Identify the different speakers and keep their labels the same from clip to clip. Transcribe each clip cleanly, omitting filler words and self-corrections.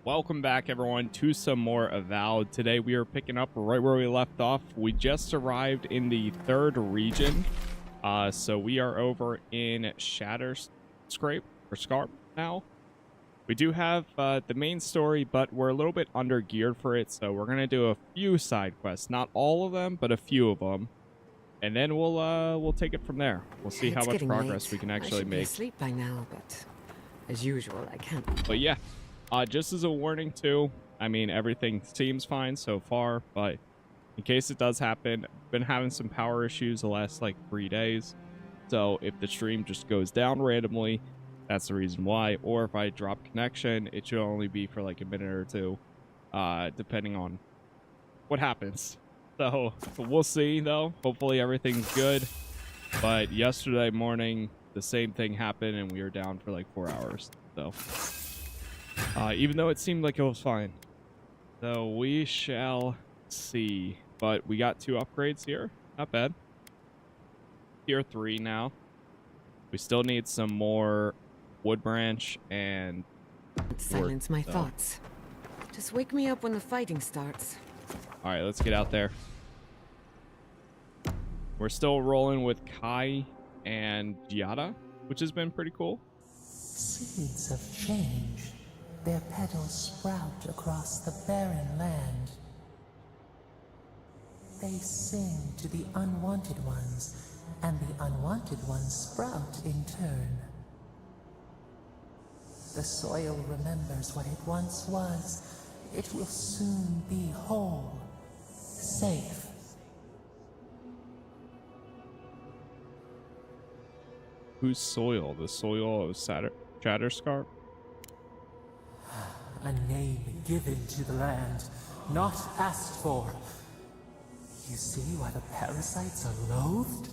Speaker 1: Welcome back everyone to some more Avowed. Today we are picking up right where we left off. We just arrived in the third region. So we are over in Shatterscarp or Scarp now. We do have the main story, but we're a little bit under geared for it, so we're gonna do a few side quests. Not all of them, but a few of them. And then we'll take it from there. We'll see how much progress we can actually make.
Speaker 2: I should be asleep by now, but as usual, I can't.
Speaker 1: But yeah. Just as a warning too, I mean, everything seems fine so far, but in case it does happen, I've been having some power issues the last like 3 days. So if the stream just goes down randomly, that's the reason why. Or if I drop connection, it should only be for like a minute or two, depending on what happens. So we'll see though. Hopefully everything's good. But yesterday morning, the same thing happened and we were down for like 4 hours. So even though it seemed like it was fine. So we shall see. But we got 2 upgrades here. Not bad. Tier 3 now. We still need some more wood branch and
Speaker 2: silence my thoughts. Just wake me up when the fighting starts.
Speaker 1: Alright, let's get out there. We're still rolling with Kai and Giada, which has been pretty cool.
Speaker 3: Seeds of change. Their petals sprout across the barren land. They sing to the unwanted ones, and the unwanted ones sprout in turn. The soil remembers what it once was. It will soon be whole, safe.
Speaker 1: Whose soil? The soil of Shatterscarp?
Speaker 3: A name given to the land, not asked for. You see why the parasites are loathed?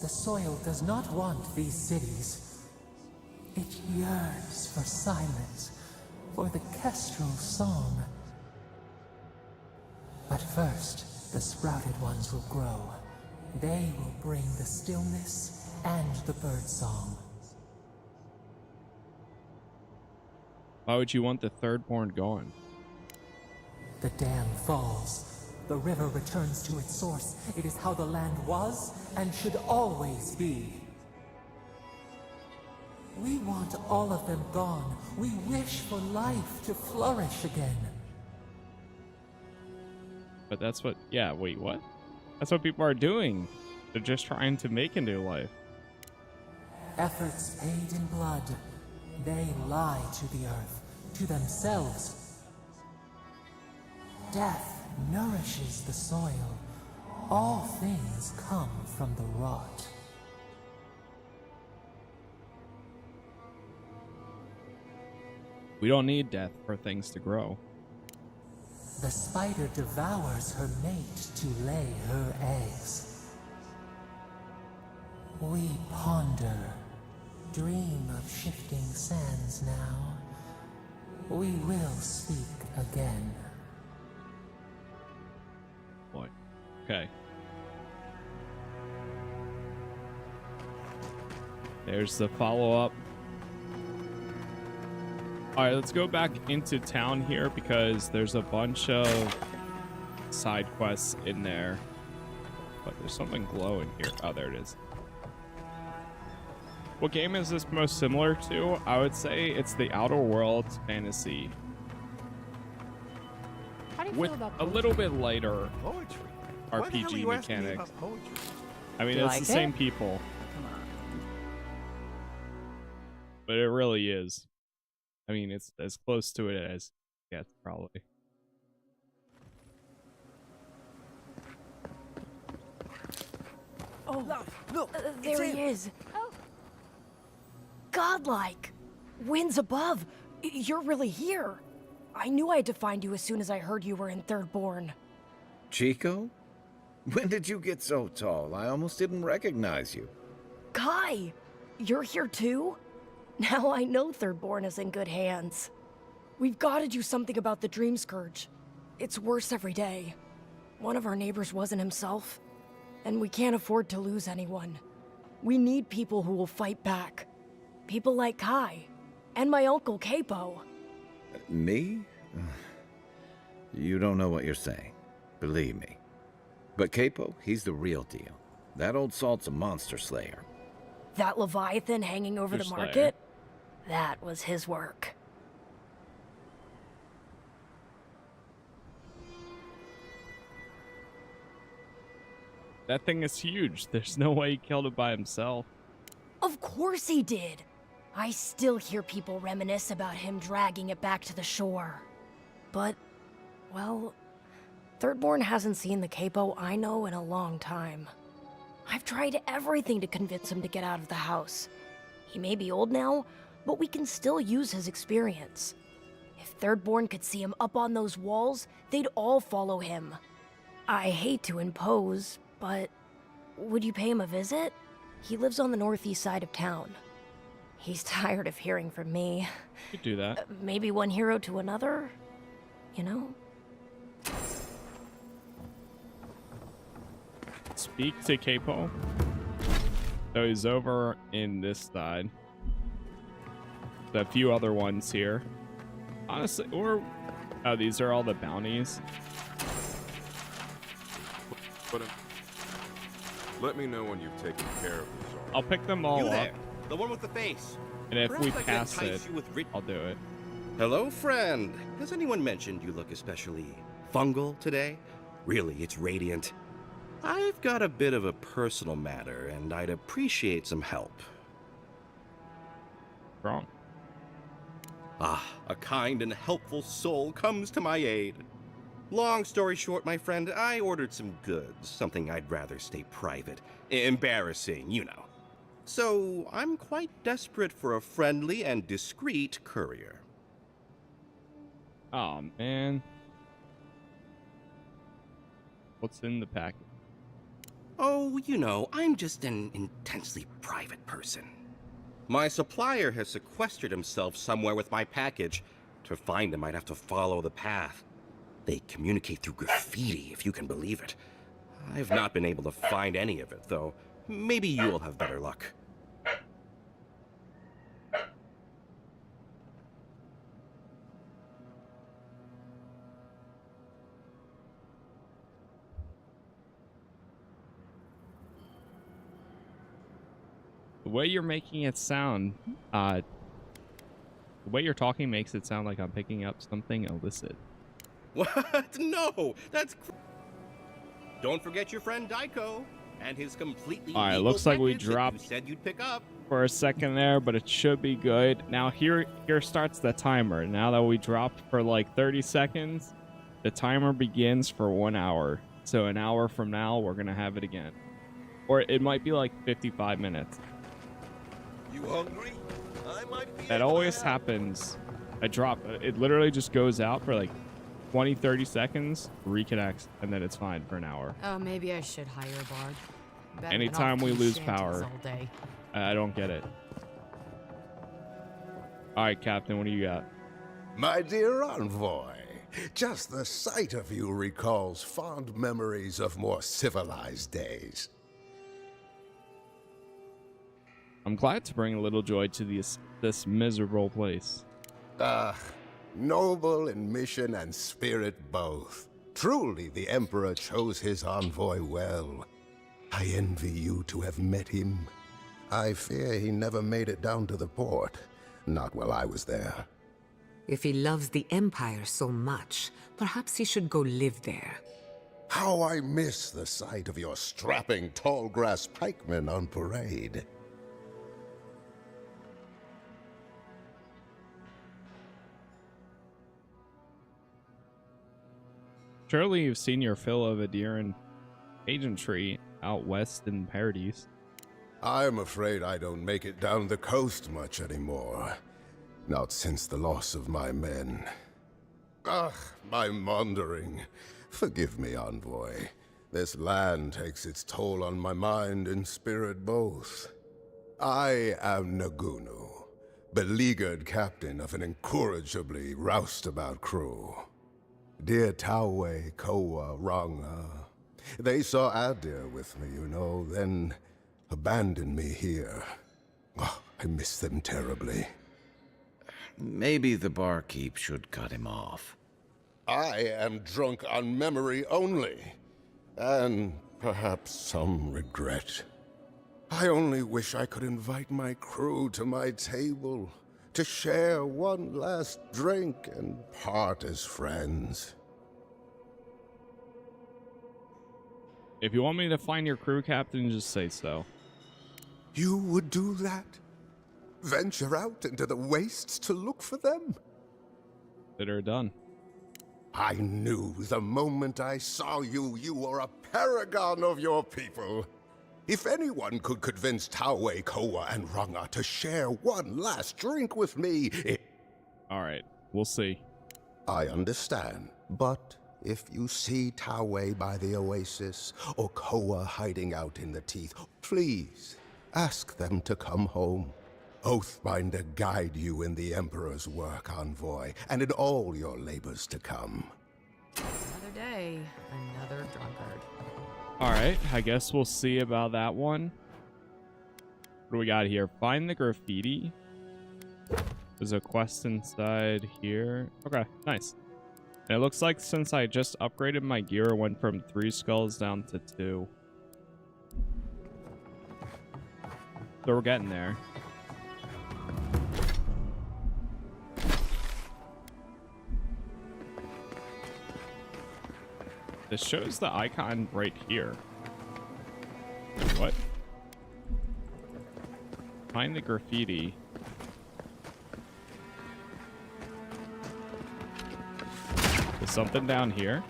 Speaker 3: The soil does not want these cities. It yearns for silence, for the kestrel song. But first, the sprouted ones will grow. They will bring the stillness and the birdsong.
Speaker 1: Why would you want the Thirdborn gone?
Speaker 3: The dam falls. The river returns to its source. It is how the land was and should always be. We want all of them gone. We wish for life to flourish again.
Speaker 1: But that's what... Yeah, wait, what? That's what people are doing. They're just trying to make a new life.
Speaker 3: Efforts paid in blood. They lie to the earth, to themselves. Death nourishes the soil. All things come from the rot.
Speaker 1: We don't need death for things to grow.
Speaker 3: The spider devours her mate to lay her eggs. We ponder, dream of shifting sands now. We will speak again.
Speaker 1: Boy. Okay. There's the follow-up. Alright, let's go back into town here because there's a bunch of side quests in there. But there's something glowing here. Oh, there it is. What game is this most similar to? I would say it's the Outer Worlds fantasy.
Speaker 4: How do you
Speaker 1: With
Speaker 4: feel about
Speaker 1: a little bit lighter
Speaker 4: poetry?
Speaker 1: RPG mechanics. I mean,
Speaker 2: You
Speaker 1: it's
Speaker 2: like
Speaker 1: the same
Speaker 2: it?
Speaker 1: people.
Speaker 4: Come on.
Speaker 1: But it really is. I mean, it's as close to it as it gets, probably.
Speaker 4: Oh, look!
Speaker 5: There he is. Oh. Godlike. Winds above. You're really here. I knew I had to find you as soon as I heard you were in Thirdborn.
Speaker 6: Chico? When did you get so tall? I almost didn't recognize you.
Speaker 5: Kai, you're here too? Now I know Thirdborn is in good hands. We've got to do something about the Dream Scourge. It's worse every day. One of our neighbors wasn't himself, and we can't afford to lose anyone. We need people who will fight back. People like Kai, And my uncle Capo.
Speaker 6: Me? You don't know what you're saying. Believe me. But Capo, he's the real deal. That old salt's a monster slayer.
Speaker 5: That Leviathan hanging over the
Speaker 1: Slayer.
Speaker 5: market? That was his work.
Speaker 1: That thing is huge. There's no way he killed it by himself.
Speaker 5: Of course he did. I still hear people reminisce about him dragging it back to the shore. But, well, Thirdborn hasn't seen the Capo I know in a long time. I've tried everything to convince him to get out of the house. He may be old now, but we can still use his experience. If Thirdborn could see him up on those walls, they'd all follow him. I hate to impose, but would you pay him a visit? He lives on the northeast side of town. He's tired of hearing from me.
Speaker 1: You could do that.
Speaker 5: Maybe one hero to another, you know?
Speaker 1: Speak to Capo. So he's over in this side. A few other ones here. Honestly, or oh, these are all the bounties.
Speaker 4: But let me know when you've taken care of this all.
Speaker 1: I'll pick them all
Speaker 7: You
Speaker 1: up,
Speaker 7: there, the one with the face.
Speaker 1: and if we
Speaker 7: Perhaps I can
Speaker 1: pass it,
Speaker 7: entice you with
Speaker 1: I'll do it.
Speaker 7: Hello, friend. Has anyone mentioned you look especially fungal today? Really, it's radiant. I've got a bit of a personal matter, and I'd appreciate some help.
Speaker 1: Wrong.
Speaker 7: Ah, a kind and helpful soul comes to my aid. Long story short, my friend, I ordered some goods, something I'd rather stay private. Embarrassing, you know. So, I'm quite desperate for a friendly and discreet courier.
Speaker 1: Oh man. What's in the package?
Speaker 7: Oh, you know, I'm just an intensely private person. My supplier has sequestered himself somewhere with my package. To find him, I'd have to follow the path. They communicate through graffiti, if you can believe it. I've not been able to find any of it, though. Maybe you'll have better luck.
Speaker 1: The way you're making it sound, the way you're talking makes it sound like I'm picking up something illicit.
Speaker 7: What? No, that's... Don't forget your friend Daiko and his completely
Speaker 1: All right,
Speaker 7: legal
Speaker 1: looks like we
Speaker 7: package that
Speaker 1: dropped-
Speaker 7: you said you'd pick up.
Speaker 1: For a second there, but it should be good. Now here starts the timer. Now that we dropped for like 30 seconds, the timer begins for 1 hour. So an hour from now, we're gonna have it again. Or it might be like 55 minutes.
Speaker 4: You hungry? I might be
Speaker 1: That always happens. I drop, it literally just goes out for like 20, 30 seconds, reconnects, and then it's fine for an hour.
Speaker 2: Oh, maybe I should hire a bard. Better than
Speaker 1: Anytime we
Speaker 2: off-key
Speaker 1: lose
Speaker 2: shanties
Speaker 1: power.
Speaker 2: all day.
Speaker 1: I don't get it. All right, Captain, what do you got?
Speaker 8: My dear envoy, just the sight of you recalls fond memories of more civilized days.
Speaker 1: I'm glad to bring a little joy to this miserable place.
Speaker 8: Noble in mission and spirit both. Truly, the Emperor chose his envoy well. I envy you to have met him. I fear he never made it down to the port. Not while I was there.
Speaker 2: If he loves the Empire so much, perhaps he should go live there.
Speaker 8: How I miss the sight of your strapping tall grass pikemen on parade.
Speaker 1: Surely you've seen your fill of Adiran agentry out west in Paradise.
Speaker 8: I'm afraid I don't make it down the coast much anymore. Not since the loss of my men. Ah, my maundering. Forgive me, envoy. This land takes its toll on my mind and spirit both. I am Nagunu, beleaguered captain of an incorrigibly roustabout crew. Dear Taue, Koa, Ranga. They saw Adir with me, you know, then abandoned me here. Oh, I miss them terribly.
Speaker 6: maybe the barkeep should cut him off.
Speaker 8: I am drunk on memory only, and perhaps some regret. I only wish I could invite my crew to my table to share one last drink and part as friends.
Speaker 1: If you want me to find your crew, Captain, just say so.
Speaker 8: You would do that? Venture out into the wastes to look for them?
Speaker 1: Consider it done.
Speaker 8: I knew the moment I saw you, you were a paragon of your people. If anyone could convince Taue, Koa, and Runga to share one last drink with me,
Speaker 1: All right, we'll see.
Speaker 8: I understand, but if you see Taue by the oasis, or Koa hiding out in the teeth, please ask them to come home. Oathbinder guide you in the Emperor's work, Envoy, and in all your labors to come.
Speaker 9: Another day, another drunkard.
Speaker 1: All right, I guess we'll see about that one. What do we got here? Find the graffiti. There's a quest inside here. Okay, nice. And it looks like since I just upgraded my gear, it went from 3 skulls down to 2. So we're getting there. This shows the icon right here. What? Find the graffiti. There's something down here.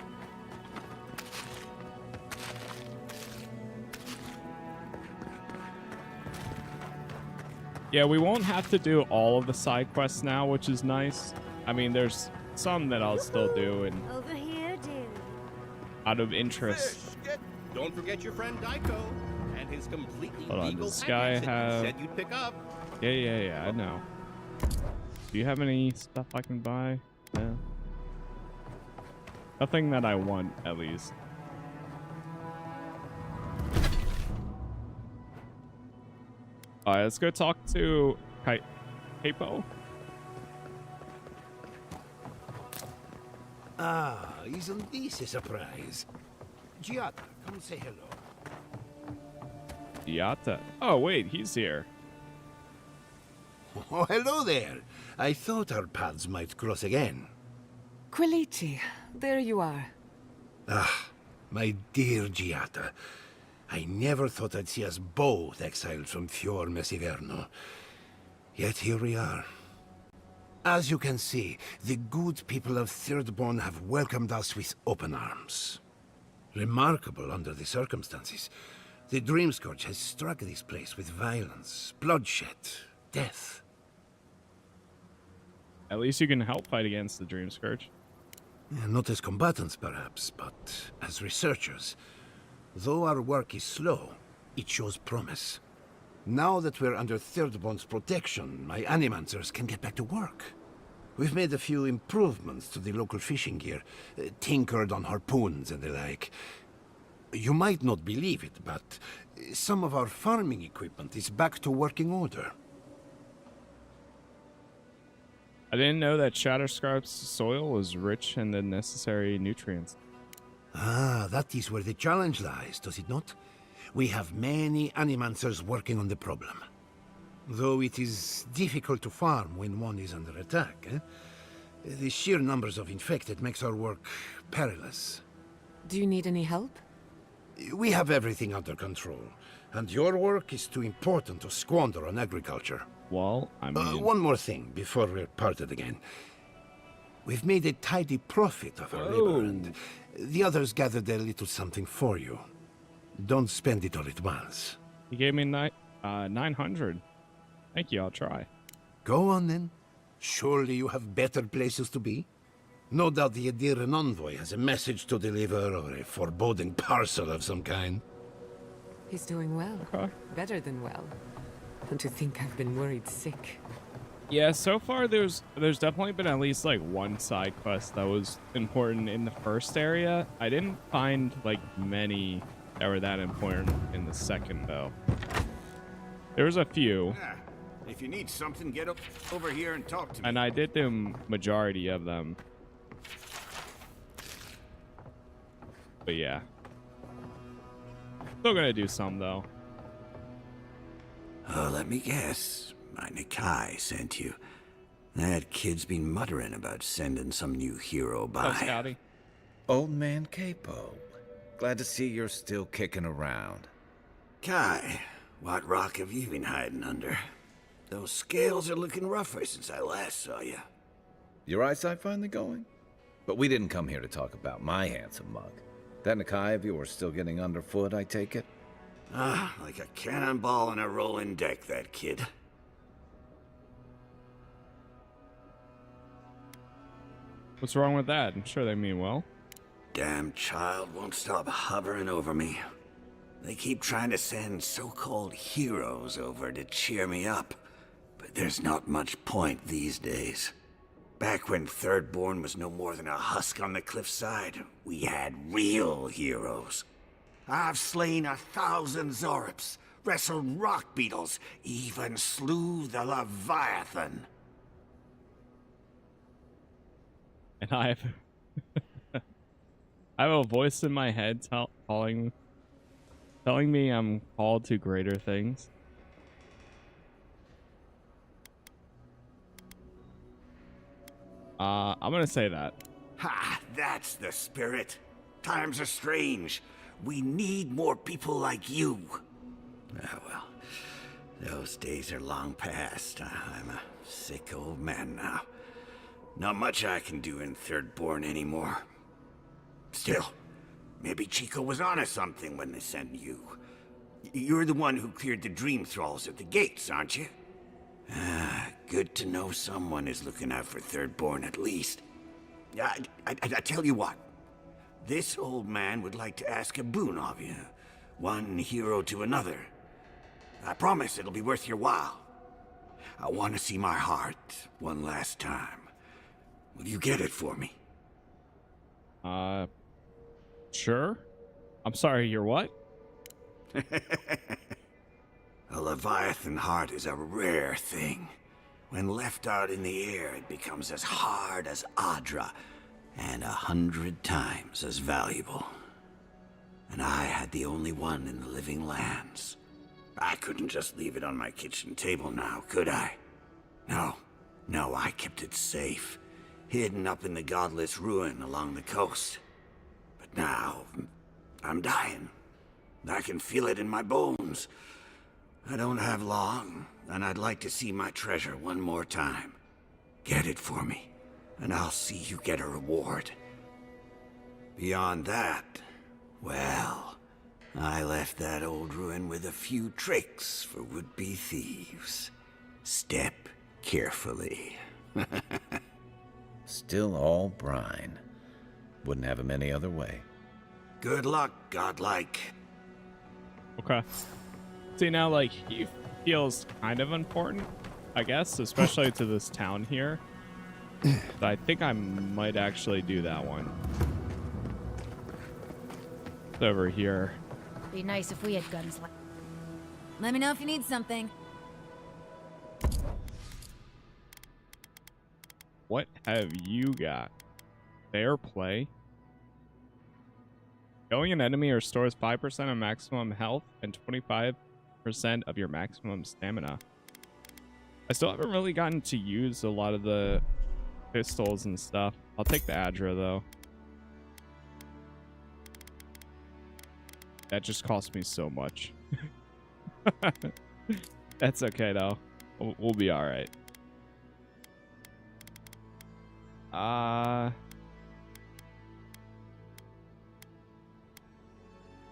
Speaker 1: Yeah, we won't have to do all of the side quests now, which is nice. I mean, there's some that I'll still do and
Speaker 10: Over here, dear.
Speaker 1: out of interest.
Speaker 7: Don't forget your friend Daiko and his completely
Speaker 1: Hold on,
Speaker 7: legal
Speaker 1: does this guy
Speaker 7: package that you
Speaker 1: have...
Speaker 7: said you'd pick up.
Speaker 1: Yeah, I know. Do you have any stuff I can buy? Yeah. Nothing that I want, at least. Alright, let's go talk to Capo.
Speaker 11: Ah, isn't this a surprise? Giata, come say hello.
Speaker 1: Yata. Oh, wait, he's here.
Speaker 11: Oh, hello there. I thought our paths might cross again.
Speaker 2: Quilici, there you are.
Speaker 11: Ah, my dear Giata. I never thought I'd see us both exiled from Fior Messiverno. Yet here we are. As you can see, the good people of Thirdborn have welcomed us with open arms. Remarkable under the circumstances. The Dream Scourge has struck this place with violence, bloodshed, death.
Speaker 1: At least you can help fight against the Dream Scourge.
Speaker 11: Not as combatants, perhaps, but as researchers. Though our work is slow, it shows promise. Now that we're under Thirdborn's protection, my animancers can get back to work. We've made a few improvements to the local fishing gear, tinkered on harpoons and the like. You might not believe it, but some of our farming equipment is back to working order.
Speaker 1: I didn't know that Shatterscarp's soil was rich in the necessary nutrients.
Speaker 11: Ah, that is where the challenge lies, does it not? We have many animancers working on the problem. Though it is difficult to farm when one is under attack, eh? The sheer numbers of infected makes our work perilous.
Speaker 2: Do you need any help?
Speaker 11: We have everything under control, and your work is too important to squander on agriculture.
Speaker 1: Well, I mean...
Speaker 11: one more thing before we're parted again. We've made a tidy profit of our labor, and the others gathered a little something for you. Don't spend it all at once.
Speaker 1: He gave me 900. Thank you, I'll try.
Speaker 11: Go on then. Surely you have better places to be. No doubt the Adiran envoy has a message to deliver or a foreboding parcel of some kind.
Speaker 2: He's doing well.
Speaker 1: Okay.
Speaker 2: Better than well. And to think I've been worried sick.
Speaker 1: Yeah, so far there's definitely been at least like one side quest that was important in the first area. I didn't find like many that were that important in the second though. There was a few.
Speaker 11: If you need something, get over here and talk to me.
Speaker 1: And I did the majority of them. But yeah. Still gonna do some though.
Speaker 10: Oh, let me guess. My Nikai sent you. That kid's been muttering about sending some new hero by.
Speaker 1: Oh, Scotty.
Speaker 6: Old man Capo. Glad to see you're still kicking around.
Speaker 10: Kai, what rock have you been hiding under? Those scales are looking rougher since I last saw you.
Speaker 6: Your eyesight finally going? But we didn't come here to talk about my handsome mug. That Nikai of yours still getting underfoot, I take it?
Speaker 10: Ah, like a cannonball on a rolling deck, that kid.
Speaker 1: What's wrong with that? I'm sure they mean well.
Speaker 10: Damn child won't stop hovering over me. They keep trying to send so-called heroes over to cheer me up, but there's not much point these days. Back when Thirdborn was no more than a husk on the cliffside, we had real heroes. I've slain 1,000 Zorops, wrestled rock beetles, even slew the Leviathan.
Speaker 1: And I have I have a voice in my head telling me I'm called to greater things. I'm gonna say that.
Speaker 10: Ha! That's the spirit. Times are strange. We need more people like you. Ah, well, those days are long past. I'm a sick old man now. Not much I can do in Thirdborn anymore. Still, maybe Chico was onto something when they sent you. You're the one who cleared the dream thralls at the gates, aren't you? Ah, good to know someone is looking out for Thirdborn at least. I tell you what. This old man would like to ask a boon of you. One hero to another. I promise it'll be worth your while. I want to see my heart one last time. Will you get it for me?
Speaker 1: Sure. I'm sorry, you're what?
Speaker 10: A Leviathan heart is a rare thing. When left out in the air, it becomes as hard as Adra, and 100 times as valuable. And I had the only one in the living lands. I couldn't just leave it on my kitchen table now, could I? No, I kept it safe, hidden up in the godless ruin along the coast. But now, I'm dying. I can feel it in my bones. I don't have long, and I'd like to see my treasure one more time. Get it for me, and I'll see you get a reward. Beyond that, well, I left that old ruin with a few tricks for would-be thieves. Step carefully.
Speaker 6: Still all brine. Wouldn't have him any other way.
Speaker 10: Good luck, godlike.
Speaker 1: Okay. See, now, like, he feels kind of important, I guess, especially to this town here. But I think I might actually do that one. It's over here.
Speaker 12: Be nice if we had guns like.
Speaker 13: Let me know if you need something.
Speaker 1: What have you got? Fair play. Killing an enemy restores 5% of maximum health and 25% of your maximum stamina. I still haven't really gotten to use a lot of the pistols and stuff. I'll take the Adra though. That just cost me so much. That's okay though. We'll be all right.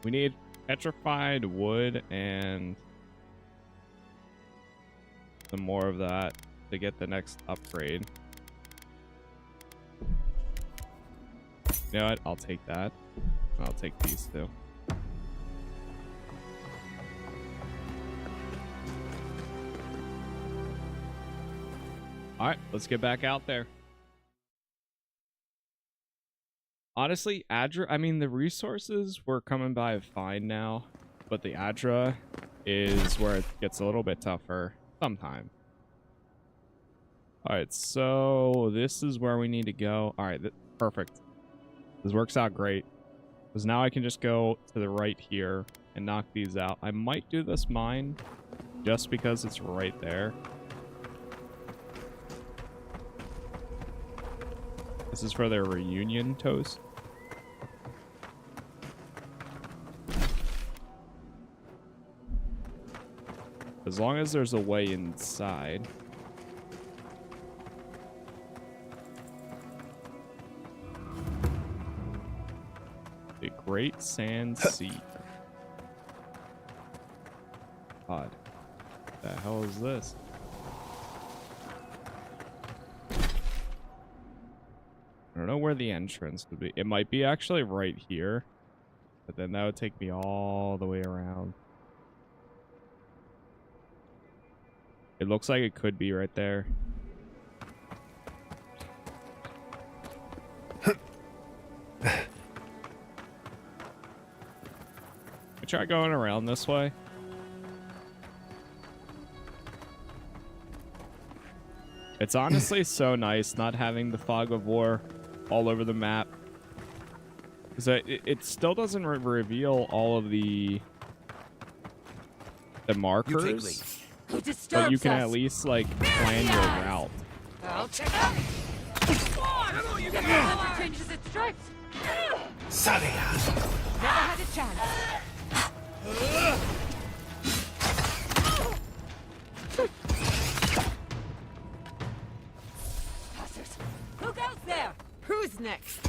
Speaker 1: We need petrified wood and some more of that to get the next upgrade. You know what? I'll take that. I'll take these two. All right, let's get back out there. Honestly, Adra, I mean, the resources were coming by fine now, but the Adra is where it gets a little bit tougher sometimes. All right, so this is where we need to go. All right, perfect. This works out great. Because now I can just go to the right here and knock these out. I might do this mine just because it's right there. This is for their reunion toast. As long as there's a way inside. The Great Sand Sea. God. What the hell is this? I don't know where the entrance would be. It might be actually right here. But then that would take me all the way around. It looks like it could be right there. I try going around this way. It's honestly so nice not having the fog of war all over the map. Because it still doesn't reveal all of the markers. But you can at least, like, plan your route.
Speaker 14: I'll check out. You get the changes its stripes. Never had a chance. Who goes there?
Speaker 9: Who's next?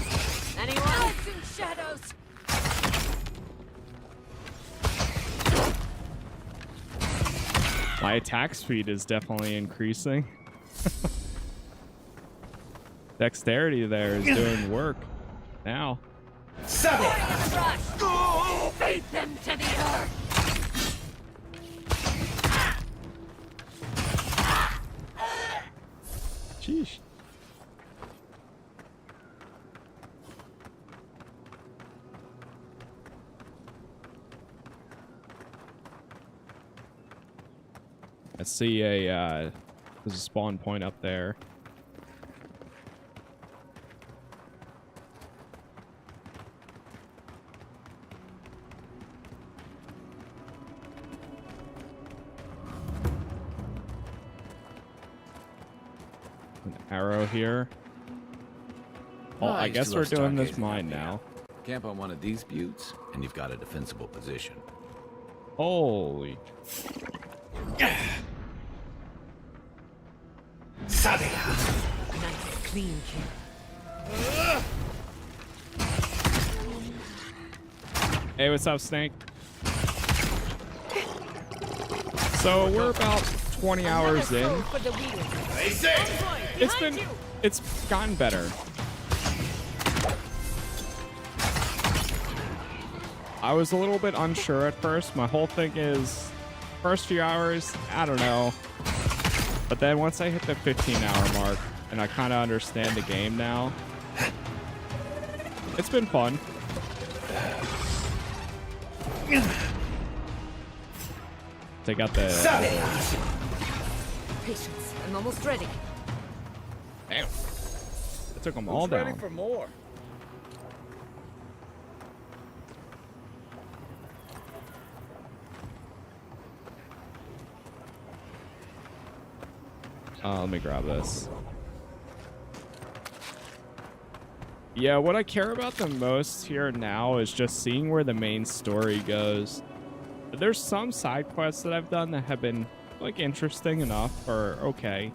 Speaker 14: Anyone? Lights and shadows.
Speaker 1: My attack speed is definitely increasing. Dexterity there is doing work now.
Speaker 14: Beat them to the earth.
Speaker 1: Sheesh. I see there's a spawn point up there. An arrow here. Oh, I guess we're doing this mine now.
Speaker 6: Camp on one of these buttes, and you've got a defensible position.
Speaker 1: Holy.
Speaker 2: Nice clean kill.
Speaker 1: Hey, what's up, Snake? So we're about 20 hours in. It's gotten better. I was a little bit unsure at first. My whole thing is first few hours, I don't know. But then once I hit the 15-hour mark and I kind of understand the game now, it's been fun. Take out the...
Speaker 2: Patience, I'm almost ready.
Speaker 1: Damn. I took them all down.
Speaker 15: Ready for more?
Speaker 1: Let me grab this. Yeah, what I care about the most here now is just seeing where the main story goes. There's some side quests that I've done that have been, like, interesting enough or okay.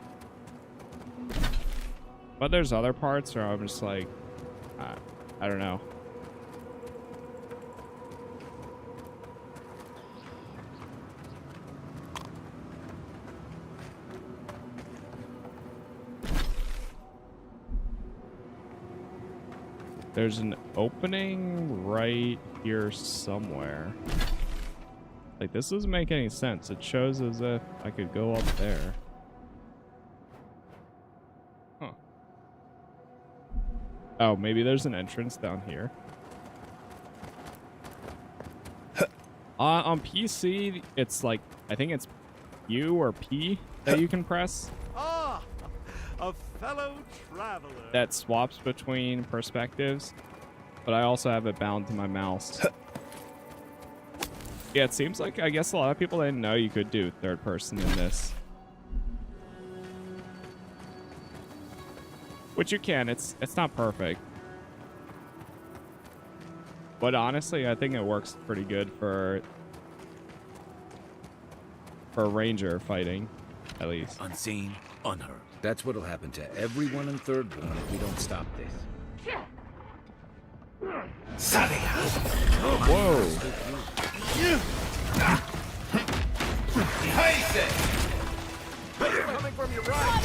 Speaker 1: But there's other parts where I'm just like, I don't know. There's an opening right here somewhere. Like, this doesn't make any sense. It shows as if I could go up there. Huh. Oh, maybe there's an entrance down here. On PC, it's like, I think it's U or P that you can press.
Speaker 15: Ah, a fellow traveler.
Speaker 1: that swaps between perspectives, but I also have it bound to my mouse. Yeah, it seems like, I guess a lot of people didn't know you could do third person in this. Which you can, it's not perfect. But honestly, I think it works pretty good for ranger fighting, at least.
Speaker 16: Unseen, unheard. That's what'll happen to everyone in Thirdborn if we don't stop this.
Speaker 1: Whoa.
Speaker 15: Coming from your right.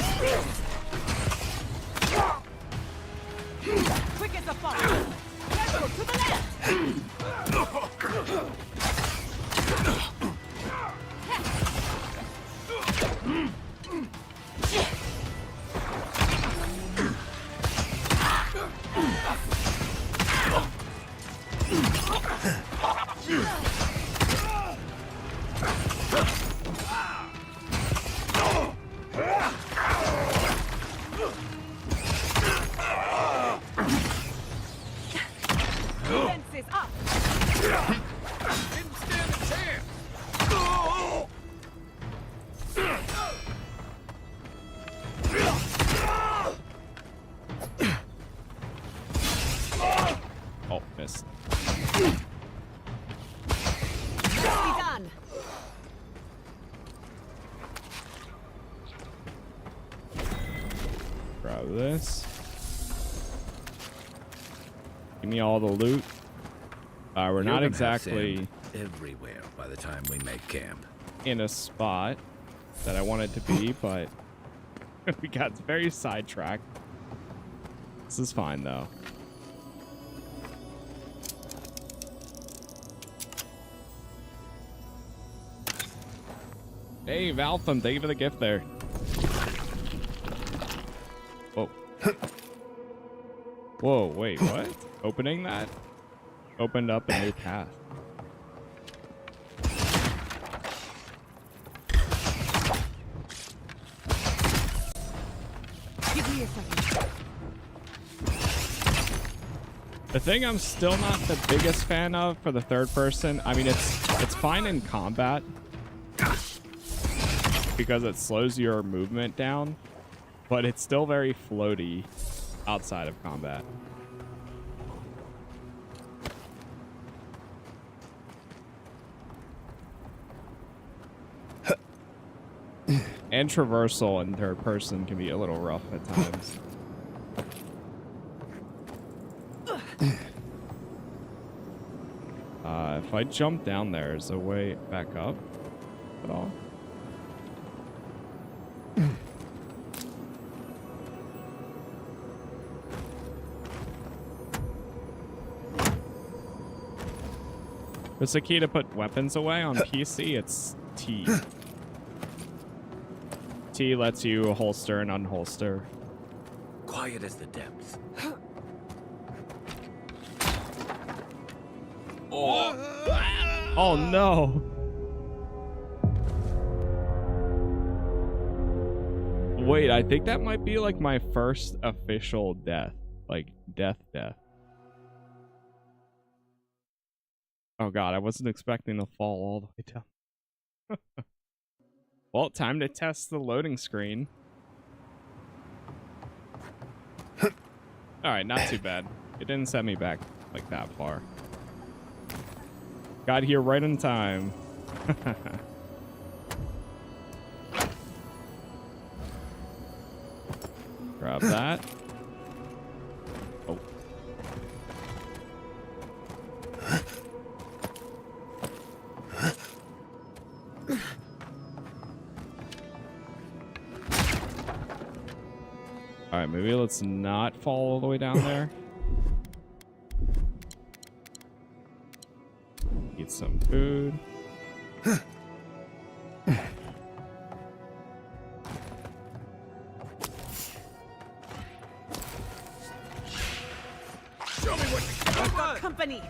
Speaker 14: Quick as a fox. Let's go to the left. Defenses up.
Speaker 15: Didn't stand a chance.
Speaker 1: Oh, missed.
Speaker 14: Nicely done.
Speaker 1: Grab this. Give me all the loot. We're not exactly
Speaker 16: everywhere by the time we make camp.
Speaker 1: in a spot that I wanted to be, but we got very sidetracked. This is fine though. Hey, Valtham, thank you for the gift there. Whoa. Whoa, wait, what? Opening that? Opened up a new path.
Speaker 14: Give me a second.
Speaker 1: The thing I'm still not the biggest fan of for the third person, I mean, it's fine in combat because it slows your movement down, but it's still very floaty outside of combat. And traversal in third person can be a little rough at times. If I jump down there, is there a way back up at all? There's a key to put weapons away on PC. It's T. T lets you holster and unholster.
Speaker 16: Quiet as the depths.
Speaker 1: Oh no. Wait, I think that might be like my first official death. Like death. Oh god, I wasn't expecting to fall all the way down. Well, time to test the loading screen. Alright, not too bad. It didn't set me back like that far. Got here right in time. Grab that. Oh. Alright, maybe let's not fall all the way down there. Eat some food.
Speaker 15: Show me what you
Speaker 14: I've got company.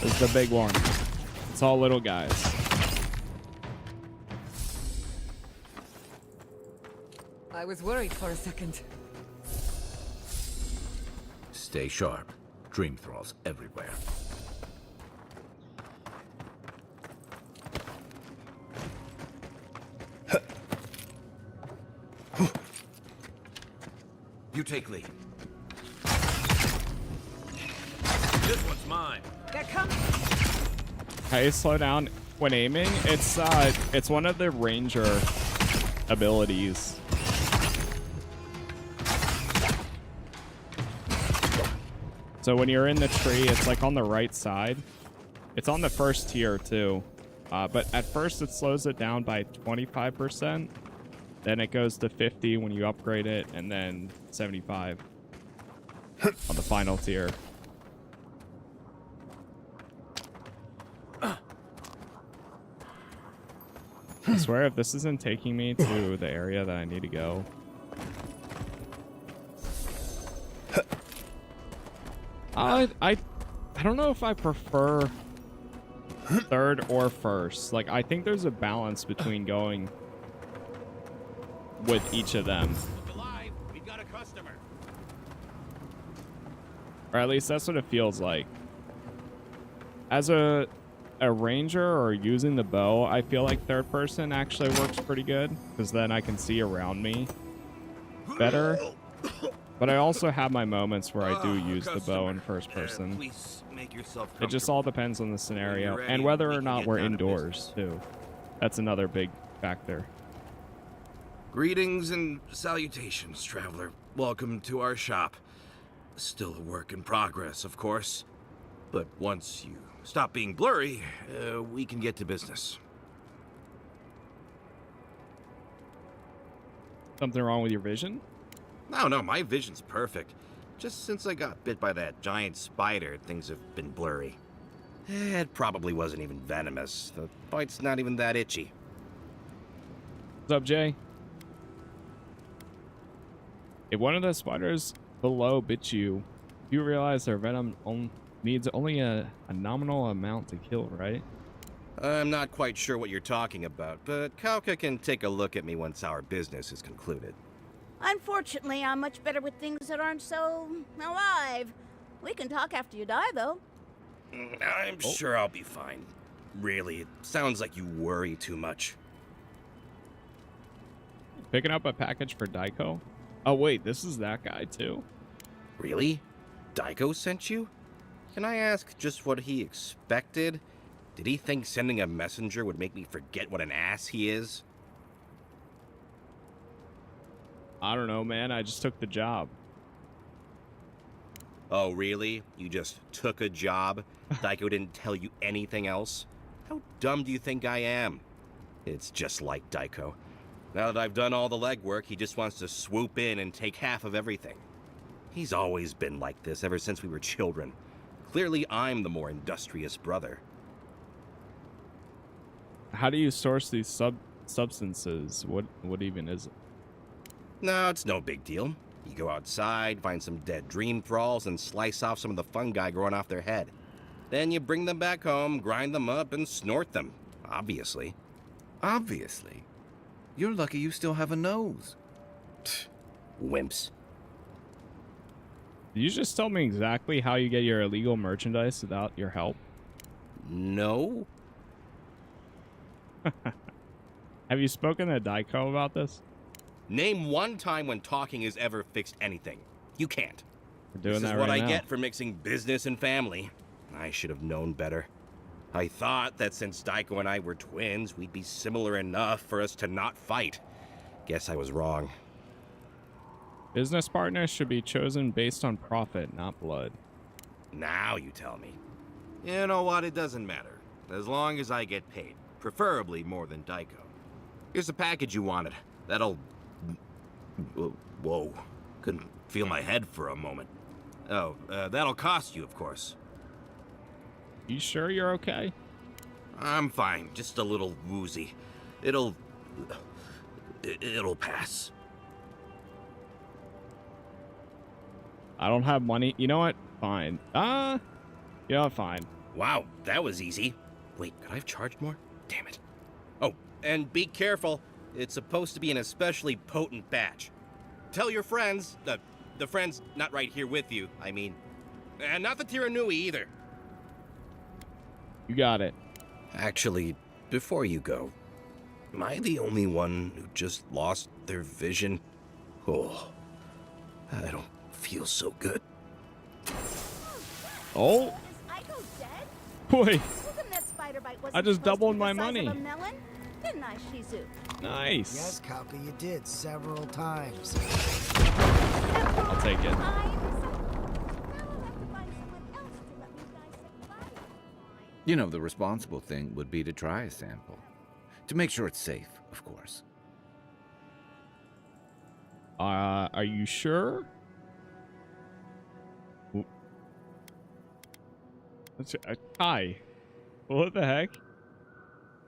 Speaker 1: is the big one. It's all little guys.
Speaker 2: I was worried for a second.
Speaker 16: Stay sharp. Dream thralls everywhere. You take lead. This one's mine.
Speaker 12: They're coming.
Speaker 1: How you slow down when aiming? It's one of the ranger abilities. So when you're in the tree, it's like on the right side. It's on the first tier too. But at first it slows it down by 25%. Then it goes to 50 when you upgrade it, and then 75 on the final tier. I swear if this isn't taking me to the area that I need to go. I don't know if I prefer third or first. Like, I think there's a balance between going with each of them.
Speaker 7: We've got a customer.
Speaker 1: Or at least that's what it feels like. As a ranger or using the bow, I feel like third person actually works pretty good, because then I can see around me better. But I also have my moments where I do use the bow in first person.
Speaker 7: Please make yourself
Speaker 1: It just all depends on the scenario and whether or not we're indoors too. That's another big factor.
Speaker 7: Greetings and salutations, traveler. Welcome to our shop. Still a work in progress, of course. But once you stop being blurry, we can get to business.
Speaker 1: Something wrong with your vision?
Speaker 7: No, my vision's perfect. Just since I got bit by that giant spider, things have been blurry. It probably wasn't even venomous. The bite's not even that itchy.
Speaker 1: What's up, Jay? If one of the spiders below bit you, you realize their venom needs only a nominal amount to kill, right?
Speaker 7: I'm not quite sure what you're talking about, but Kauka can take a look at me once our business is concluded.
Speaker 17: Unfortunately, I'm much better with things that aren't so alive. We can talk after you die, though.
Speaker 7: I'm sure I'll be fine. Really, it sounds like you worry too much.
Speaker 1: Picking up a package for Daiko? Oh wait, this is that guy too.
Speaker 7: Really? Daiko sent you? Can I ask just what he expected? Did he think sending a messenger would make me forget what an ass he is?
Speaker 1: I don't know, man. I just took the job.
Speaker 7: Oh, really? You just took a job? Daiko didn't tell you anything else? How dumb do you think I am? It's just like Daiko. Now that I've done all the legwork, he just wants to swoop in and take half of everything. He's always been like this ever since we were children. Clearly, I'm the more industrious brother.
Speaker 1: How do you source these substances? What even is it?
Speaker 7: No, it's no big deal. You go outside, find some dead dream thralls, and slice off some of the fungi growing off their head. Then you bring them back home, grind them up, and snort them. Obviously.
Speaker 6: Obviously? You're lucky you still have a nose.
Speaker 7: Wimps.
Speaker 1: Did you just tell me exactly how you get your illegal merchandise without your help?
Speaker 7: No.
Speaker 1: Have you spoken to Daiko about this?
Speaker 7: Name one time when talking has ever fixed anything. You can't.
Speaker 1: We're doing
Speaker 7: this
Speaker 1: that
Speaker 7: is what
Speaker 1: right
Speaker 7: I
Speaker 1: now.
Speaker 7: get for mixing business and family. I should have known better. I thought that since Daiko and I were twins, we'd be similar enough for us to not fight. Guess I was wrong.
Speaker 1: Business partners should be chosen based on profit, not blood.
Speaker 7: Now you tell me. You know what? It doesn't matter. As long as I get paid. Preferably more than Daiko. Here's the package you wanted. That'll... Whoa. Couldn't feel my head for a moment. Oh, that'll cost you, of course.
Speaker 1: You sure you're okay?
Speaker 7: I'm fine. Just a little woozy. It'll pass.
Speaker 1: I don't have money. You know what? Fine. Yeah, fine.
Speaker 7: Wow, that was easy. Wait, could I have charged more? Damn it. Oh, and be careful. It's supposed to be an especially potent batch. Tell your friends, the friends not right here with you, I mean. And not the Tiranui either.
Speaker 1: You got it.
Speaker 7: Actually, before you go, am I the only one who just lost their vision? Oh, I don't feel so good.
Speaker 1: Oh. Boy. I just doubled my money.
Speaker 17: Didn't I, Shizu?
Speaker 1: Nice.
Speaker 18: Yes, Copy, you did several times.
Speaker 1: I'll take it.
Speaker 6: You know, the responsible thing would be to try a sample. To make sure it's safe, of course.
Speaker 1: Are you sure? Hi. What the heck?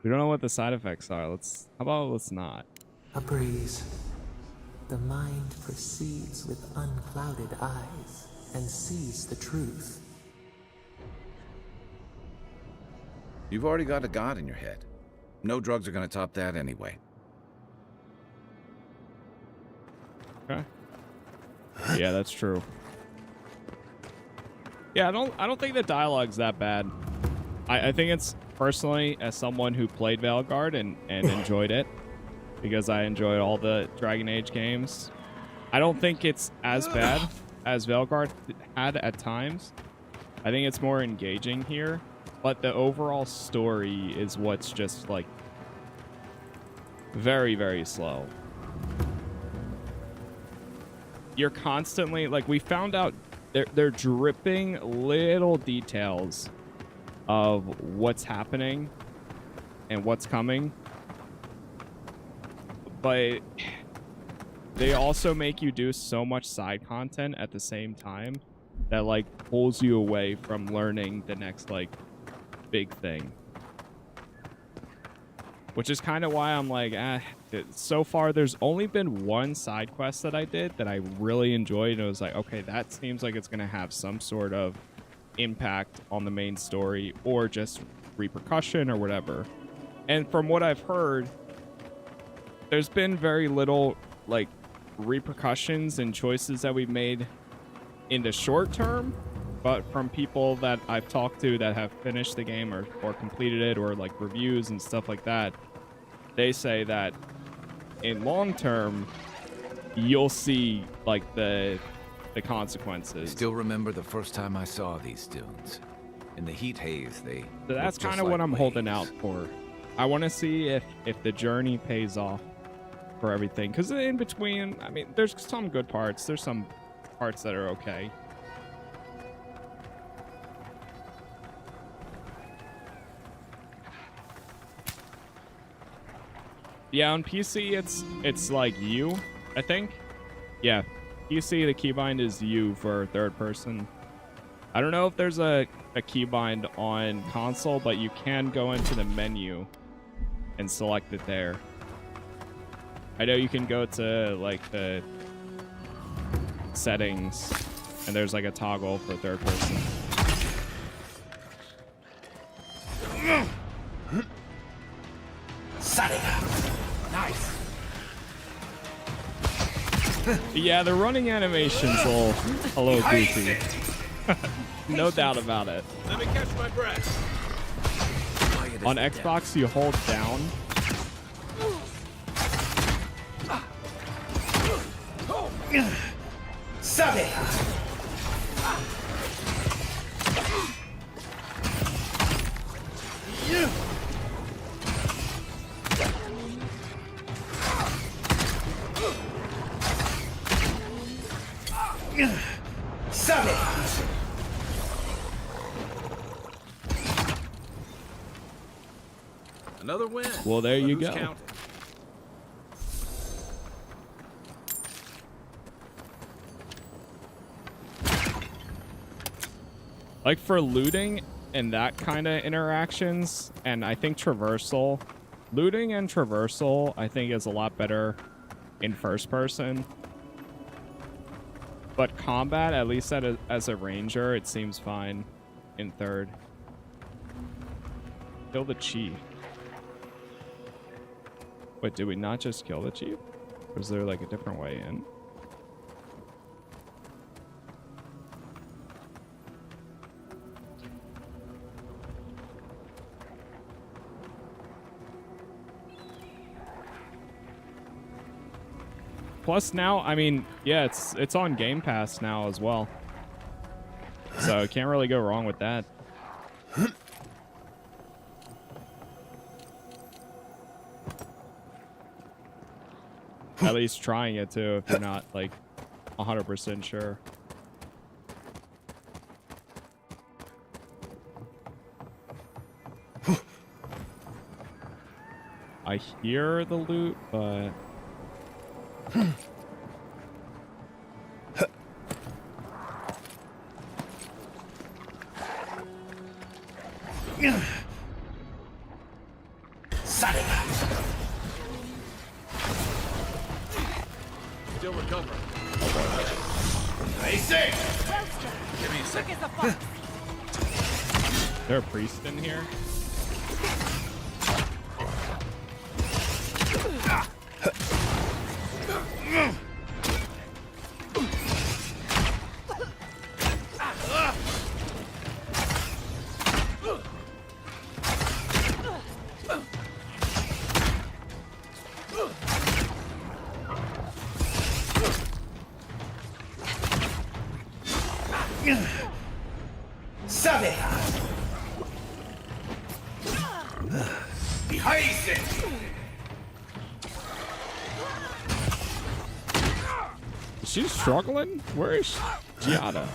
Speaker 1: We don't know what the side effects are. How about let's not?
Speaker 3: A breeze. The mind proceeds with unclouded eyes and sees the truth.
Speaker 6: You've already got a god in your head. No drugs are going to top that anyway.
Speaker 1: Okay. Yeah, that's true. Yeah, I don't think the dialogue's that bad. I think it's personally, as someone who played Veilguard and enjoyed it, because I enjoyed all the Dragon Age games, I don't think it's as bad as Veilguard had at times. I think it's more engaging here, but the overall story is what's just like very, very slow. You're constantly, like, we found out they're dripping little details of what's happening and what's coming, but they also make you do so much side content at the same time that like pulls you away from learning the next like big thing, which is kind of why I'm like, so far there's only been one side quest that I did that I really enjoyed, and it was like, okay, that seems like it's gonna have some sort of impact on the main story or just repercussion or whatever. And from what I've heard, there's been very little like repercussions and choices that we've made in the short term, but from people that I've talked to that have finished the game or completed it, or like reviews and stuff like that, they say that in long term you'll see like the consequences.
Speaker 16: Still remember the first time I saw these dunes. In the heat haze, they
Speaker 1: So that's kind of what I'm holding out for. I want to see if the journey pays off for everything, because in between, I mean, there's some good parts, there's some parts that are okay. Yeah, on PC it's like you, I think. Yeah, PC, the keybind is you for third person. I don't know if there's a keybind on console, but you can go into the menu and select it there. I know you can go to like the settings and there's like a toggle for third person.
Speaker 10: Nice.
Speaker 1: Yeah, the running animation's a little goofy. No doubt about it.
Speaker 15: Let me catch my breath.
Speaker 1: On Xbox, you hold down.
Speaker 10: Sabe. Sabe.
Speaker 16: Another win.
Speaker 1: Well, there you go.
Speaker 16: Counting?
Speaker 1: Like for looting and that kind of interactions, and I think traversal, looting and traversal, I think is a lot better in first person. But combat, at least as a ranger, it seems fine in third. Kill the chief. Wait, did we not just kill the chief? Or is there like a different way in? Plus now, I mean, yeah, it's on Game Pass now as well. So can't really go wrong with that. At least trying it too, if you're not like 100% sure. I hear the loot, but
Speaker 15: Still recovering.
Speaker 10: Stay safe.
Speaker 15: Give me a second.
Speaker 1: is there a priest in here? She's struggling? Where is she? Giada.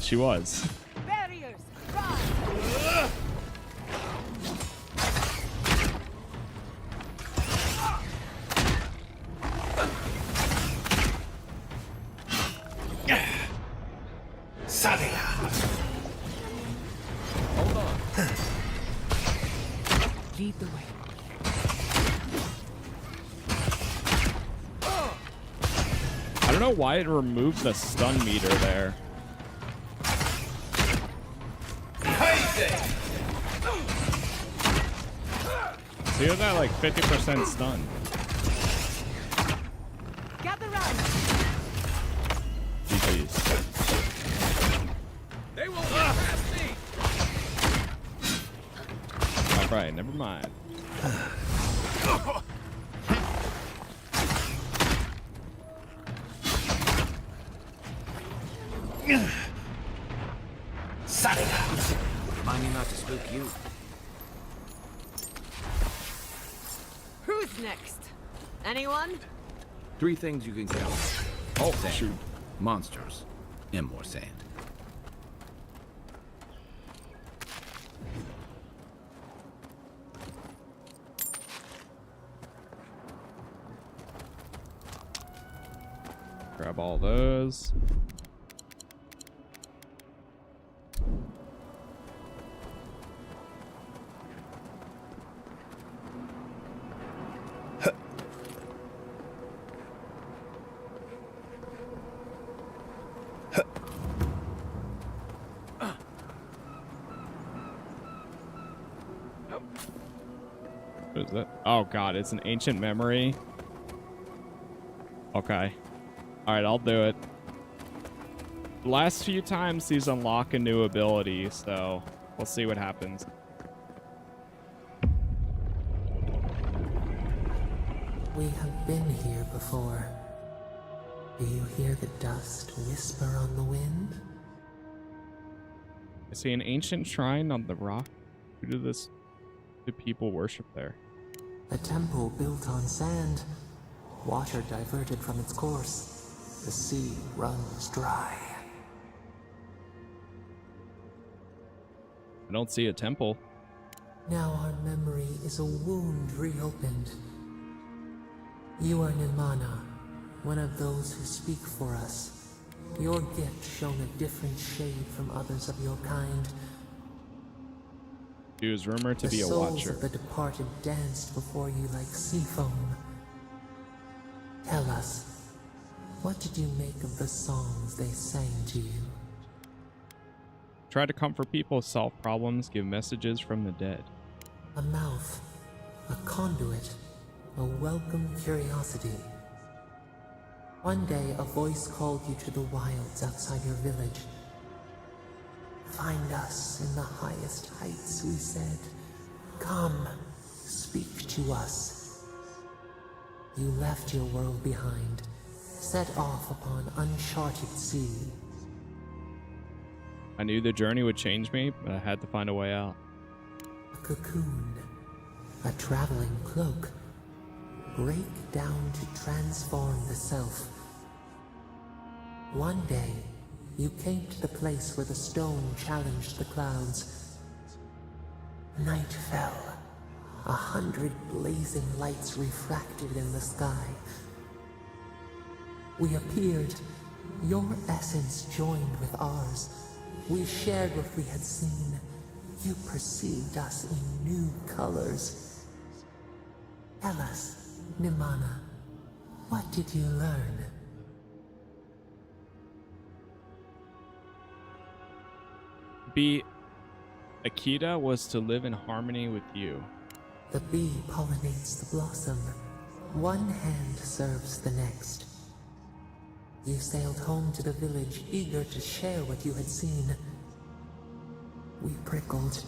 Speaker 1: She was.
Speaker 14: Barriers.
Speaker 15: Hold on.
Speaker 2: Lead the way.
Speaker 1: I don't know why it removed the stun meter there. So you're that like 50% stun.
Speaker 14: Gather round.
Speaker 1: GG's.
Speaker 15: They won't get past me.
Speaker 1: Alright, never mind.
Speaker 16: Remind me not to spook you.
Speaker 9: Who's next? Anyone?
Speaker 16: 3 things you can count. Oh, sand, monsters, and more sand.
Speaker 1: Grab all those. What is that? Oh god, it's an ancient memory. Okay. Alright, I'll do it. Last few times these unlock a new ability, so we'll see what happens.
Speaker 3: We have been here before. Do you hear the dust whisper on the wind?
Speaker 1: I see an ancient shrine on the rock. Who do people worship there?
Speaker 3: A temple built on sand. Water diverted from its course. The sea runs dry.
Speaker 1: I don't see a temple.
Speaker 3: Now our memory is a wound reopened. You are Nirmana, one of those who speak for us. Your gift shown a different shade from others of your kind.
Speaker 1: She was rumored to be a
Speaker 3: souls
Speaker 1: watcher.
Speaker 3: of the departed danced before you like sea foam. Tell us, what did you make of the songs they sang to you?
Speaker 1: Try to comfort people, solve problems, give messages from the dead.
Speaker 3: A mouth, a conduit, a welcome curiosity. One day, a voice called you to the wilds outside your village. Find us in the highest heights, we said. Come, speak to us. You left your world behind, set off upon uncharted sea.
Speaker 1: I knew the journey would change me, but I had to find a way out.
Speaker 3: A cocoon, a traveling cloak. Break down to transform the self. One day, you came to the place where the stone challenged the clouds. Night fell. 100 blazing lights refracted in the sky. We appeared. Your essence joined with ours. We shared what we had seen. You perceived us in new colors. Tell us, Nimana, what did you learn?
Speaker 1: Akita was to live in harmony with you.
Speaker 3: The bee pollinates the blossom. One hand serves the next. You sailed home to the village, eager to share what you had seen. We prickled.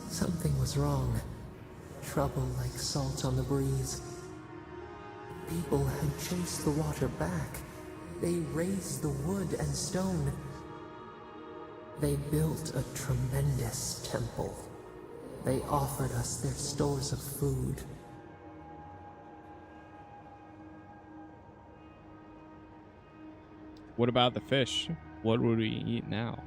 Speaker 3: Something was wrong. Trouble like salt on the breeze. People had chased the water back. They raised the wood and stone. They built a tremendous temple. They offered us their stores of food.
Speaker 1: What about the fish? What would we eat now?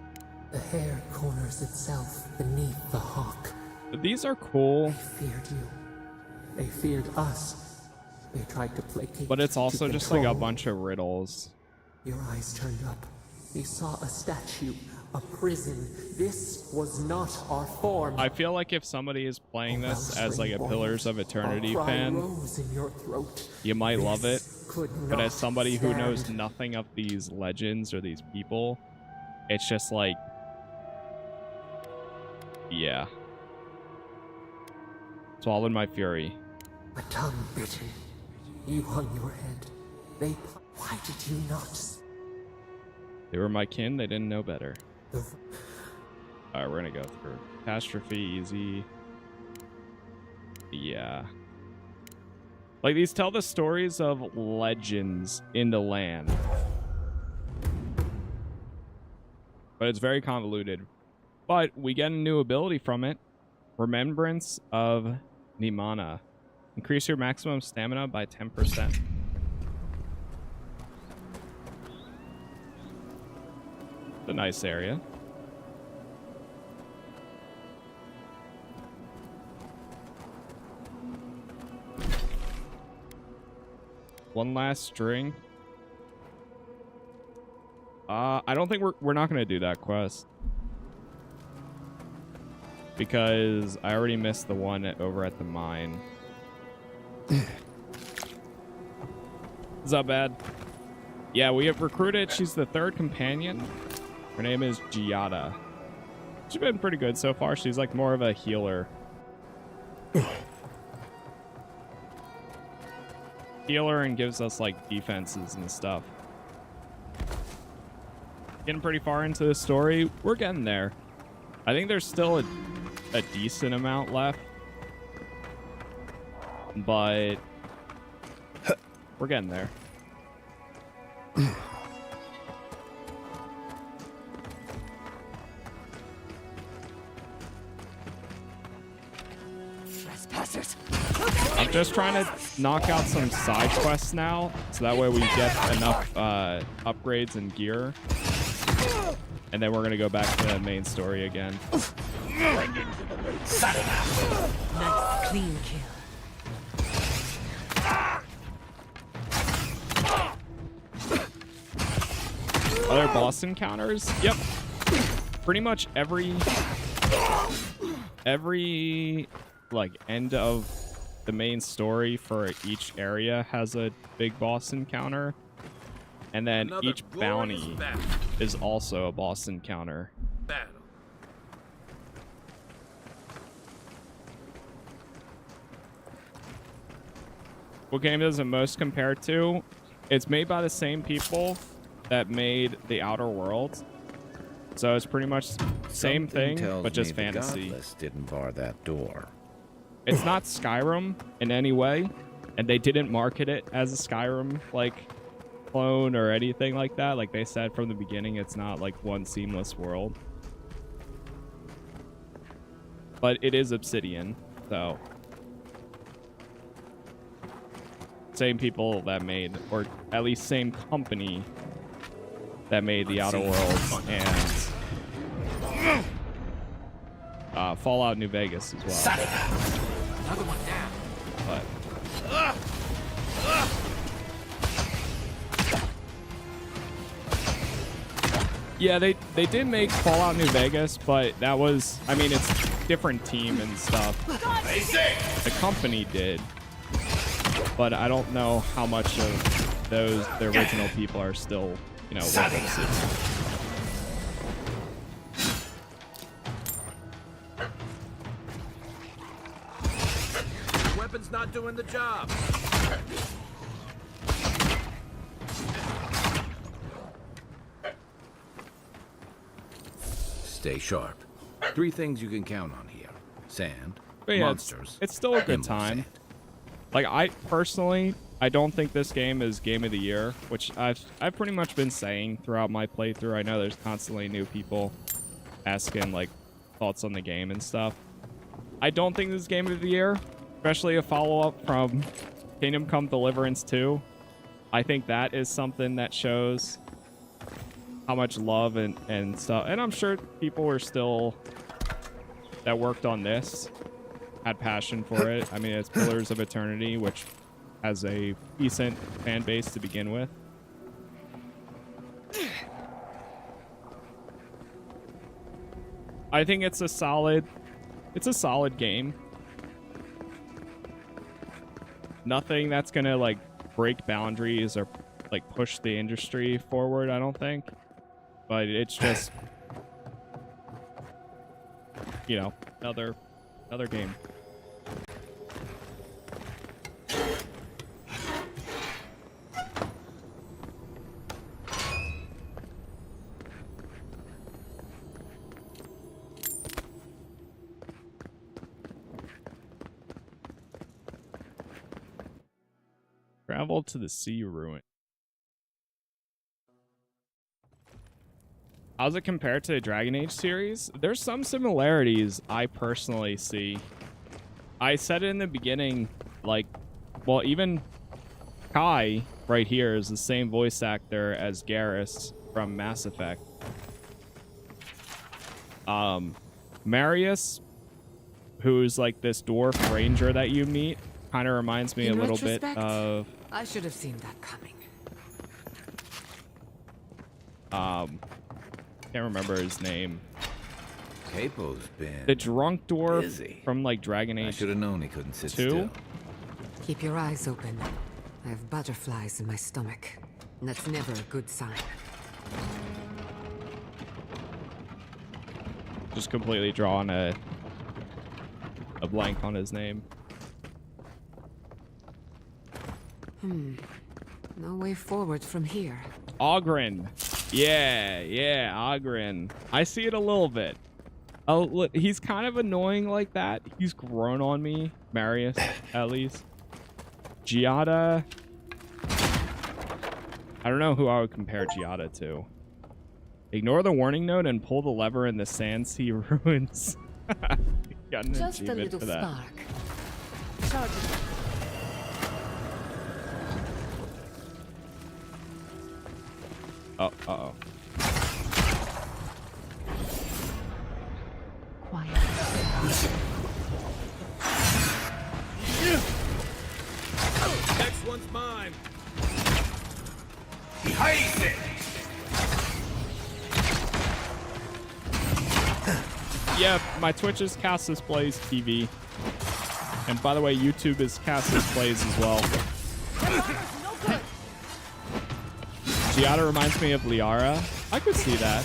Speaker 3: The hair corners itself beneath the hawk.
Speaker 1: These are cool.
Speaker 3: They feared you. They feared us. They tried to placate.
Speaker 1: But it's also
Speaker 3: to
Speaker 1: just like a
Speaker 3: control.
Speaker 1: bunch of riddles.
Speaker 3: Your eyes turned up. You saw a statue, a prison. This was not our form.
Speaker 1: I feel like if somebody is playing this as like a Pillars of Eternity fan, you might love it. But as somebody who knows nothing of these legends or these people, it's just like, yeah. Swallowed my fury.
Speaker 3: A tongue bitten. You hung your head. They. Why did you not?
Speaker 1: They were my kin. They didn't know better. Alright, we're gonna go through. Catastrophe, easy. Yeah. Like, these tell the stories of legends in the land. But it's very convoluted. But we get a new ability from it. Remembrance of Nimana. Increase your maximum stamina by 10%. It's a nice area. One last string. I don't think we're not gonna do that quest. Because I already missed the one over at the mine. Is that bad? Yeah, we have recruited. She's the third companion. Her name is Giada. She's been pretty good so far. She's like more of a healer. Healer and gives us like defenses and stuff. Getting pretty far into the story. We're getting there. I think there's still a decent amount left. But we're getting there.
Speaker 14: Trespassers.
Speaker 1: I'm just trying to knock out some side quests now, so that way we get enough upgrades and gear. And then we're going to go back to the main story again.
Speaker 2: Nice clean kill.
Speaker 1: Other boss encounters? Yep. Pretty much every like end of the main story for each area has a big boss encounter. And then each bounty is also a boss encounter.
Speaker 15: Battle.
Speaker 1: What game does it most compare to? It's made by the same people that made The Outer Worlds. So it's pretty much same thing, but just fantasy.
Speaker 6: The godless didn't bar that door.
Speaker 1: It's not Skyrim in any way, and they didn't market it as a Skyrim like clone or anything like that. Like they said from the beginning, it's not like one seamless world. But it is Obsidian, so same people that made, or at least same company that made The Outer Worlds and Fallout New Vegas as well.
Speaker 15: Another one down.
Speaker 1: But yeah, they did make Fallout New Vegas, but that was, I mean, it's different team and stuff. The company did, but I don't know how much of the original people are still, you know, with Obsidian.
Speaker 16: Weapon's not doing the job. Stay sharp. 3 things you can count on here: sand,
Speaker 1: But yeah,
Speaker 16: monsters.
Speaker 1: it's still a good
Speaker 16: and more
Speaker 1: time.
Speaker 16: sand.
Speaker 1: Like, I personally, I don't think this game is Game of the Year, which I've pretty much been saying throughout my playthrough. I know there's constantly new people asking, like, thoughts on the game and stuff. I don't think this is Game of the Year, especially a follow-up from Kingdom Come Deliverance 2. I think that is something that shows how much love and stuff. And I'm sure people were still, that worked on this, had passion for it. I mean, it's Pillars of Eternity, which has a decent fan base to begin with. I think it's a solid game. Nothing that's gonna like break boundaries or like push the industry forward, I don't think. But it's just, you know, another game. Travel to the sea ruin. How's it compared to the Dragon Age series? There's some similarities I personally see. I said it in the beginning, like, well, even Kai right here is the same voice actor as Garrus from Mass Effect. Marius, who's like this dwarf ranger that you meet, kind of reminds me a little bit of...
Speaker 2: I should have seen that coming.
Speaker 1: Can't remember his name.
Speaker 6: Capo's been
Speaker 1: The drunk dwarf
Speaker 6: busy.
Speaker 1: from like Dragon Age.
Speaker 6: I should have known he couldn't sit
Speaker 1: 2?
Speaker 6: still.
Speaker 2: Keep your eyes open. I have butterflies in my stomach. And that's never a good sign.
Speaker 1: Just completely drawing a blank on his name.
Speaker 2: No way forward from here.
Speaker 1: Ogren. Yeah, Ogren. I see it a little bit. Oh, look, he's kind of annoying like that. He's grown on me, Marius, at least. Giada. I don't know who I would compare Giada to. Ignore the warning note and pull the lever in the Sand Sea Ruins. Got an
Speaker 2: Just a
Speaker 1: achievement
Speaker 2: little
Speaker 1: for that.
Speaker 2: spark. Charging.
Speaker 1: Oh, uh-oh.
Speaker 2: Quiet.
Speaker 16: Next one's mine.
Speaker 15: Behind it!
Speaker 1: Yeah, my Twitch is Casas Plays TV. And by the way, YouTube is Casas Plays as well. Giada reminds me of Liara. I could see that.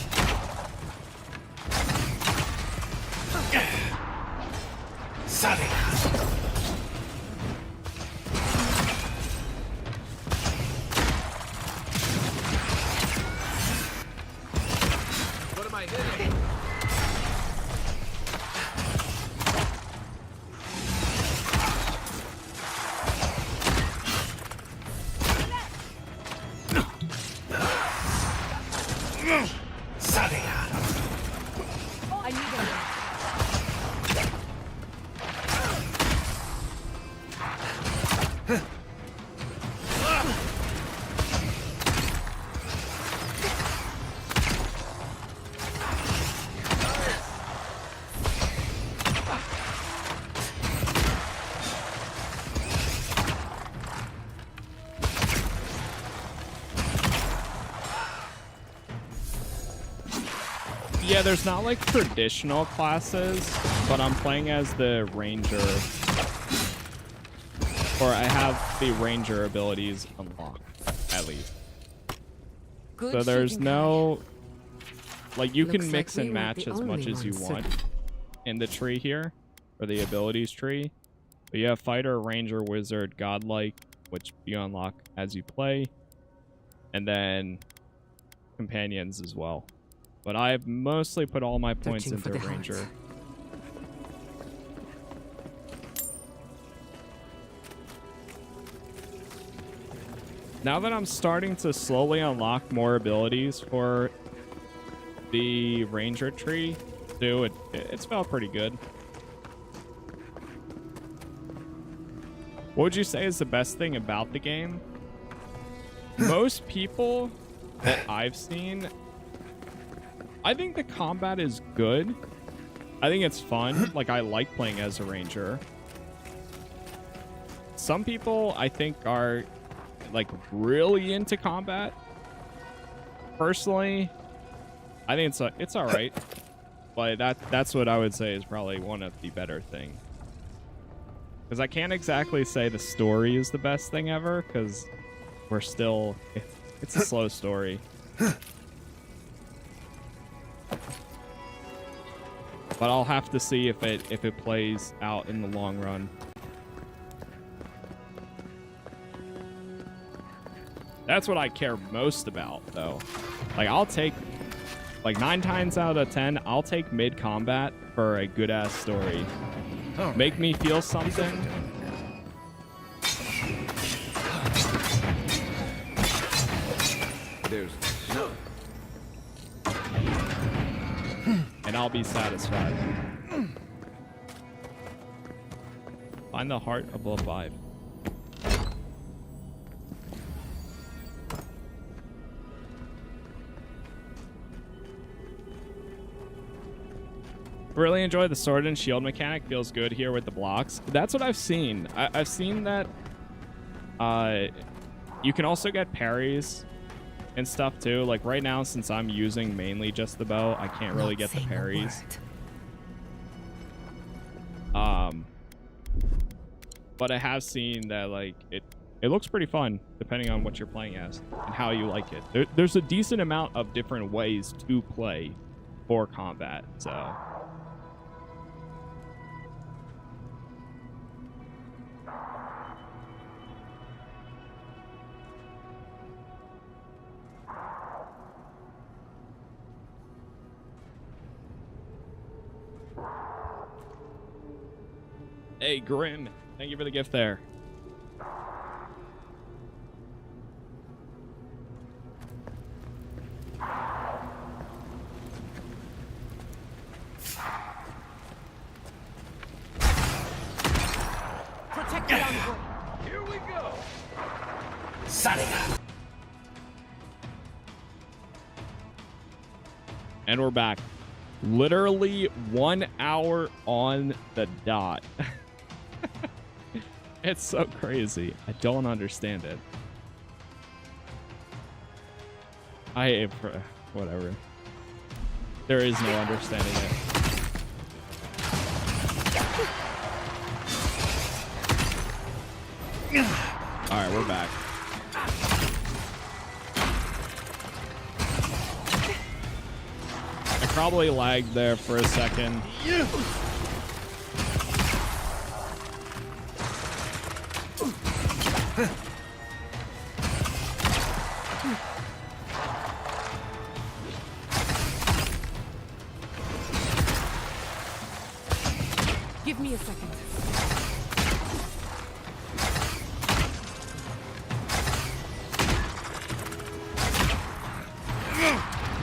Speaker 14: I need a
Speaker 1: Yeah, there's not like traditional classes, but I'm playing as the ranger. Or I have the ranger abilities unlocked, at least.
Speaker 2: Good
Speaker 1: So there's
Speaker 2: shooting,
Speaker 1: no... Like, you
Speaker 2: Looks
Speaker 1: can
Speaker 2: like
Speaker 1: mix
Speaker 2: we
Speaker 1: and
Speaker 2: weren't
Speaker 1: match
Speaker 2: the
Speaker 1: as much
Speaker 2: only
Speaker 1: as you
Speaker 2: ones
Speaker 1: want in the tree here, or the abilities tree. But you have fighter, ranger, wizard, godlike, which you unlock as you play. And then companions as well. But I've mostly put all my points
Speaker 2: Searching
Speaker 1: into
Speaker 2: for the
Speaker 1: ranger.
Speaker 2: heart.
Speaker 1: Now that I'm starting to slowly unlock more abilities for the ranger tree, too, it's felt pretty good. What would you say is the best thing about the game? Most people that I've seen, I think the combat is good. I think it's fun. Like, I like playing as a ranger. Some people, I think, are like really into combat. Personally, I think it's all right. But that's what I would say is probably one of the better things. Because I can't exactly say the story is the best thing ever, because we're still... It's a slow story. But I'll have to see if it plays out in the long run. That's what I care most about, though. Like, I'll take... Like, 9 times out of 10, I'll take mid-combat for a good-ass story. Make me feel something.
Speaker 16: There's no...
Speaker 1: And I'll be satisfied. Find the heart above 5. Really enjoy the sword and shield mechanic. Feels good here with the blocks. That's what I've seen. I've seen that you can also get parries and stuff too. Like right now, since I'm using mainly just the bow, I can't really get the parries. But I have seen that like it looks pretty fun depending on what you're playing as and how you like it. There's a decent amount of different ways to play for combat, so. Hey, Grim. Thank you for the gift there.
Speaker 14: protect the envoy. Here we go.
Speaker 1: And we're back. Literally 1 hour on the dot. It's so crazy. I don't understand it. Whatever. There is no understanding it. All right, we're back. I probably lagged there for a second.
Speaker 2: me a second.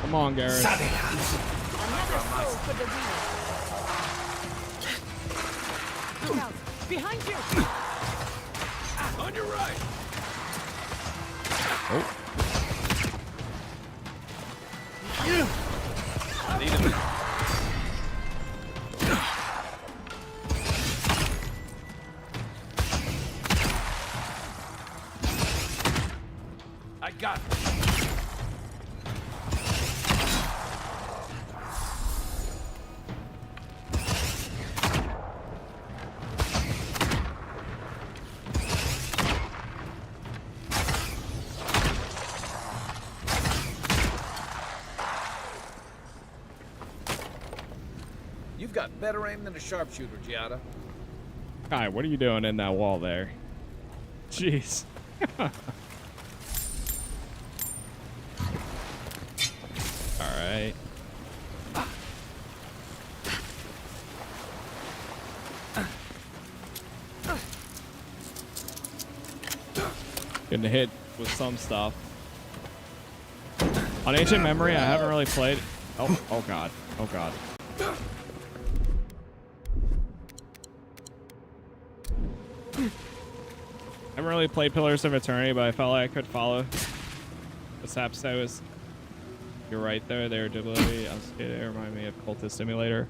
Speaker 1: Come on, Garrett.
Speaker 5: Another soul for the wheel. Now, behind you.
Speaker 15: On your right.
Speaker 1: Oh.
Speaker 15: Need a minute. I got it.
Speaker 16: You've got better aim than a sharpshooter, Giada.
Speaker 1: Kai, what are you doing in that wall there? Jeez. Alright. Getting hit with some stuff. On Ancient Memory, I haven't really played. Oh god. Oh god. I haven't really played Pillars of Eternity, but I felt like I could follow the Sapstos. You're right there. Their ability. They remind me of Cultist Simulator.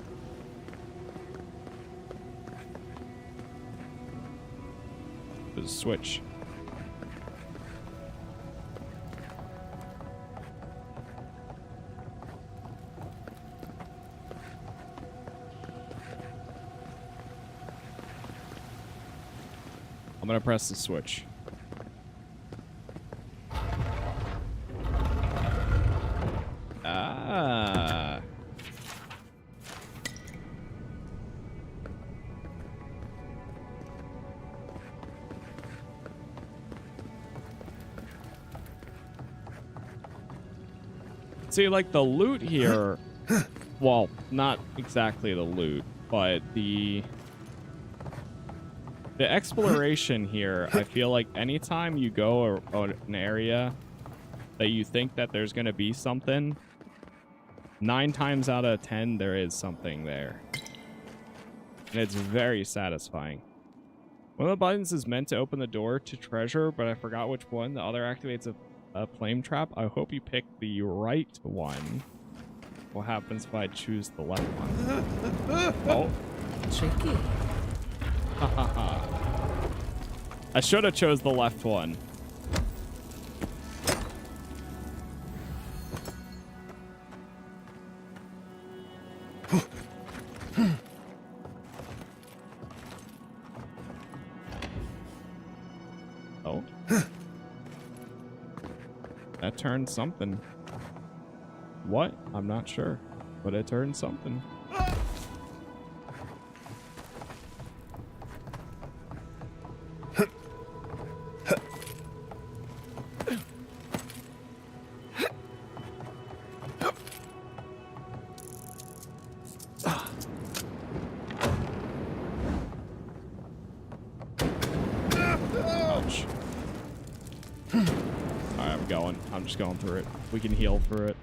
Speaker 1: There's a switch. I'm gonna press the switch. Ah. See, like the loot here, well, not exactly the loot, but the exploration here, I feel like anytime you go an area that you think that there's going to be something, 9 times out of 10 there is something there. And it's very satisfying. One of the buttons is meant to open the door to treasure, but I forgot which one. The other activates a flame trap. I hope you pick the right one. What happens if I choose the left one? Oh.
Speaker 2: Tricky.
Speaker 1: I should have chose the left one. Oh. That turned something. What? I'm not sure, but it turned something. I'm just going through it. We can heal through it.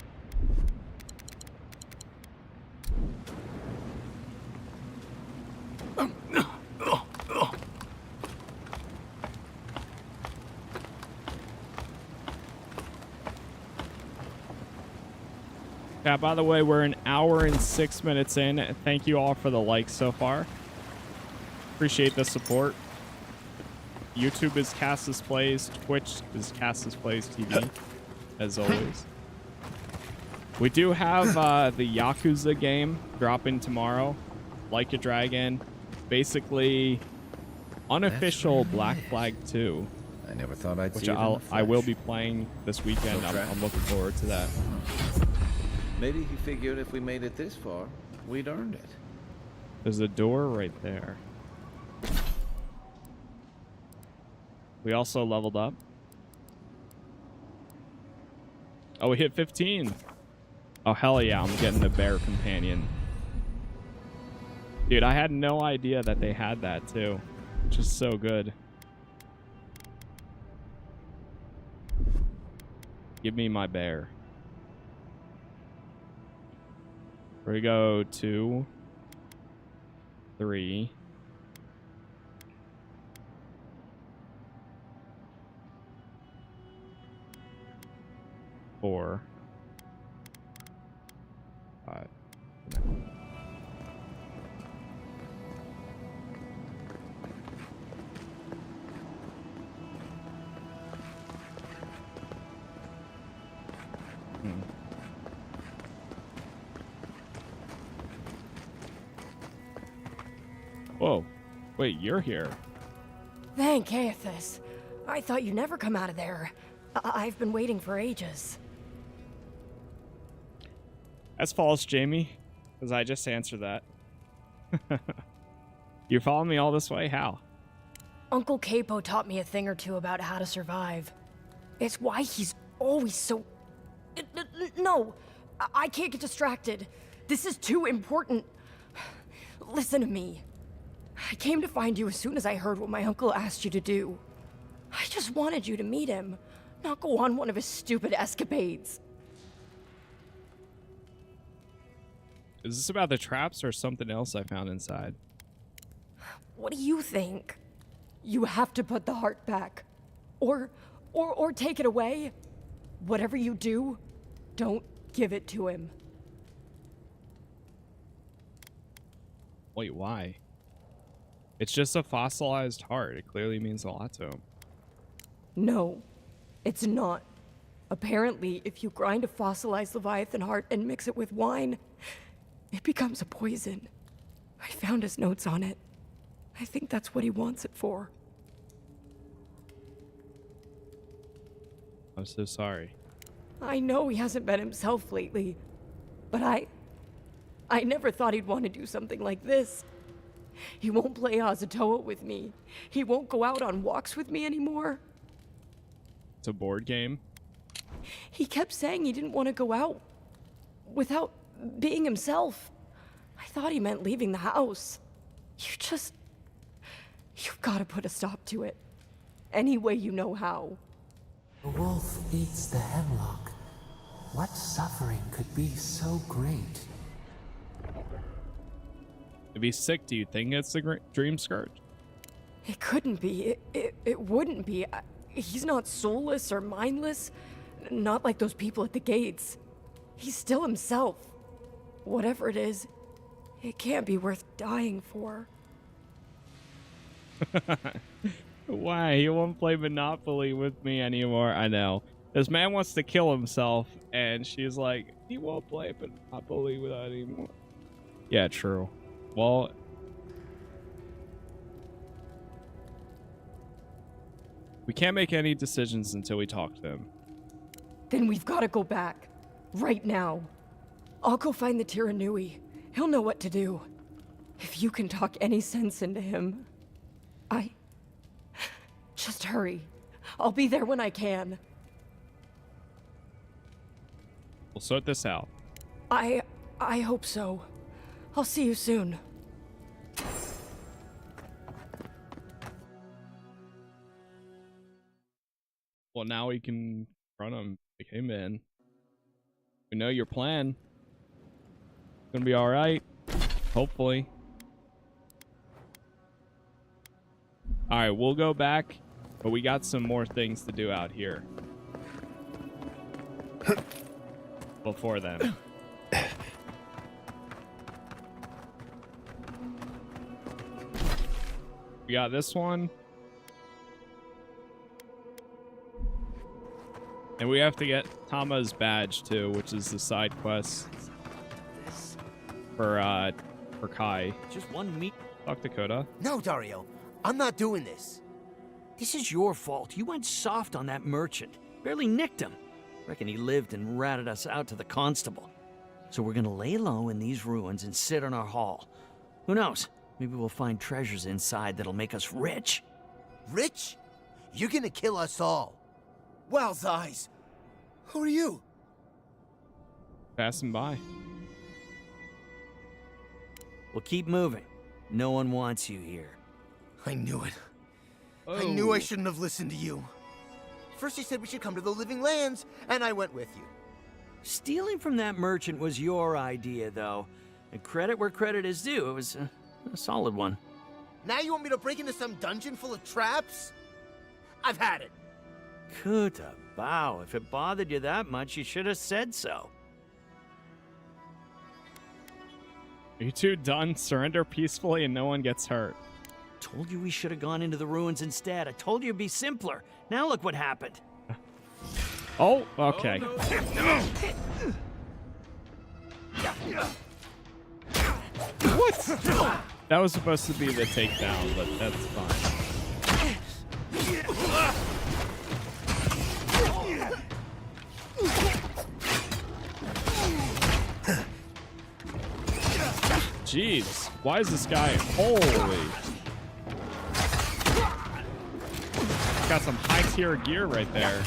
Speaker 1: Yeah, by the way, we're an hour and 6 minutes in. Thank you all for the likes so far. Appreciate the support. YouTube is Casas Plays. Twitch is Casas Plays TV, as always. We do have the Yakuza game dropping tomorrow. Like a Dragon. Basically, unofficial Black Flag 2.
Speaker 6: I never thought I'd see it in the
Speaker 1: I will
Speaker 6: flesh.
Speaker 1: be playing this weekend. I'm looking forward to that.
Speaker 6: Maybe he figured if we made it this far, we'd earned it.
Speaker 1: There's a door right there. We also leveled up. Oh, we hit 15. Oh, hell yeah, I'm getting the bear companion. Dude, I had no idea that they had that too, which is so good. Give me my bear. Here we go. 2, 3. 4, 5. Whoa. Wait, you're here.
Speaker 5: Thank Casas. I thought you'd never come out of there. I've been waiting for ages.
Speaker 1: That's false, Jamie, because I just answered that. You following me all this way? How?
Speaker 5: Uncle Capo taught me a thing or two about how to survive. It's why he's always so... No, I can't get distracted. This is too important. Listen to me. I came to find you as soon as I heard what my uncle asked you to do. I just wanted you to meet him, not go on one of his stupid escapades.
Speaker 1: Is this about the traps or something else I found inside?
Speaker 5: What do you think? You have to put the heart back. Or take it away. Whatever you do, don't give it to him.
Speaker 1: Wait, why? It's just a fossilized heart. It clearly means a lot to him.
Speaker 5: No, it's not. Apparently, if you grind a fossilized Leviathan heart and mix it with wine, it becomes a poison. I found his notes on it. I think that's what he wants it for.
Speaker 1: I'm so sorry.
Speaker 5: I know he hasn't been himself lately, but I never thought he'd want to do something like this. He won't play Azatoa with me. He won't go out on walks with me anymore.
Speaker 1: It's a board game.
Speaker 5: He kept saying he didn't want to go out without being himself. I thought he meant leaving the house. You've got to put a stop to it. Any way you know how.
Speaker 3: The wolf eats the hemlock. What suffering could be so great?
Speaker 1: If he's sick, do you think it's the dream scourge?
Speaker 5: It couldn't be. It wouldn't be. He's not soulless or mindless. Not like those people at the gates. He's still himself. Whatever it is, it can't be worth dying for.
Speaker 1: Why? He won't play Monopoly with me anymore. I know. This man wants to kill himself, and she's like, he won't play Monopoly with us anymore. Yeah, true. Well, we can't make any decisions until we talk to him.
Speaker 5: Then we've got to go back. Right now. I'll go find the Tiranui. He'll know what to do. If you can talk any sense into him, Just hurry. I'll be there when I can.
Speaker 1: We'll sort this out.
Speaker 5: I hope so. I'll see you soon.
Speaker 1: Well, now we can run him. Take him in. We know your plan. Gonna be all right. Hopefully. All right, we'll go back, but we got some more things to do out here. Before then. We got this one. And we have to get Tama's badge too, which is the side quest for Kai.
Speaker 19: Just one meat.
Speaker 1: Talk to Dakota.
Speaker 19: No, Dario. I'm not doing this. This is your fault. You went soft on that merchant. Barely nicked him. Reckon he lived and ratted us out to the constable. So we're gonna lay low in these ruins and sit on our haul. Who knows? Maybe we'll find treasures inside that'll make us rich.
Speaker 18: Rich? You're gonna kill us all. Wow's eyes. Who are you?
Speaker 1: Passing by.
Speaker 19: We'll keep moving. No one wants you here.
Speaker 18: I knew it. I knew I shouldn't have listened to you. First you said we should come to the Living Lands, and I went with you.
Speaker 19: Stealing from that merchant was your idea, though. And credit where credit is due. It was a solid one.
Speaker 18: Now you want me to break into some dungeon full of traps? I've had it.
Speaker 19: Kuta, bow. If it bothered you that much, you should have said so.
Speaker 1: Are you two done? Surrender peacefully and no one gets hurt.
Speaker 19: Told you we should have gone into the ruins instead. I told you it'd be simpler. Now look what happened.
Speaker 1: Oh, okay. What? That was supposed to be the takedown, but that's fine. Jeez, why is this guy? Holy. Got some high tier gear right there.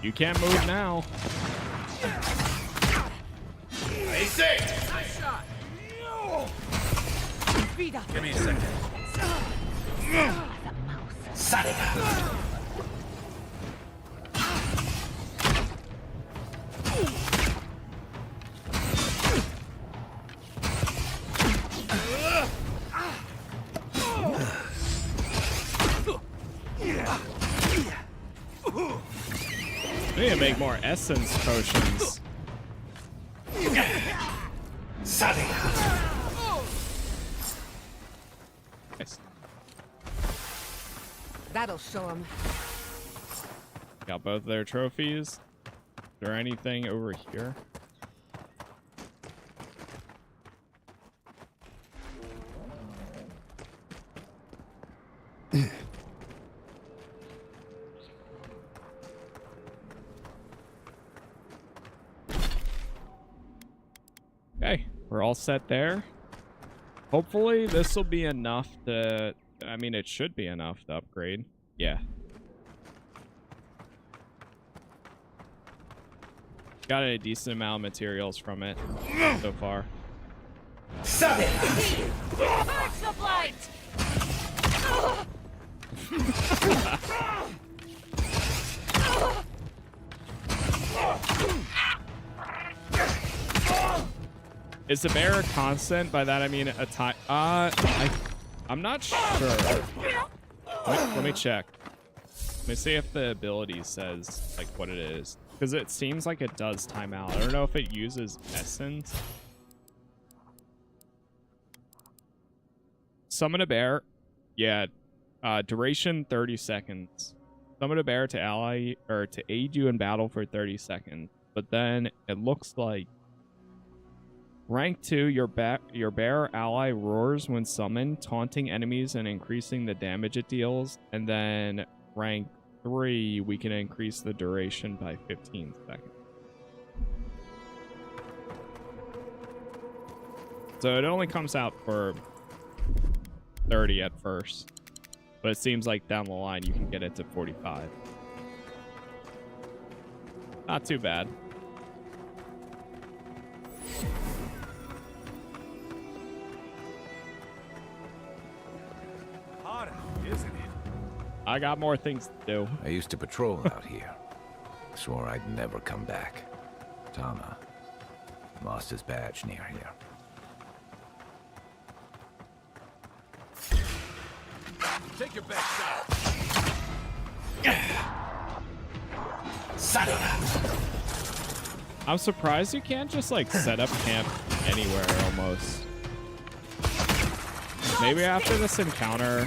Speaker 1: You can't move now.
Speaker 15: Nice shot. Give me a second.
Speaker 1: We need to make more essence potions. Nice.
Speaker 2: That'll show him.
Speaker 1: Got both their trophies. Is there anything over here? Okay, we're all set there. Hopefully this will be enough to, I mean, it should be enough to upgrade. Yeah. Got a decent amount of materials from it so far.
Speaker 14: Burst of light!
Speaker 1: Is the bear a constant? By that I mean a time. I'm not sure. Let me check. Let me see if the ability says like what it is, because it seems like it does time out. I don't know if it uses essence. Summon a bear. Yeah. Duration 30 seconds. Summon a bear to ally or to aid you in battle for 30 seconds. But then it looks like rank 2, your bear ally roars when summoned, taunting enemies and increasing the damage it deals. And then rank 3, we can increase the duration by 15 seconds. So it only comes out for 30 at first, but it seems like down the line you can get it to 45. Not too bad.
Speaker 15: Hot out, isn't it?
Speaker 1: I got more things to do.
Speaker 6: I used to patrol out here. Swore I'd never come back. Tama lost his badge near here.
Speaker 15: Take your best shot.
Speaker 1: I'm surprised you can't just like set up camp anywhere almost. Maybe after this encounter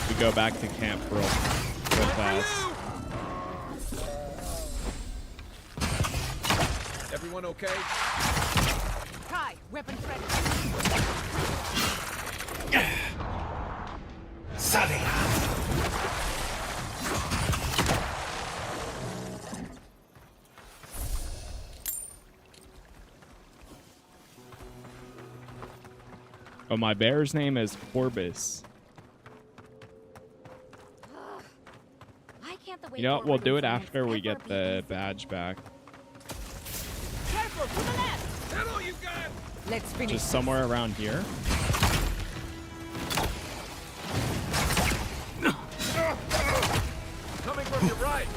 Speaker 1: we go back to camp real fast.
Speaker 15: Everyone okay?
Speaker 14: Kai, weapon ready.
Speaker 1: Oh, my bear's name is Corbus.
Speaker 12: Why can't the way
Speaker 1: You know what? We'll
Speaker 12: forward
Speaker 1: do
Speaker 12: in
Speaker 1: it
Speaker 12: science
Speaker 1: after we
Speaker 12: ever
Speaker 1: get
Speaker 12: be
Speaker 1: the
Speaker 12: easy?
Speaker 1: badge back.
Speaker 14: Careful, to the left! Is that all you got?
Speaker 2: Let's finish.
Speaker 1: Just somewhere around here.
Speaker 15: Coming from your right.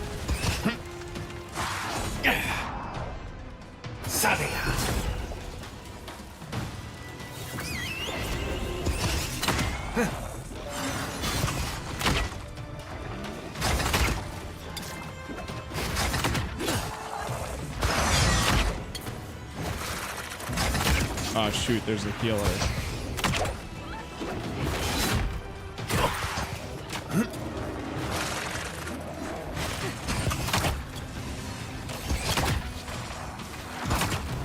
Speaker 1: Oh shoot, there's a healer.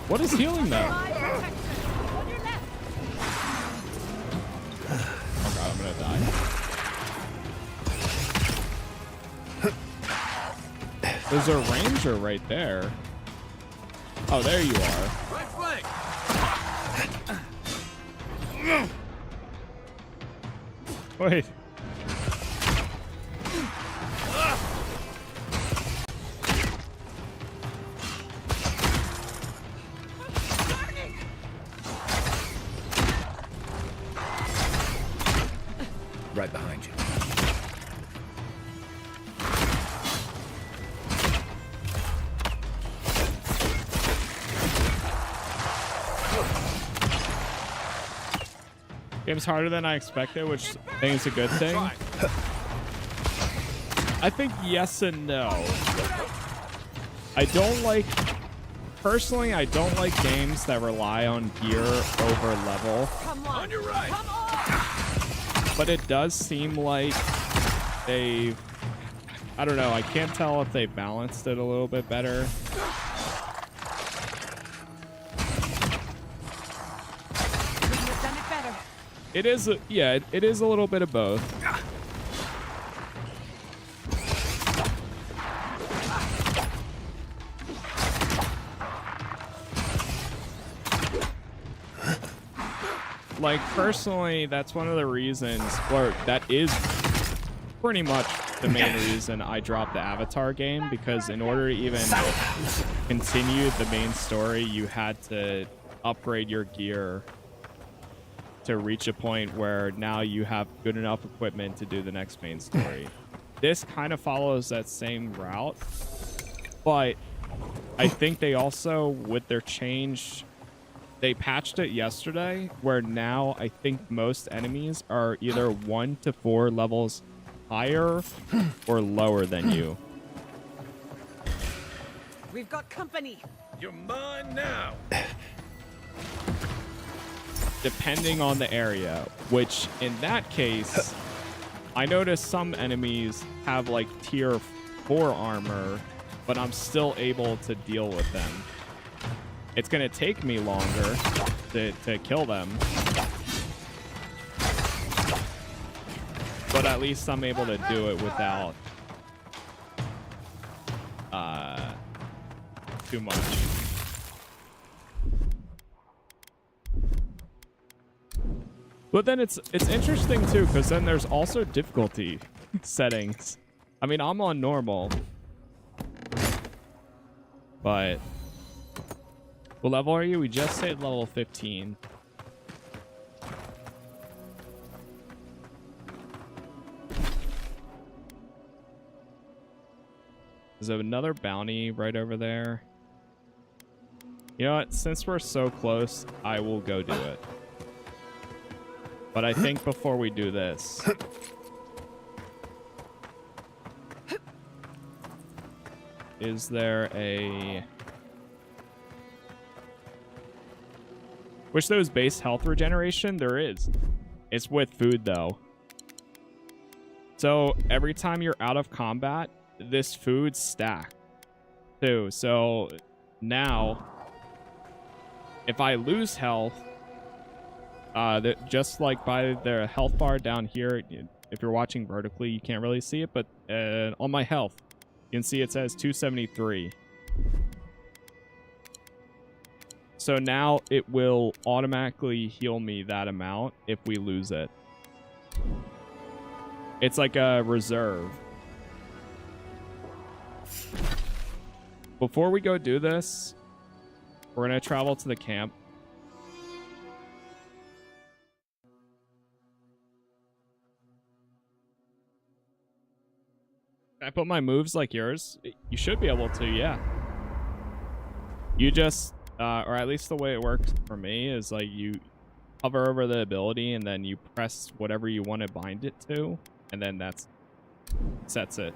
Speaker 1: What is healing though? Oh god, I'm gonna die. There's a ranger right there. Oh, there you are.
Speaker 15: Right flank.
Speaker 1: Wait.
Speaker 16: Right behind you.
Speaker 1: Game's harder than I expected, which I think is a good thing. I think yes and no. I don't like... Personally, I don't like games that rely on gear over level.
Speaker 14: Come on your right! Come on!
Speaker 1: But it does seem like they... I don't know, I can't tell if they balanced it a little bit better.
Speaker 14: Couldn't have done it better.
Speaker 1: It is, yeah, it is a little bit of both. Like, personally, that's one of the reasons, or that is pretty much the main reason I dropped the Avatar game, because in order to even continue the main story, you had to upgrade your gear to reach a point where now you have good enough equipment to do the next main story. This kind of follows that same route, but I think they also, with their change, they patched it yesterday, where now I think most enemies are either 1 to 4 levels higher or lower than you.
Speaker 14: We've got company.
Speaker 15: You're mine now.
Speaker 1: Depending on the area, which in that case, I noticed some enemies have like tier 4 armor, but I'm still able to deal with them. It's going to take me longer to kill them. But at least I'm able to do it without too much. But then it's interesting too, because then there's also difficulty settings. I mean, I'm on normal, but what level are you? We just stayed level 15. There's another bounty right over there. You know what? Since we're so close, I will go do it. But I think before we do this, is there a... Wish there was base health regeneration? There is. It's with food, though. So every time you're out of combat, this food stacks, too. So now, if I lose health, just like by the health bar down here, if you're watching vertically, you can't really see it, but on my health, you can see it says 273. So now it will automatically heal me that amount if we lose it. It's like a reserve. Before we go do this, we're going to travel to the camp. Can I put my moves like yours? You should be able to, yeah. You just, or at least the way it works for me is like you hover over the ability and then you press whatever you want to bind it to, and then that sets it.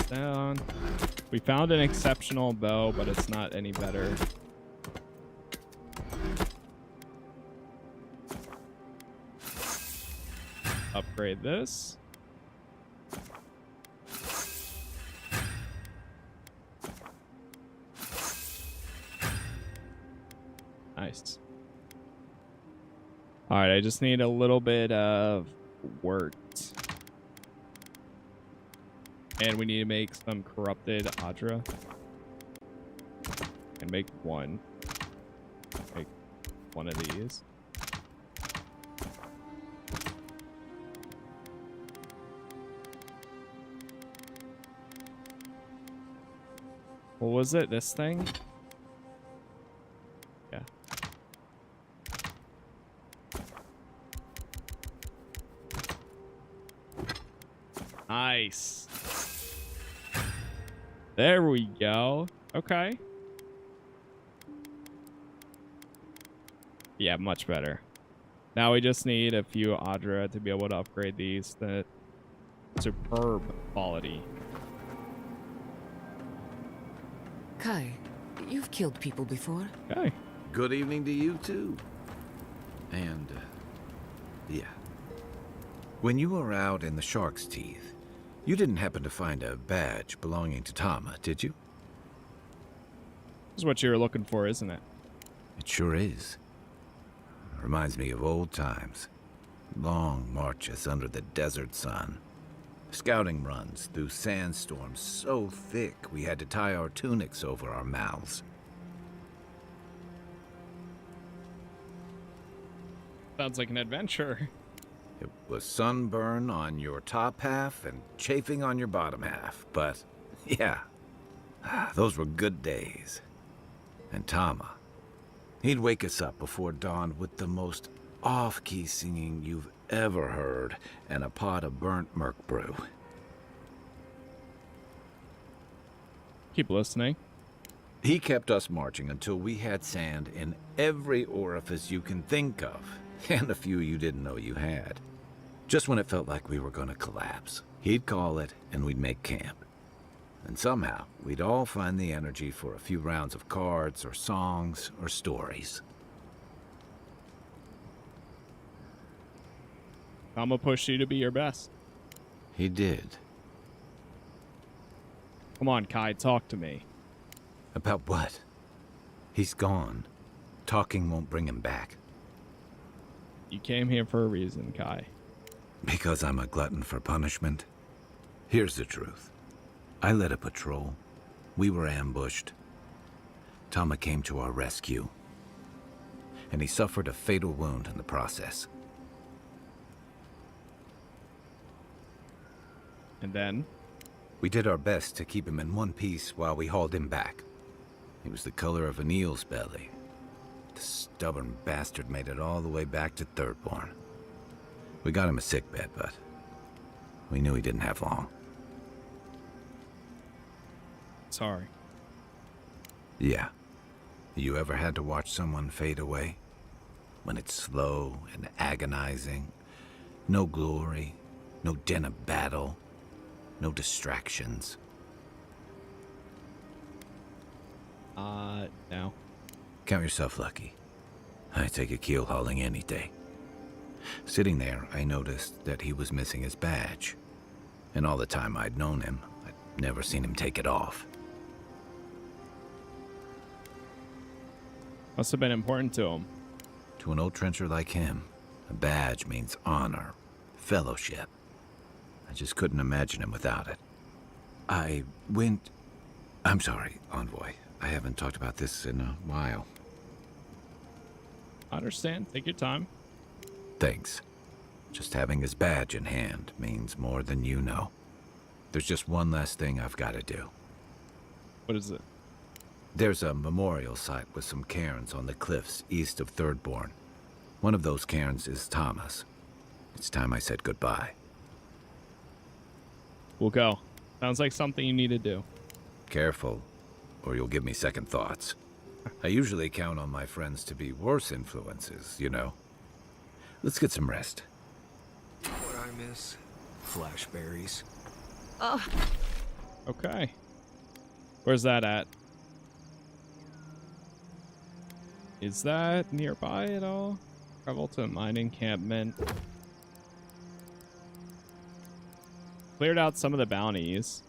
Speaker 1: Down. We found an exceptional bow, but it's not any better. Upgrade this. Nice. All right, I just need a little bit of wort. And we need to make some corrupted Adra. And make one. Make one of these. What was it? This thing? Yeah. Nice. There we go. Okay. Yeah, much better. Now we just need a few Adra to be able to upgrade these to superb quality.
Speaker 2: Kai, you've killed people before.
Speaker 1: Okay.
Speaker 6: Good evening to you, too. And, yeah. When you were out in the Shark's Teeth, you didn't happen to find a badge belonging to Tama, did you?
Speaker 1: This is what you were looking for, isn't it?
Speaker 6: It sure is. Reminds me of old times. Long marches under the desert sun. Scouting runs through sandstorms so thick we had to tie our tunics over our mouths.
Speaker 1: Sounds like an adventure.
Speaker 6: It was sunburn on your top half and chafing on your bottom half, but yeah, those were good days. And Tama, he'd wake us up before dawn with the most off-key singing you've ever heard and a pot of burnt merc brew.
Speaker 1: Keep listening.
Speaker 6: He kept us marching until we had sand in every orifice you can think of, and a few you didn't know you had. Just when it felt like we were going to collapse, he'd call it and we'd make camp. And somehow, we'd all find the energy for a few rounds of cards or songs or stories.
Speaker 1: I'm gonna push you to be your best.
Speaker 6: He did.
Speaker 1: Come on, Kai, talk to me.
Speaker 6: About what? He's gone. Talking won't bring him back.
Speaker 1: You came here for a reason, Kai.
Speaker 6: Because I'm a glutton for punishment? Here's the truth. I led a patrol. We were ambushed. Tama came to our rescue. And he suffered a fatal wound in the process.
Speaker 1: And then?
Speaker 6: We did our best to keep him in one piece while we hauled him back. He was the color of an eel's belly. The stubborn bastard made it all the way back to Thirdborn. We got him a sickbed, but we knew he didn't have long.
Speaker 1: Sorry.
Speaker 6: Yeah. You ever had to watch someone fade away? When it's slow and agonizing? No glory, no din of battle, no distractions.
Speaker 1: No.
Speaker 6: Count yourself lucky. I take a keel hauling any day. Sitting there, I noticed that he was missing his badge. And all the time I'd known him, I'd never seen him take it off.
Speaker 1: Must have been important to him.
Speaker 6: To an old trencher like him, a badge means honor, fellowship. I just couldn't imagine him without it. I'm sorry, Envoy. I haven't talked about this in a while.
Speaker 1: I understand. Take your time.
Speaker 6: Thanks. Just having his badge in hand means more than you know. There's just one last thing I've got to do.
Speaker 1: What is it?
Speaker 6: There's a memorial site with some cairns on the cliffs east of Thirdborn. One of those cairns is Thomas. It's time I said goodbye.
Speaker 1: We'll go. Sounds like something you need to do.
Speaker 6: Careful, or you'll give me second thoughts. I usually count on my friends to be worse influences, you know. Let's get some rest.
Speaker 20: What I miss? Flashberries.
Speaker 9: Oh.
Speaker 1: Okay. Where's that at? Is that nearby at all? Travel to mine encampment. Cleared out some of the bounties.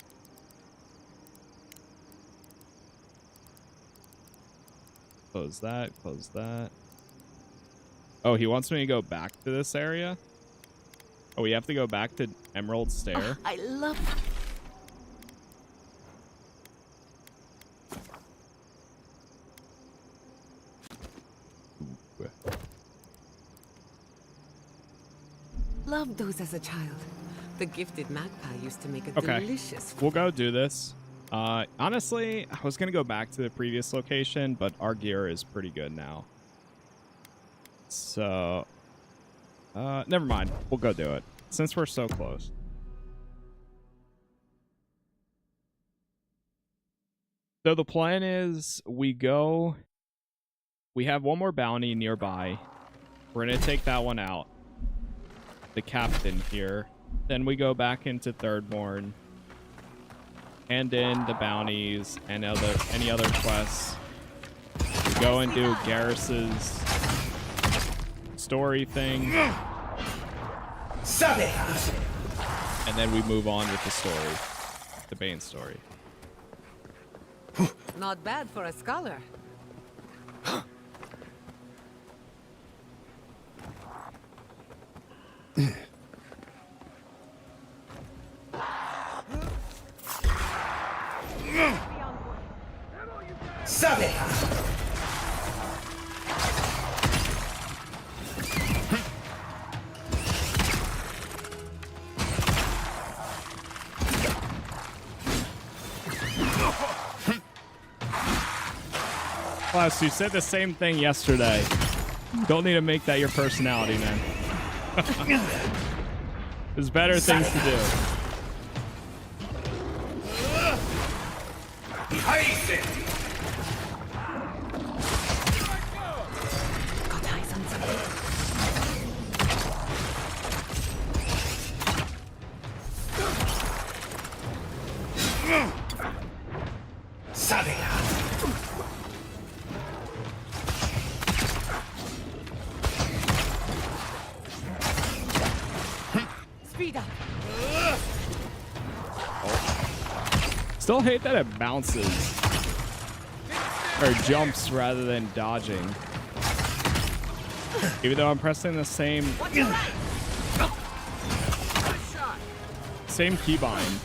Speaker 1: Close that, close that. Oh, he wants me to go back to this area? Oh, we have to go back to Emerald Stair?
Speaker 2: I love... Loved those as a child. The gifted magpie used to make a delicious...
Speaker 1: We'll go do this. Honestly, I was going to go back to the previous location, but our gear is pretty good now. So, never mind. We'll go do it, since we're so close. So the plan is we have one more bounty nearby. We're going to take that one out. The captain here. Then we go back into Thirdborn. Hand in the bounties and any other quests. We go and do Garrus's story thing. And then we move on with the story. The Bane story.
Speaker 2: Not bad for a scholar.
Speaker 1: Plus, you said the same thing yesterday. You don't need to make that your personality, man. There's better things to do. Still hate that it bounces. Or jumps rather than dodging. Even though I'm pressing the same keybind.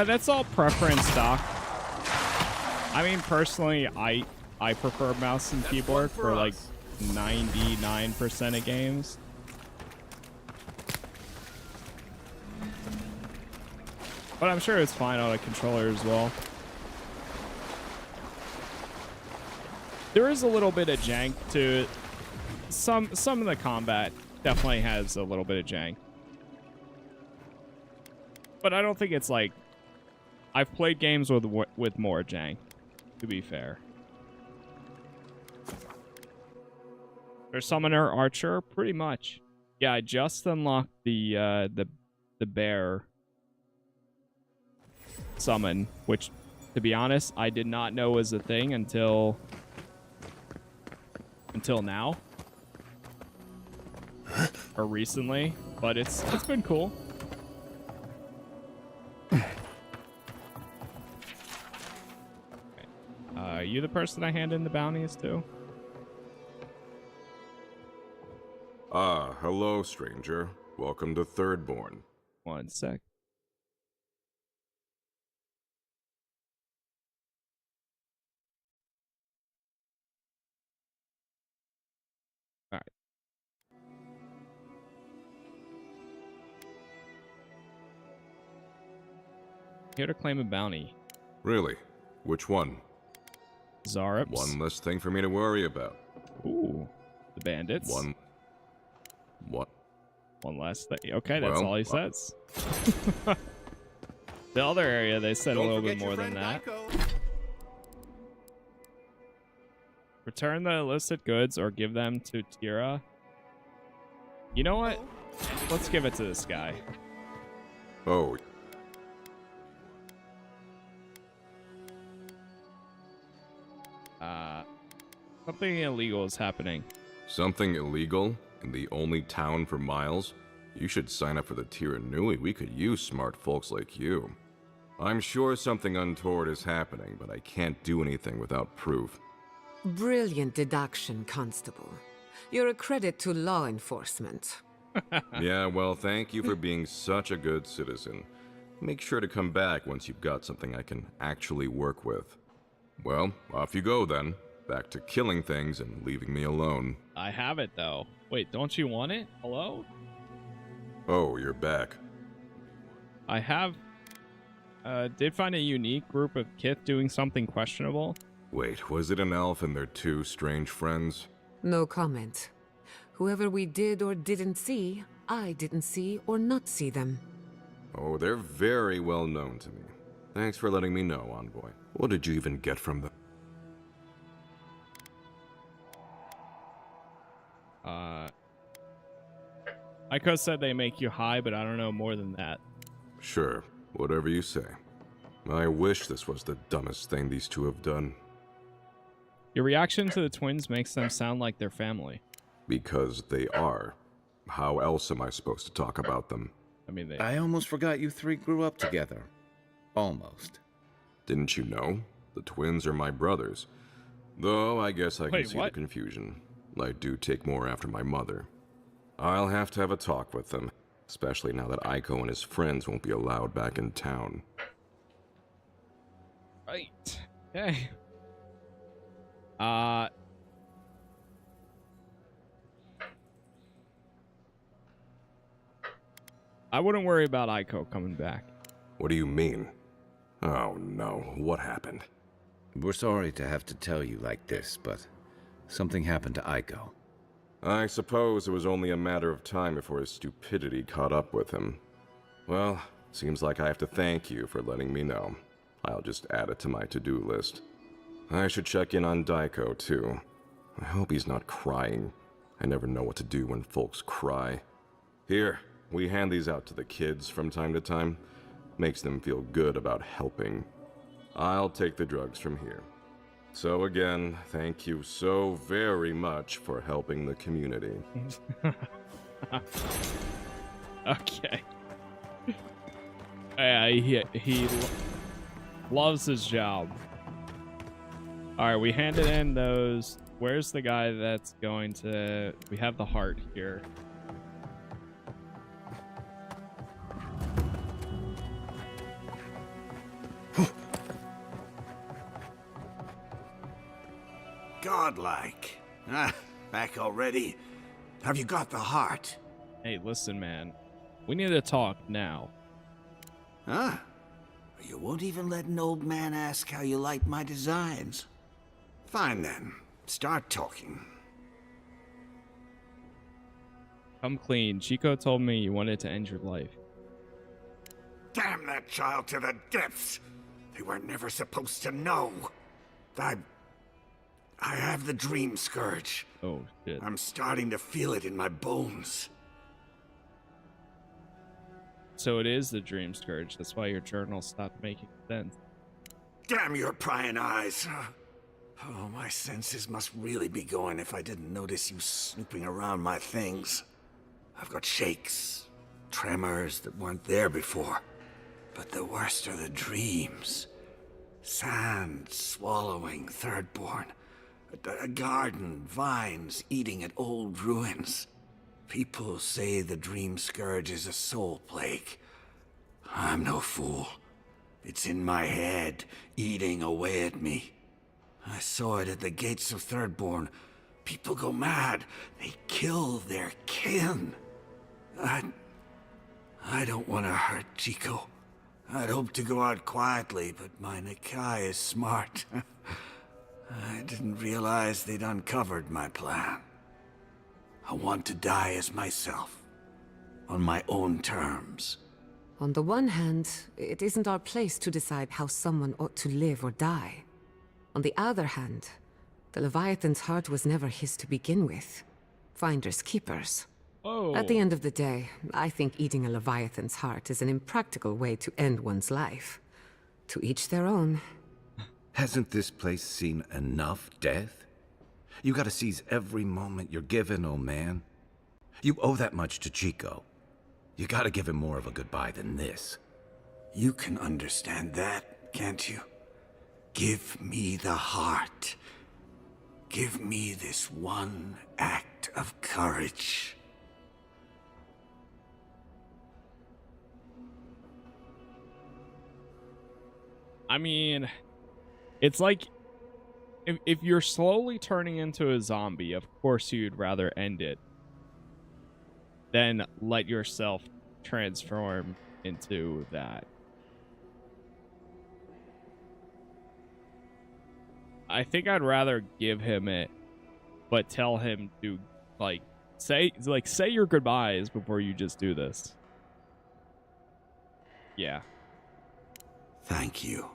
Speaker 1: That's all preference, Doc. I mean, personally, I prefer mouse and keyboard for like 99% of games. But I'm sure it's fine on a controller as well. There is a little bit of jank to it. Some of the combat definitely has a little bit of jank. But I don't think it's like... I've played games with more jank, to be fair. Or summoner archer, pretty much. Yeah, I just unlocked the bear summon, which, to be honest, I did not know was a thing until now. Or recently, but it's been cool. Are you the person I hand in the bounties to?
Speaker 4: Ah, hello, stranger. Welcome to Thirdborn.
Speaker 1: One sec. All right. Here to claim a bounty.
Speaker 4: Really? Which one?
Speaker 1: Zarups.
Speaker 4: One less thing for me to worry about.
Speaker 1: Ooh, the bandits.
Speaker 4: What?
Speaker 1: One last thing. Okay, that's
Speaker 4: Well,
Speaker 1: all he says. The other area, they said a little bit more than that. Return the illicit goods or give them to Tira. You know what? Let's give it to this guy.
Speaker 4: Oh.
Speaker 1: Something illegal is happening.
Speaker 4: Something illegal? In the only town for miles? You should sign up for the Tira Nui. We could use smart folks like you. I'm sure something untoward is happening, but I can't do anything without proof.
Speaker 2: Brilliant deduction, Constable. You're a credit to law enforcement.
Speaker 4: Yeah, well, thank you for being such a good citizen. Make sure to come back once you've got something I can actually work with. Well, off you go then. Back to killing things and leaving me alone.
Speaker 1: I have it, though. Wait, don't you want it? Hello?
Speaker 4: Oh, you're back.
Speaker 1: I have... did find a unique group of Kith doing something questionable.
Speaker 4: Wait, was it an elf and their two strange friends?
Speaker 2: No comment. Whoever we did or didn't see, I didn't see or not see them.
Speaker 4: Oh, they're very well known to me. Thanks for letting me know, Envoy. What did you even get from them?
Speaker 1: Aiko said they make you high, but I don't know more than that.
Speaker 4: Sure, whatever you say. I wish this was the dumbest thing these two have done.
Speaker 1: Your reaction to the twins makes them sound like their family.
Speaker 4: Because they are. How else am I supposed to talk about them?
Speaker 1: I mean,
Speaker 6: I almost forgot you three grew up together. Almost.
Speaker 4: Didn't you know? The twins are my brothers. Though I guess I can see the confusion. I do take more after my mother. I'll have to have a talk with them, especially now that Aiko and his friends won't be allowed back in town.
Speaker 1: Right. Okay. I wouldn't worry about Aiko coming back.
Speaker 4: What do you mean? Oh no, what happened?
Speaker 6: We're sorry to have to tell you like this, but something happened to Aiko.
Speaker 4: I suppose it was only a matter of time before his stupidity caught up with him. Well, seems like I have to thank you for letting me know. I'll just add it to my to-do list. I should check in on Daiko, too. I hope he's not crying. I never know what to do when folks cry. Here, we hand these out to the kids from time to time. Makes them feel good about helping. I'll take the drugs from here. So again, thank you so very much for helping the community.
Speaker 1: Okay. Yeah, he loves his job. Alright, we handed in those. Where's the guy that's going to... We have the heart here.
Speaker 10: Godlike. Ah, back already? Have you got the heart?
Speaker 1: Hey, listen, man. We need to talk now.
Speaker 10: Huh? You won't even let an old man ask how you like my designs. Fine then. Start talking.
Speaker 1: Come clean. Chico told me you wanted to end your life.
Speaker 10: Damn that child to the depths! They were never supposed to know. I have the Dream Scourge.
Speaker 1: Oh, shit.
Speaker 10: I'm starting to feel it in my bones.
Speaker 1: So it is the Dream Scourge. That's why your journal stopped making sense.
Speaker 10: Damn your prying eyes. Oh, my senses must really be going if I didn't notice you snooping around my things. I've got shakes, tremors that weren't there before. But the worst are the dreams. Sand swallowing Thirdborn. A garden, vines eating at old ruins. People say the Dream Scourge is a soul plague. I'm no fool. It's in my head, eating away at me. I saw it at the gates of Thirdborn. People go mad. They kill their kin. I don't want to hurt Chico. I'd hoped to go out quietly, but my Nakai is smart. I didn't realize they'd uncovered my plan. I want to die as myself, on my own terms.
Speaker 2: On the one hand, it isn't our place to decide how someone ought to live or die. On the other hand, the Leviathan's heart was never his to begin with. Finders keepers.
Speaker 1: Oh.
Speaker 2: At the end of the day, I think eating a Leviathan's heart is an impractical way to end one's life. To each their own.
Speaker 6: Hasn't this place seen enough death? You gotta seize every moment you're given, old man. You owe that much to Chico. You gotta give him more of a goodbye than this.
Speaker 10: You can understand that, can't you? Give me the heart. Give me this one act of courage.
Speaker 1: I mean, it's like, if you're slowly turning into a zombie, of course you'd rather end it than let yourself transform into that. I think I'd rather give him it, but tell him to, say your goodbyes before you just do this. Yeah.
Speaker 10: Thank you.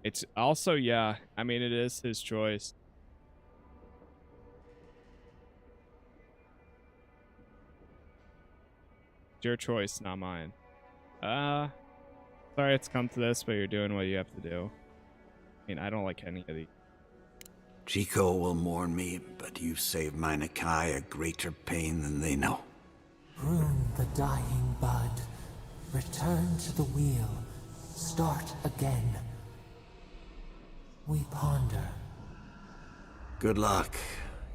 Speaker 1: It's also, yeah, I mean, it is his choice. It's your choice, not mine. Sorry it's come to this, but you're doing what you have to do. I mean, I don't like any of these.
Speaker 10: Chico will mourn me, but you've saved my Nakai a greater pain than they know.
Speaker 3: Prune the dying bud. Return to the wheel. Start again. We ponder.
Speaker 10: Good luck.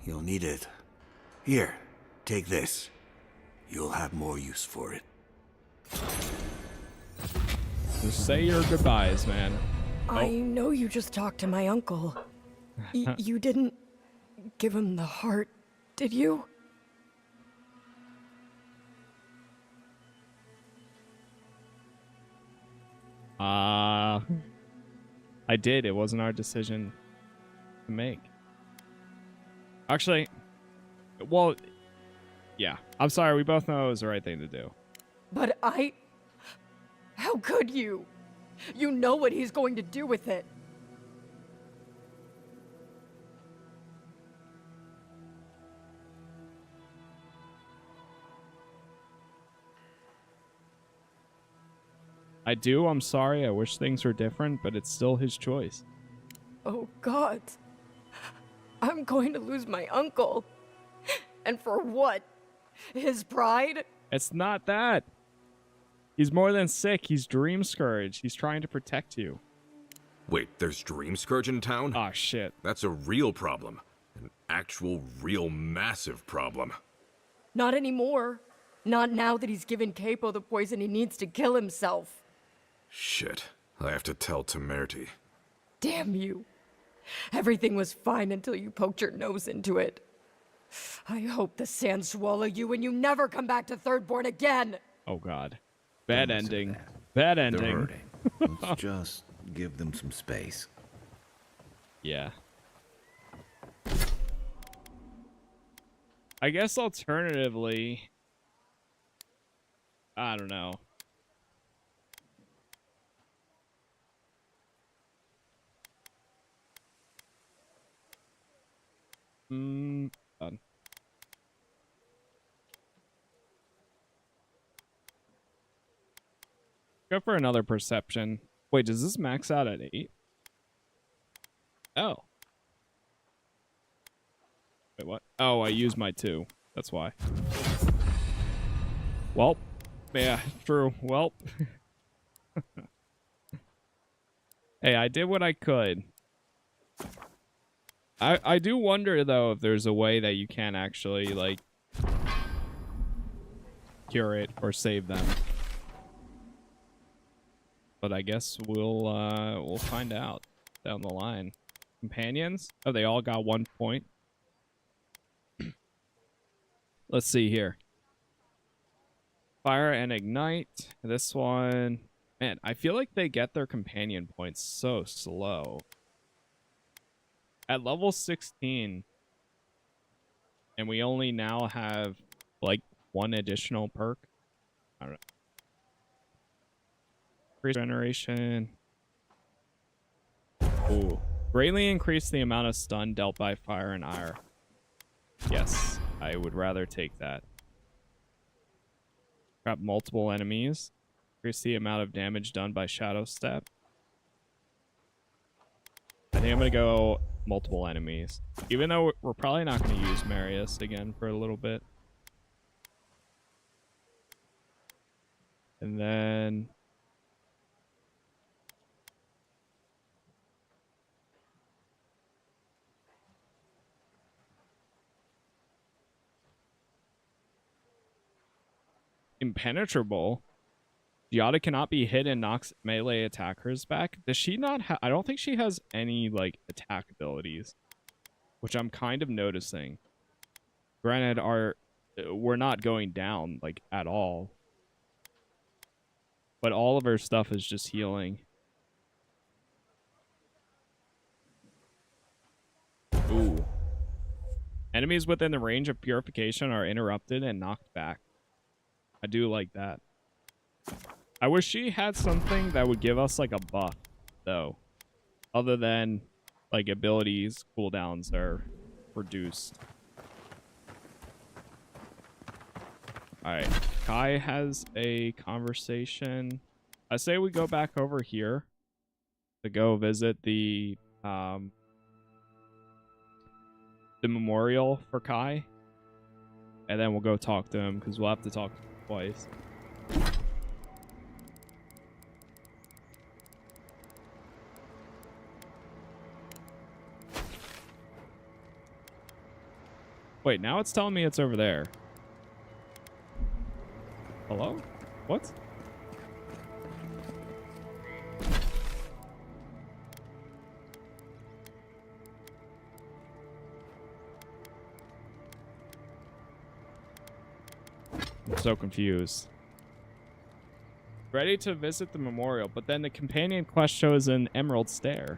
Speaker 10: You'll need it. Here, take this. You'll have more use for it.
Speaker 1: Just say your goodbyes, man.
Speaker 5: I know you just talked to my uncle. You didn't give him the heart, did you?
Speaker 1: I did. It wasn't our decision to make. Actually, well, yeah. I'm sorry. We both know it was the right thing to do.
Speaker 5: But how could you? You know what he's going to do with it.
Speaker 1: I do. I'm sorry. I wish things were different, but it's still his choice.
Speaker 5: Oh, God. I'm going to lose my uncle. And for what? His pride?
Speaker 1: It's not that. He's more than sick. He's Dream Scourge. He's trying to protect you.
Speaker 4: Wait, there's Dream Scourge in town?
Speaker 1: Ah, shit.
Speaker 4: That's a real problem. An actual, real, massive problem.
Speaker 5: Not anymore. Not now that he's given Capo the poison he needs to kill himself.
Speaker 4: Shit. I have to tell Temerity.
Speaker 5: Damn you. Everything was fine until you poked your nose into it. I hope the sand swallow you and you never come back to Thirdborn again.
Speaker 1: Oh, God. Bad ending. Bad ending.
Speaker 6: They're hurting. Let's just give them some space.
Speaker 1: Yeah. I guess alternatively, I don't know. Done. Go for another perception. Wait, does this max out at 8? Oh. Wait, what? Oh, I used my 2. That's why. Welp. Yeah, true. Welp. Hey, I did what I could. I do wonder, though, if there's a way that you can actually, like, cure it or save them. But I guess we'll find out down the line. Companions? Oh, they all got 1 point. Let's see here. Fire and Ignite. This one... Man, I feel like they get their companion points so slow. At level 16, and we only now have, like, 1 additional perk. I don't know. Regeneration. Ooh. Greatly increase the amount of stun dealt by fire and ire. Yes, I would rather take that. Trap multiple enemies. Increase the amount of damage done by shadow step. I think I'm going to go multiple enemies. Even though we're probably not going to use Marius again for a little bit. And then... Impenetrable. Giada cannot be hit and knocks melee attackers back. Does she not have... I don't think she has any, like, attack abilities. Which I'm kind of noticing. Granted, we're not going down, like, at all. But all of her stuff is just healing. Ooh. Enemies within the range of purification are interrupted and knocked back. I do like that. I wish she had something that would give us like a buff, though. Other than like abilities, cooldowns are reduced. Alright. Kai has a conversation. I say we go back over here to go visit the memorial for Kai. And then we'll go talk to him because we'll have to talk to him twice. Wait, now it's telling me it's over there. Hello? What? I'm so confused. Ready to visit the memorial, but then the companion quest shows an emerald stair.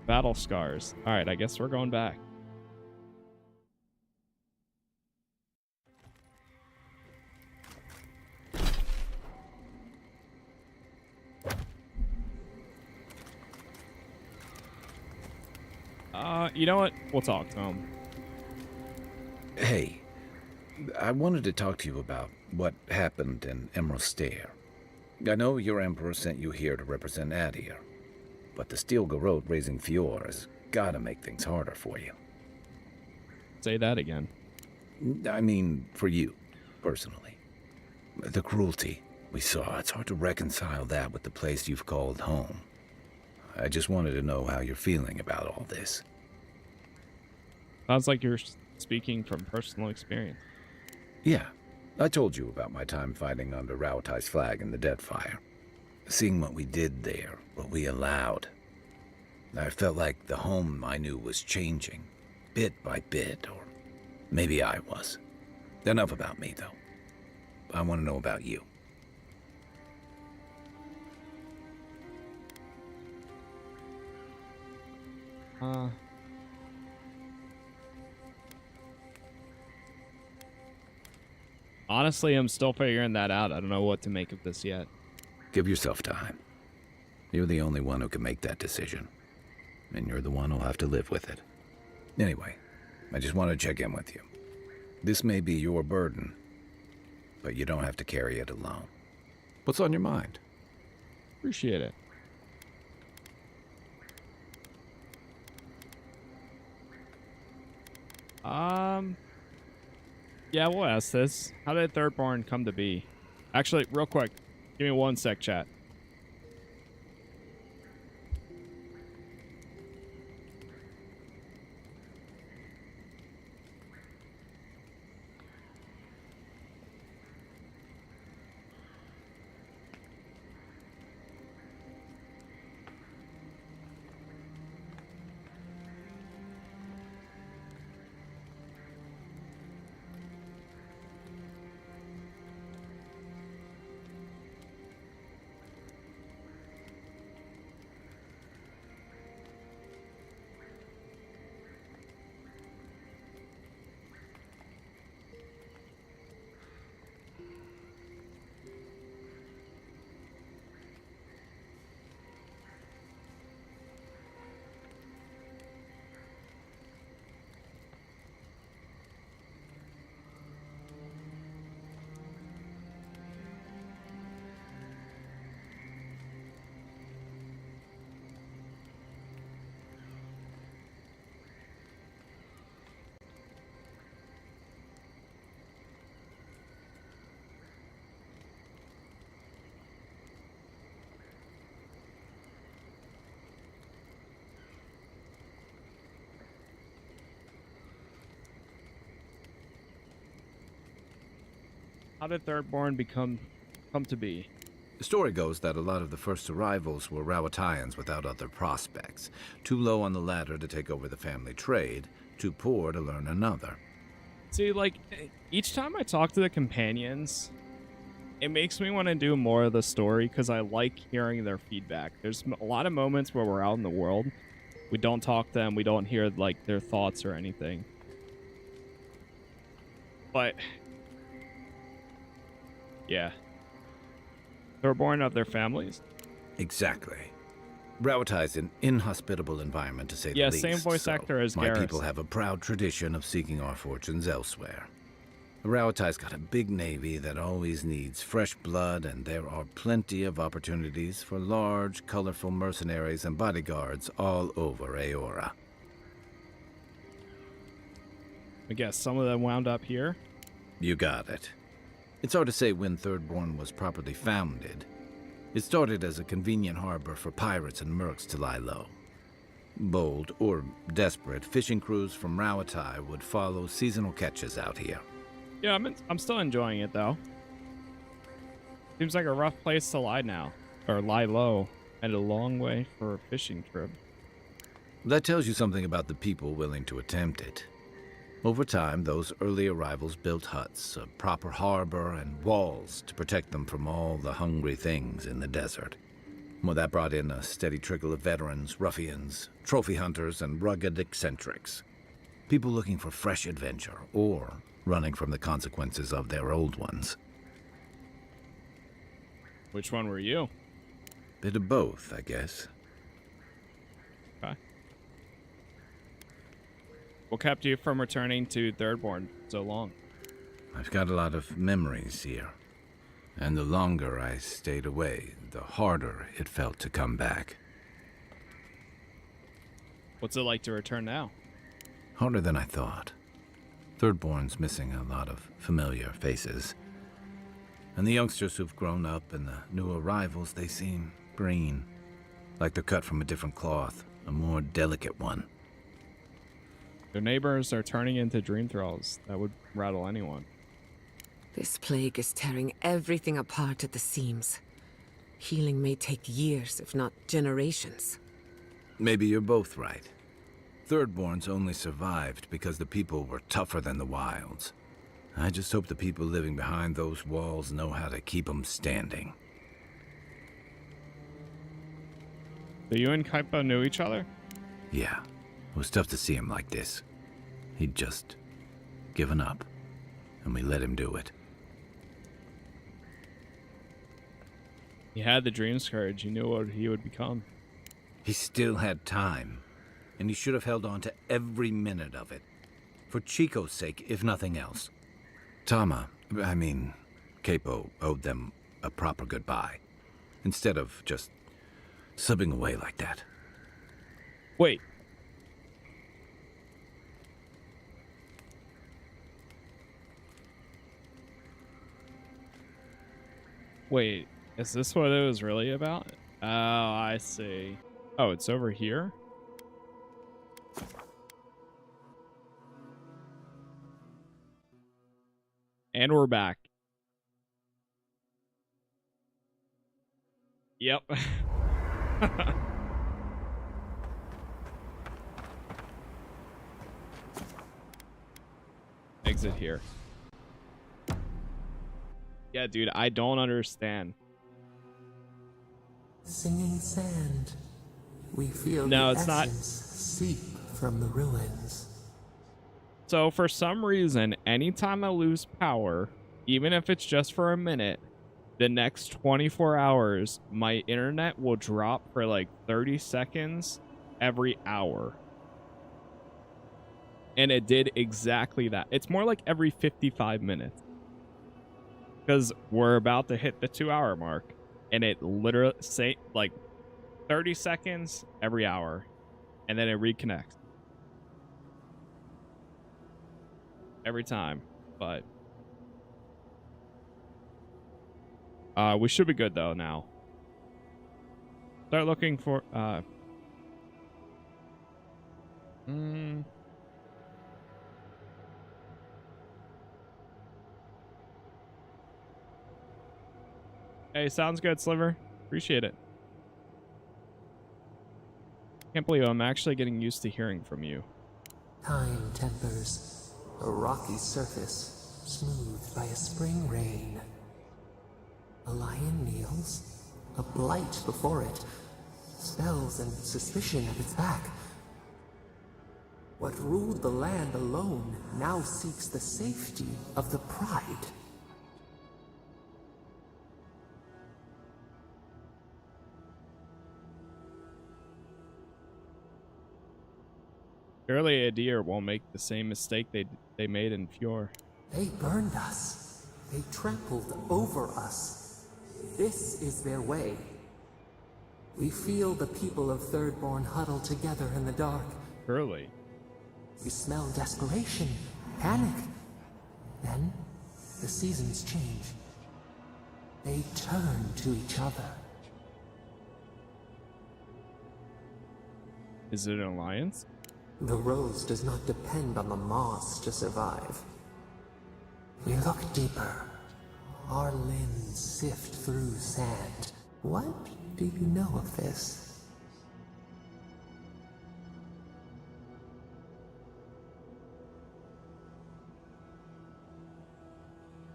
Speaker 1: Battle scars. Alright, I guess we're going back. You know what? We'll talk to him.
Speaker 6: Hey, I wanted to talk to you about what happened in Emerald Stair. I know your Emperor sent you here to represent Adir, but the Steel Garrote raising Fior has gotta make things harder for you.
Speaker 1: Say that again.
Speaker 6: I mean, for you, personally. The cruelty we saw, it's hard to reconcile that with the place you've called home. I just wanted to know how you're feeling about all this.
Speaker 1: Sounds like you're speaking from personal experience.
Speaker 6: Yeah, I told you about my time fighting under Rauatai's flag in the Deadfire. Seeing what we did there, what we allowed. I felt like the home I knew was changing, bit by bit, or maybe I was. Enough about me, though. I want to know about you.
Speaker 1: Honestly, I'm still figuring that out. I don't know what to make of this yet.
Speaker 6: Give yourself time. You're the only one who can make that decision. and you're the one who'll have to live with it. Anyway, I just want to check in with you. This may be your burden, but you don't have to carry it alone. What's on your mind?
Speaker 1: Appreciate it. Yeah, we'll ask this. How did Thirdborn come to be? Actually, real quick, give me 1 sec, chat. How did Thirdborn come to be?
Speaker 6: The story goes that a lot of the first arrivals were Rawatayans without other prospects, too low on the ladder to take over the family trade, too poor to learn another.
Speaker 1: See, like, each time I talk to the companions, it makes me want to do more of the story because I like hearing their feedback. There's a lot of moments where we're out in the world. We don't talk to them. We don't hear, like, their thoughts or anything. But, yeah. They're born of their families.
Speaker 6: Exactly. Rawatai's an inhospitable environment, to say the least.
Speaker 1: Yeah, same voice actor as
Speaker 6: my
Speaker 1: Garrus.
Speaker 6: people have a proud tradition of seeking our fortunes elsewhere. Rawatai's got a big navy that always needs fresh blood, and there are plenty of opportunities for large, colorful mercenaries and bodyguards all over Aora.
Speaker 1: I guess some of them wound up here.
Speaker 6: You got it. It's hard to say when Thirdborn was properly founded. It started as a convenient harbor for pirates and mercs to lie low. Bold, or desperate, fishing crews from Rawatai would follow seasonal catches out here.
Speaker 1: Yeah, I'm still enjoying it, though. Seems like a rough place to lie now. Or lie low. And a long way for a fishing trip.
Speaker 6: That tells you something about the people willing to attempt it. Over time, those early arrivals built huts, a proper harbor, and walls to protect them from all the hungry things in the desert. Well, that brought in a steady trickle of veterans, ruffians, trophy hunters, and rugged eccentrics. People looking for fresh adventure, or running from the consequences of their old ones.
Speaker 1: Which one were you?
Speaker 6: Bit of both, I guess.
Speaker 1: Okay. What kept you from returning to Thirdborn so long?
Speaker 6: I've got a lot of memories here. And the longer I stayed away, the harder it felt to come back.
Speaker 1: What's it like to return now?
Speaker 6: Harder than I thought. Thirdborn's missing a lot of familiar faces. And the youngsters who've grown up and the new arrivals, they seem green. Like they're cut from a different cloth, a more delicate one.
Speaker 1: Their neighbors are turning into dream thralls. That would rattle anyone.
Speaker 2: This plague is tearing everything apart at the seams. Healing may take years, if not generations.
Speaker 6: Maybe you're both right. Thirdborn's only survived because the people were tougher than the wilds. I just hope the people living behind those walls know how to keep them standing.
Speaker 1: So you and Kaipo knew each other?
Speaker 6: Yeah. It was tough to see him like this. He'd just given up, and we let him do it.
Speaker 1: He had the dream scourge. He knew what he would become.
Speaker 6: He still had time. and he should have held on to every minute of it. For Chico's sake, if nothing else. Capo owed them a proper goodbye, instead of just slipping away like that.
Speaker 1: Wait. Wait, is this what it was really about? Oh, I see. Oh, it's over here? And we're back. Yep. Exit here. Yeah, dude, I don't understand.
Speaker 3: Singing sand. We feel
Speaker 1: no,
Speaker 3: the
Speaker 1: it's not.
Speaker 3: Seep from the ruins.
Speaker 1: So for some reason, anytime I lose power, even if it's just for a minute, the next 24 hours, my internet will drop for like 30 seconds every hour. And it did exactly that. It's more like every 55 minutes. Because we're about to hit the 2-hour mark. And it literally, say, like 30 seconds every hour. And then it reconnects. Every time. But we should be good though now. Start looking for Hey, sounds good, Sliver. Appreciate it. Can't believe I'm actually getting used to hearing from you.
Speaker 3: Time tempers a rocky surface, smoothed by a spring rain. A lion kneels, a blight before it, spells and suspicion at its back. What ruled the land alone now seeks the safety of the pride.
Speaker 1: Surely a deer won't make the same mistake they made in Fjord.
Speaker 3: They burned us. They trampled over us. This is their way. We feel the people of Thirdborn huddle together in the dark.
Speaker 1: Surely.
Speaker 3: We smell desperation, panic. Then, the seasons change. They turn to each other.
Speaker 1: Is it an alliance?
Speaker 3: The rose does not depend on the moss to survive. We look deeper. Our limbs sift through sand. What do you know of this?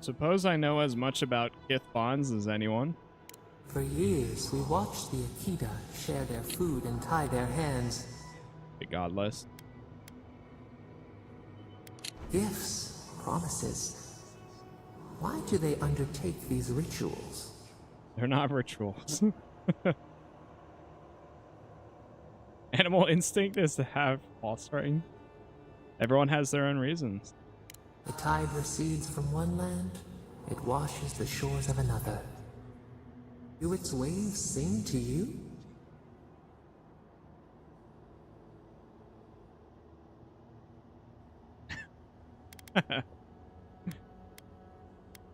Speaker 1: Suppose I know as much about Kith bonds as anyone.
Speaker 3: For years, we watched the Akita share their food and tie their hands.
Speaker 1: The godless.
Speaker 3: Gifts, promises. Why do they undertake these rituals?
Speaker 1: They're not rituals. Animal instinct is to have offspring. Everyone has their own reasons.
Speaker 3: The tide recedes from one land, it washes the shores of another. Do its waves sing to you?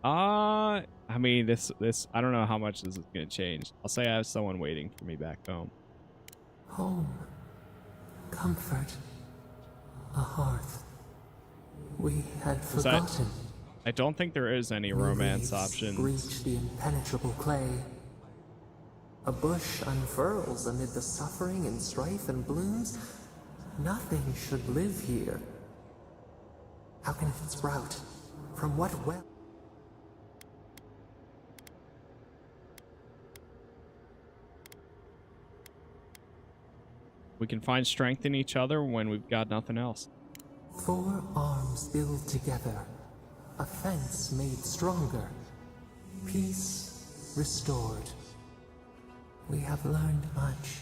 Speaker 1: I mean, this I don't know how much this is gonna change. I'll say I have someone waiting for me back home.
Speaker 3: Home, comfort, a hearth. We had forgotten.
Speaker 1: I don't think there is any romance options.
Speaker 3: Reach the impenetrable clay. A bush unfurls amid the suffering and strife and blooms. Nothing should live here. How can it sprout? From what well?
Speaker 1: We can find strength in each other when we've got nothing else.
Speaker 3: 4 arms build together. A fence made stronger. Peace restored. We have learned much.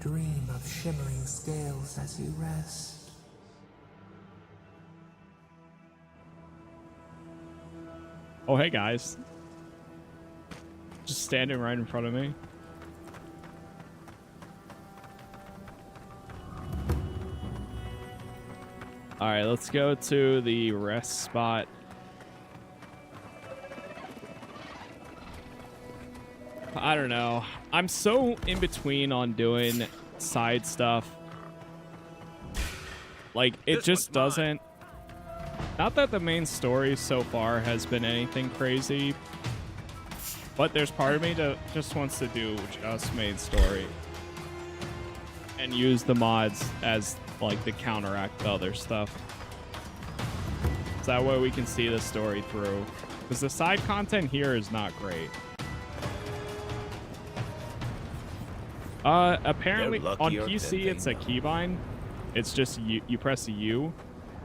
Speaker 3: Dream of shimmering scales as you rest.
Speaker 1: Oh, hey guys. Just standing right in front of me. Alright, let's go to the rest spot. I don't know. I'm so in between on doing side stuff. Like, it just doesn't... Not that the main story so far has been anything crazy, but there's part of me that just wants to do just main story and use the mods as like to counteract the other stuff. So that way we can see the story through, because the side content here is not great. Apparently on PC it's a keybind. It's just you press U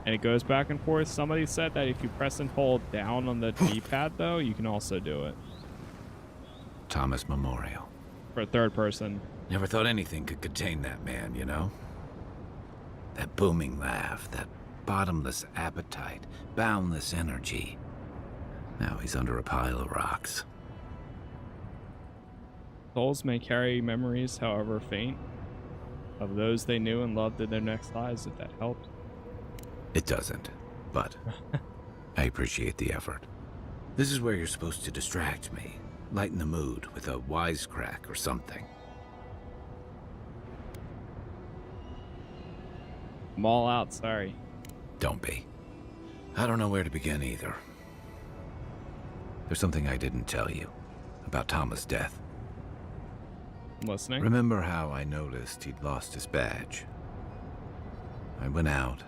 Speaker 1: and it goes back and forth. Somebody said that if you press and hold down on the D-pad though, you can also do it.
Speaker 6: Thomas Memorial.
Speaker 1: For third person.
Speaker 6: Never thought anything could contain that man, you know? That booming laugh, that bottomless appetite, boundless energy. Now he's under a pile of rocks.
Speaker 1: Souls may carry memories, however faint, of those they knew and loved in their next lives, if that helps.
Speaker 6: It doesn't, but I appreciate the effort. This is where you're supposed to distract me, lighten the mood with a wisecrack or something.
Speaker 1: I'm all out, sorry.
Speaker 6: Don't be. I don't know where to begin either. There's something I didn't tell you about Thomas' death.
Speaker 1: I'm listening.
Speaker 6: Remember how I noticed he'd lost his badge? I went out.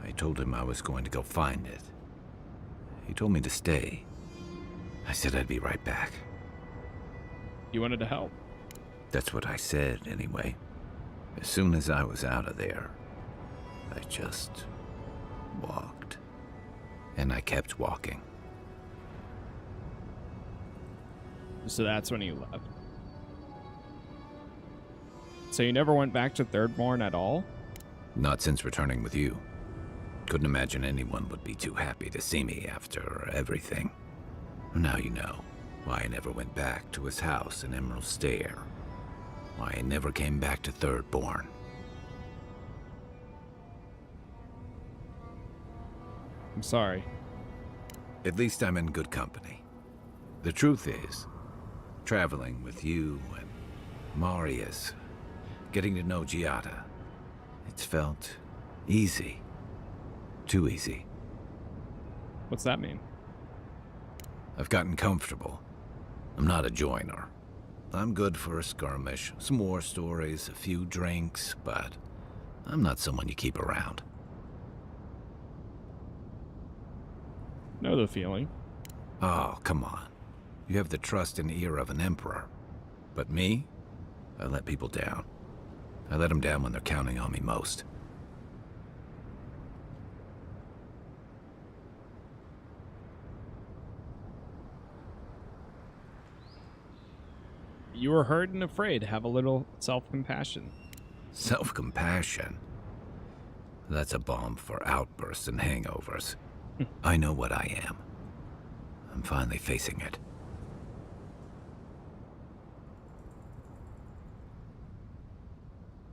Speaker 6: I told him I was going to go find it. He told me to stay. I said I'd be right back.
Speaker 1: You wanted to help?
Speaker 6: That's what I said, anyway. As soon as I was out of there, I just walked. And I kept walking.
Speaker 1: So that's when you left. So you never went back to Thirdborn at all?
Speaker 6: Not since returning with you. Couldn't imagine anyone would be too happy to see me after everything. Now you know why I never went back to his house in Emerald Stair. Why I never came back to Thirdborn.
Speaker 1: I'm sorry.
Speaker 6: At least I'm in good company. The truth is, traveling with you and Marius, getting to know Giada, it's felt easy. Too easy.
Speaker 1: What's that mean?
Speaker 6: I've gotten comfortable. I'm not a joiner. I'm good for a skirmish, some war stories, a few drinks, but I'm not someone you keep around.
Speaker 1: Know the feeling.
Speaker 6: Oh, come on. You have the trust and ear of an emperor. But me? I let people down. I let them down when they're counting on me most.
Speaker 1: You were hurt and afraid. Have a little self-compassion.
Speaker 6: Self-compassion? That's a balm for outbursts and hangovers. I know what I am. I'm finally facing it.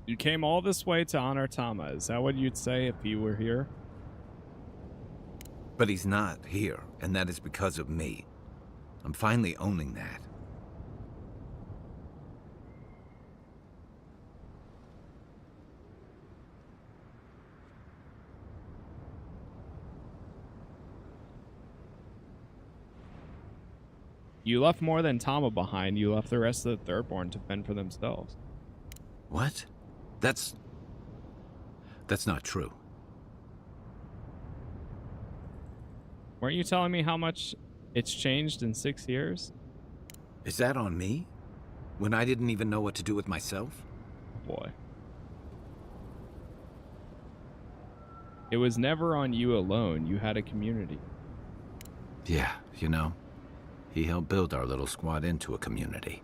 Speaker 1: You came all this way to honor Tama. Is that what you'd say if he were here?
Speaker 6: But he's not here, and that is because of me. I'm finally owning that.
Speaker 1: You left more than Tama behind. You left the rest of the Thirdborn to fend for themselves.
Speaker 6: What? That's not true.
Speaker 1: Weren't you telling me how much it's changed in 6 years?
Speaker 6: Is that on me? When I didn't even know what to do with myself?
Speaker 1: Oh boy. It was never on you alone. You had a community.
Speaker 6: Yeah, you know, he helped build our little squad into a community.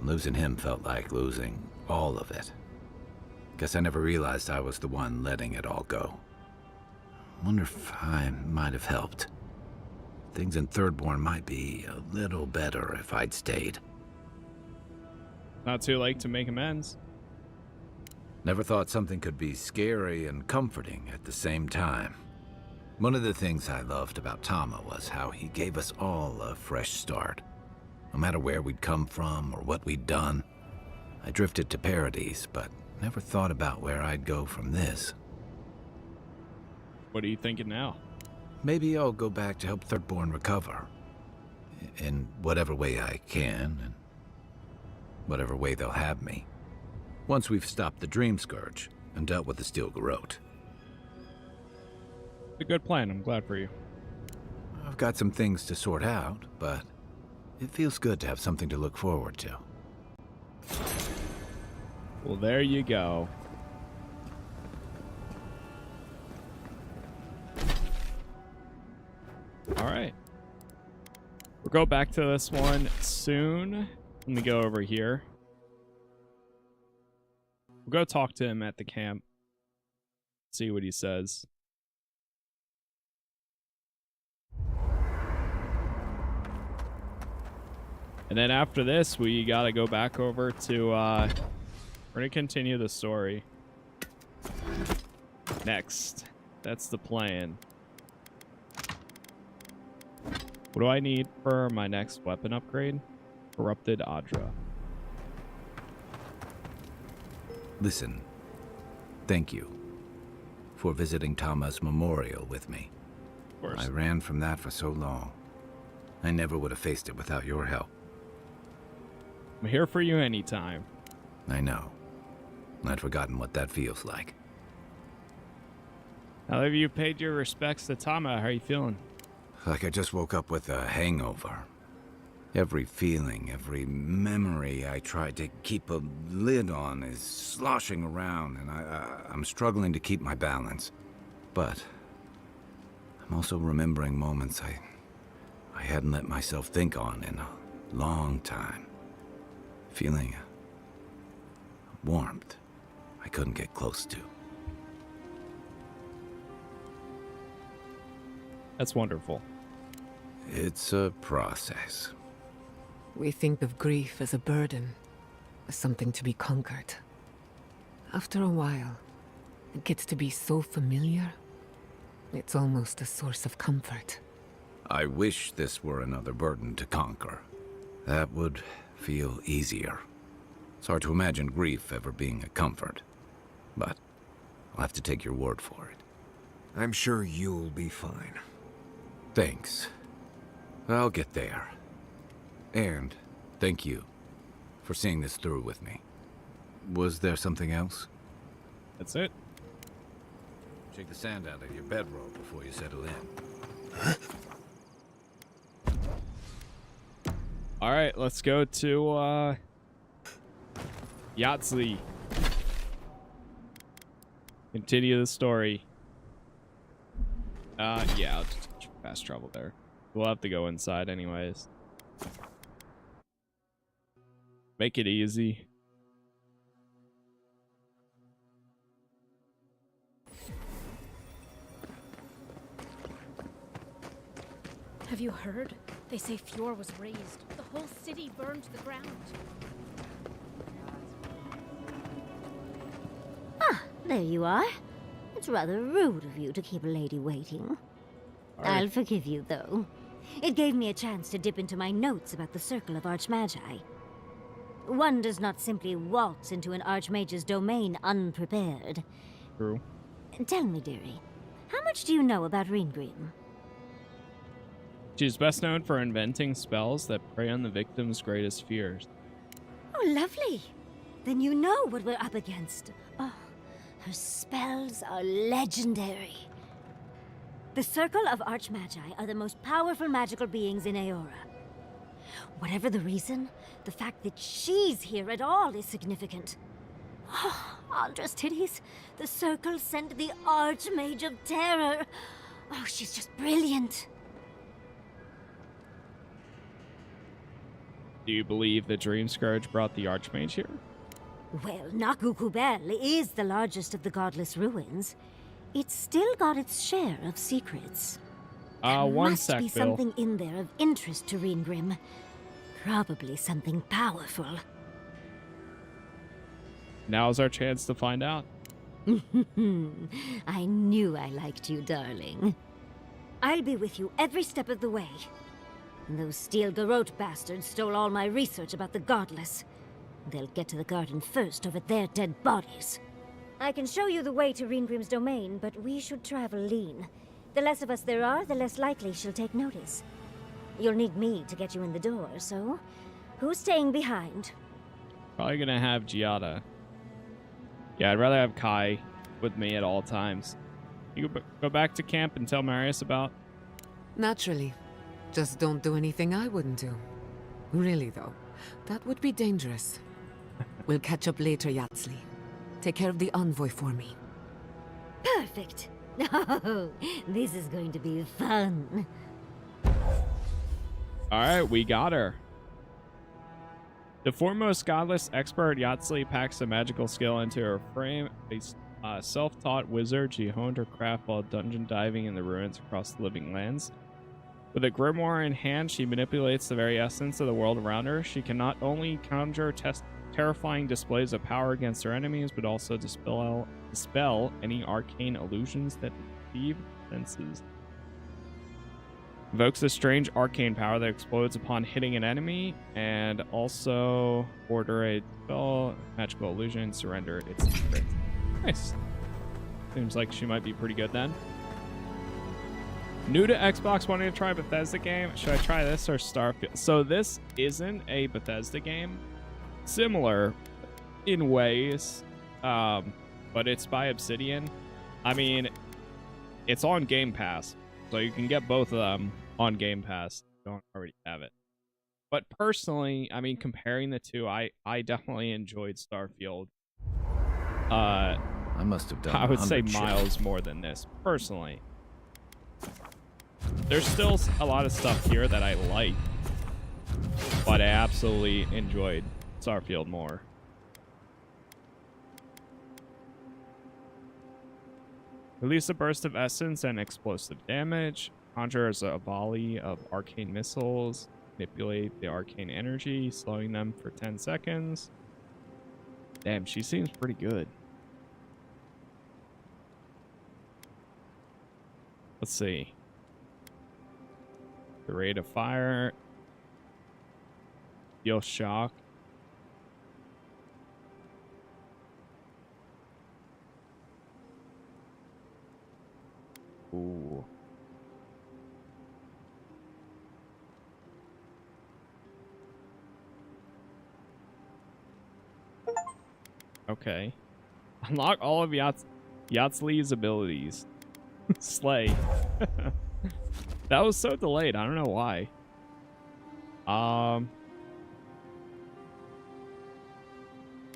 Speaker 6: Losing him felt like losing all of it. Guess I never realized I was the one letting it all go. Wonder if I might have helped. Things in Thirdborn might be a little better if I'd stayed.
Speaker 1: Not too late to make amends.
Speaker 6: Never thought something could be scary and comforting at the same time. One of the things I loved about Tama was how he gave us all a fresh start. No matter where we'd come from or what we'd done. I drifted to Paradise, but never thought about where I'd go from this.
Speaker 1: What are you thinking now?
Speaker 6: Maybe I'll go back to help Thirdborn recover. In whatever way I can, and whatever way they'll have me. Once we've stopped the Dream Scourge and dealt with the Steel Garrote.
Speaker 1: It's a good plan. I'm glad for you.
Speaker 6: I've got some things to sort out, but it feels good to have something to look forward to.
Speaker 1: Well, there you go. All right. We'll go back to this one soon. Let me go over here. We'll go talk to him at the camp. See what he says. And then after this, we gotta go back over to, we're gonna continue the story. Next. That's the plan. What do I need for my next weapon upgrade? Corrupted Adra.
Speaker 6: Listen, thank you for visiting Tama's memorial with me.
Speaker 1: Of course.
Speaker 6: I ran from that for so long. I never would have faced it without your help.
Speaker 1: I'm here for you anytime.
Speaker 6: I know. I'd forgotten what that feels like.
Speaker 1: Now that you paid your respects to Tama, how are you feeling?
Speaker 6: Like I just woke up with a hangover. Every feeling, every memory I tried to keep a lid on is sloshing around, and I'm struggling to keep my balance. But I'm also remembering moments I hadn't let myself think on in a long time. Feeling a warmth I couldn't get close to.
Speaker 1: That's wonderful.
Speaker 6: It's a process.
Speaker 2: We think of grief as a burden, as something to be conquered. After a while, it gets to be so familiar, it's almost a source of comfort.
Speaker 6: I wish this were another burden to conquer. That would feel easier. It's hard to imagine grief ever being a comfort, but I'll have to take your word for it.
Speaker 20: I'm sure you'll be fine.
Speaker 6: Thanks. I'll get there. And thank you for seeing this through with me. Was there something else?
Speaker 1: That's it.
Speaker 6: Shake the sand out of your bedroll before you settle in.
Speaker 1: All right, let's go to Yahtzee. Continue the story. Yeah, I'll just fast travel there. We'll have to go inside anyways. Make it easy.
Speaker 12: Have you heard? They say Fjord was razed. The whole city burned to the ground.
Speaker 21: Ah, there you are. It's rather rude of you to keep a lady waiting. I'll forgive you, though. It gave me a chance to dip into my notes about the Circle of Archmagi. One does not simply waltz into an Archmage's domain unprepared.
Speaker 1: True.
Speaker 21: Tell me, dearie, how much do you know about Ringr?
Speaker 1: She's best known for inventing spells that prey on the victim's greatest fears.
Speaker 21: Oh, lovely. Then you know what we're up against. Oh, her spells are legendary. The Circle of Archmagi are the most powerful magical beings in Aeora. Whatever the reason, the fact that she's here at all is significant. Oh, Aldra's titties. The Circle sent the Archmage of Terror. Oh, she's just brilliant.
Speaker 1: Do you believe the Dream Scourge brought the Archmage here?
Speaker 21: Well, Nakukubel is the largest of the godless ruins. It's still got its share of secrets.
Speaker 1: One
Speaker 21: Must
Speaker 1: sec,
Speaker 21: be
Speaker 1: Bill.
Speaker 21: something in there of interest to Ringr. Probably something powerful.
Speaker 1: Now's our chance to find out.
Speaker 21: I knew I liked you, darling. I'll be with you every step of the way. Those Steel Garrote bastards stole all my research about the Godless. They'll get to the garden first over their dead bodies. I can show you the way to Ringrim's domain, but we should travel lean. The less of us there are, the less likely she'll take notice. You'll need me to get you in the door, so who's staying behind?
Speaker 1: Probably gonna have Giada. Yeah, I'd rather have Kai with me at all times. You go back to camp and tell Marius about...
Speaker 2: Naturally. Just don't do anything I wouldn't do. Really, though, that would be dangerous. We'll catch up later, Yatsli. Take care of the envoy for me.
Speaker 21: Perfect. Oh, this is going to be fun.
Speaker 1: Alright, we got her. The foremost godless expert Yatsli packs a magical skill into her frame. A self-taught wizard, she honed her craft while dungeon diving in the ruins across the living lands. With a grimoire in hand, she manipulates the very essence of the world around her. She can not only conjure terrifying displays of power against her enemies, but also dispel any arcane illusions that deceive senses. Evokes a strange arcane power that explodes upon hitting an enemy, and also order a spell, magical illusion, surrender its secret. Nice. Seems like she might be pretty good then. New to Xbox, wanting to try a Bethesda game. Should I try this or Starfield? So this isn't a Bethesda game. Similar in ways, but it's by Obsidian. I mean, it's on Game Pass, so you can get both of them on Game Pass. You don't already have it. But personally, I mean, comparing the two, I definitely enjoyed Starfield.
Speaker 6: I must have done.
Speaker 1: I would say
Speaker 6: 100
Speaker 1: miles more than this, personally. There's still a lot of stuff here that I like, but I absolutely enjoyed Starfield more. Release a burst of essence and explosive damage. Conjures a volley of arcane missiles. Manipulate the arcane energy, slowing them for 10 seconds. Damn, she seems pretty good. Let's see. The rate of fire. Deal shock. Ooh. Okay. Unlock all of Yatsli's abilities. Slay. That was so delayed. I don't know why.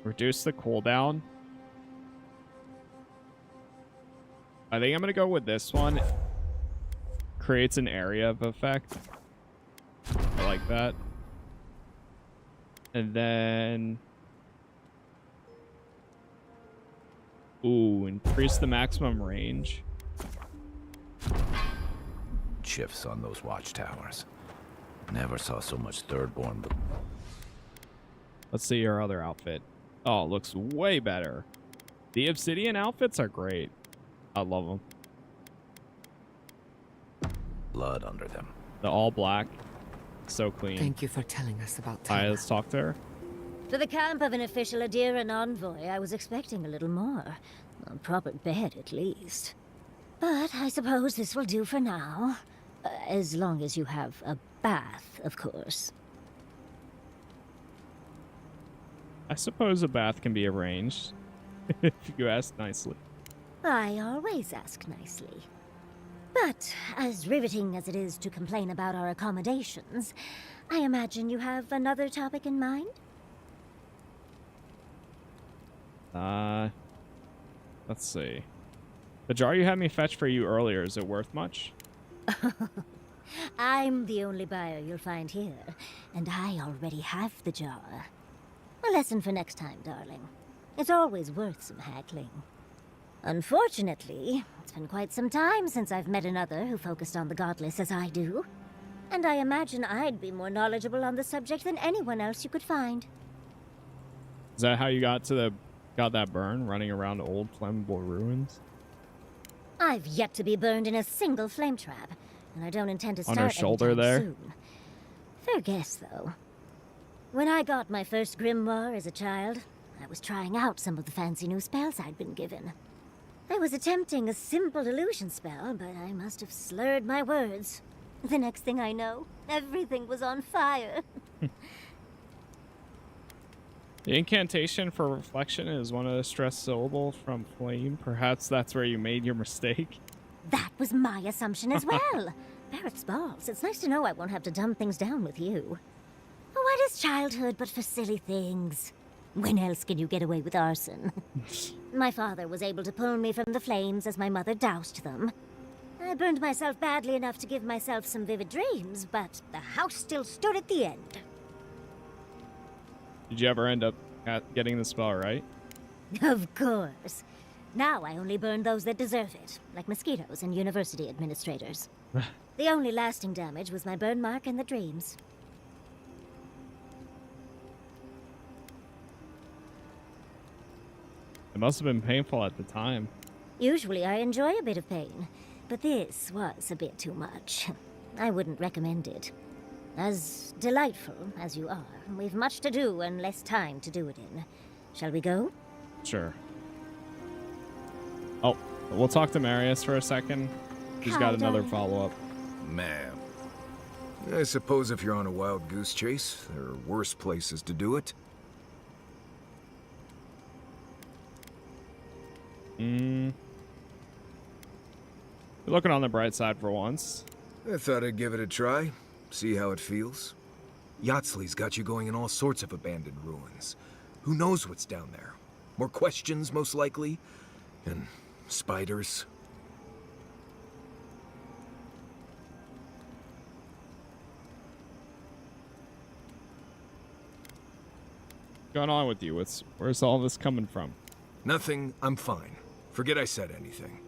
Speaker 1: Reduce the cooldown. I think I'm gonna go with this one. Creates an area of effect. I like that. And then... Ooh, increase the maximum range.
Speaker 6: Shifts on those watchtowers. Never saw so much Thirdborn. But...
Speaker 1: Let's see your other outfit. Oh, it looks way better. The Obsidian outfits are great. I love them.
Speaker 6: Blood under them.
Speaker 1: The all black. So clean.
Speaker 2: Thank you for telling us about
Speaker 1: All right,
Speaker 2: Tama.
Speaker 1: let's talk to her.
Speaker 21: For the camp of an official Adiran envoy, I was expecting a little more. A proper bed, at least. But I suppose this will do for now. As long as you have a bath, of course.
Speaker 1: I suppose a bath can be arranged. If you ask nicely.
Speaker 21: I always ask nicely. But, as riveting as it is to complain about our accommodations, I imagine you have another topic in mind?
Speaker 1: Let's see. The jar you had me fetch for you earlier, is it worth much?
Speaker 21: I'm the only buyer you'll find here, and I already have the jar. A lesson for next time, darling. It's always worth some haggling. Unfortunately, it's been quite some time since I've met another who focused on the godless as I do. And I imagine I'd be more knowledgeable on the subject than anyone else you could find.
Speaker 1: Is that how you got that burn, running around old flammable ruins?
Speaker 21: I've yet to be burned in a single flame trap, and I don't intend to start
Speaker 1: on her shoulder
Speaker 21: anytime
Speaker 1: there.
Speaker 21: soon. Fair guess, though. When I got my first grimoire as a child, I was trying out some of the fancy new spells I'd been given. I was attempting a simple illusion spell, but I must have slurred my words. The next thing I know, everything was on fire.
Speaker 1: The incantation for reflection is one of the stressed syllables from flame. Perhaps that's where you made your mistake.
Speaker 21: That was my assumption as well. Barrett's balls. It's nice to know I won't have to dumb things down with you. What is childhood but for silly things? When else can you get away with arson? My father was able to pull me from the flames as my mother doused them. I burned myself badly enough to give myself some vivid dreams, but the house still stood at the end.
Speaker 1: Did you ever end up getting the spell right?
Speaker 21: Of course. Now I only burn those that deserve it, like mosquitoes and university administrators. The only lasting damage was my burn mark and the dreams.
Speaker 1: It must have been painful at the time.
Speaker 21: Usually I enjoy a bit of pain, but this was a bit too much. I wouldn't recommend it. As delightful as you are, we've much to do and less time to do it in. Shall we go?
Speaker 1: Sure. Oh, we'll talk to Marius for a second. He's got another follow-up.
Speaker 20: Man. I suppose if you're on a wild goose chase, there are worse places to do it.
Speaker 1: You're looking on the bright side for once.
Speaker 20: I thought I'd give it a try, see how it feels. Yatsley's got you going in all sorts of abandoned ruins. Who knows what's down there? More questions, most likely. And spiders.
Speaker 1: What's going on with you? Where's all this coming from?
Speaker 20: Nothing, I'm fine. Forget I said anything.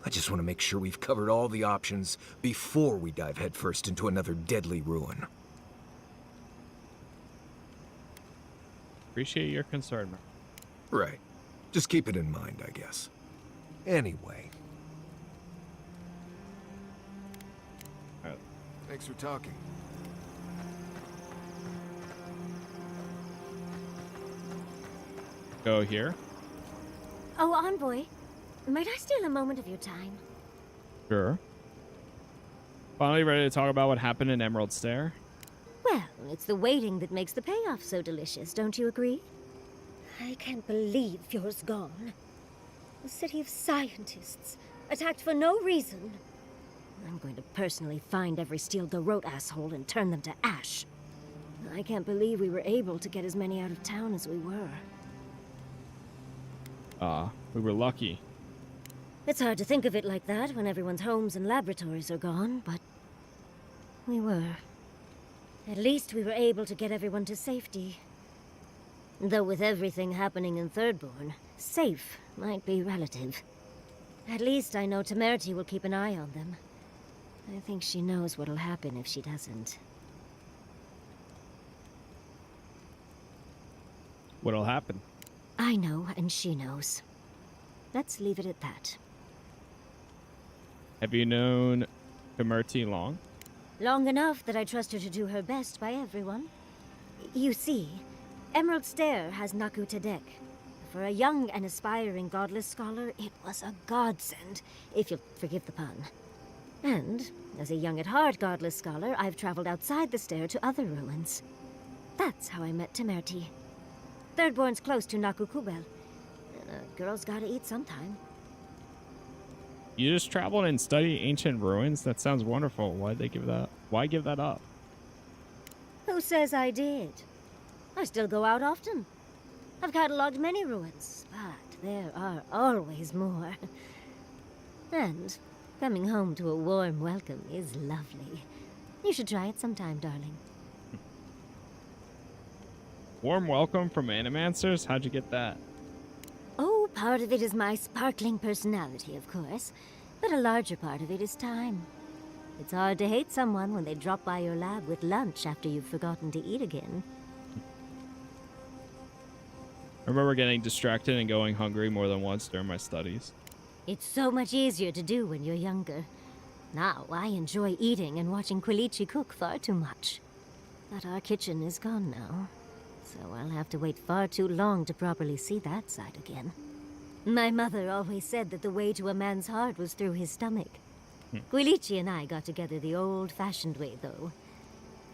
Speaker 20: I just want to make sure we've covered all the options before we dive headfirst into another deadly ruin.
Speaker 1: Appreciate your concern, man.
Speaker 20: Right. Just keep it in mind, I guess. Anyway. Thanks for talking.
Speaker 1: Go here.
Speaker 21: Oh, Envoy. Might I steal a moment of your time?
Speaker 1: Sure. Finally ready to talk about what happened in Emerald Stair?
Speaker 21: Well, it's the waiting that makes the payoff so delicious, don't you agree? I can't believe Fjord's gone. A city of scientists, attacked for no reason. I'm going to personally find every Steel Garrote asshole and turn them to ash. I can't believe we were able to get as many out of town as we were.
Speaker 1: We were lucky.
Speaker 21: It's hard to think of it like that when everyone's homes and laboratories are gone, but we were. At least we were able to get everyone to safety. Though with everything happening in Thirdborn, safe might be relative. At least I know Temerity will keep an eye on them. I think she knows what'll happen if she doesn't.
Speaker 1: What'll happen?
Speaker 21: I know, and she knows. Let's leave it at that.
Speaker 1: Have you known Temerity long?
Speaker 21: Long enough that I trust her to do her best by everyone. You see, Emerald Stair has Naku Tedek. For a young and aspiring godless scholar, it was a godsend, if you'll forgive the pun. And, as a young at heart godless scholar, I've traveled outside the stair to other ruins. That's how I met Temerity. Thirdborn's close to Naku Kubel. And a girl's gotta eat sometime.
Speaker 1: You just traveled and studied ancient ruins? That sounds wonderful. Why'd they give that? Why give that up?
Speaker 21: Who says I did? I still go out often. I've catalogued many ruins, but there are always more. And Coming home to a warm welcome is lovely. You should try it sometime, darling.
Speaker 1: Warm welcome from Animancers? How'd you get that?
Speaker 21: Oh, part of it is my sparkling personality, of course. But a larger part of it is time. It's hard to hate someone when they drop by your lab with lunch after you've forgotten to eat again.
Speaker 1: I remember getting distracted and going hungry more than once during my studies.
Speaker 21: It's so much easier to do when you're younger. Now, I enjoy eating and watching Quilichi cook far too much. But our kitchen is gone now, so I'll have to wait far too long to properly see that side again. My mother always said that the way to a man's heart was through his stomach. Quilichi and I got together the old-fashioned way, though.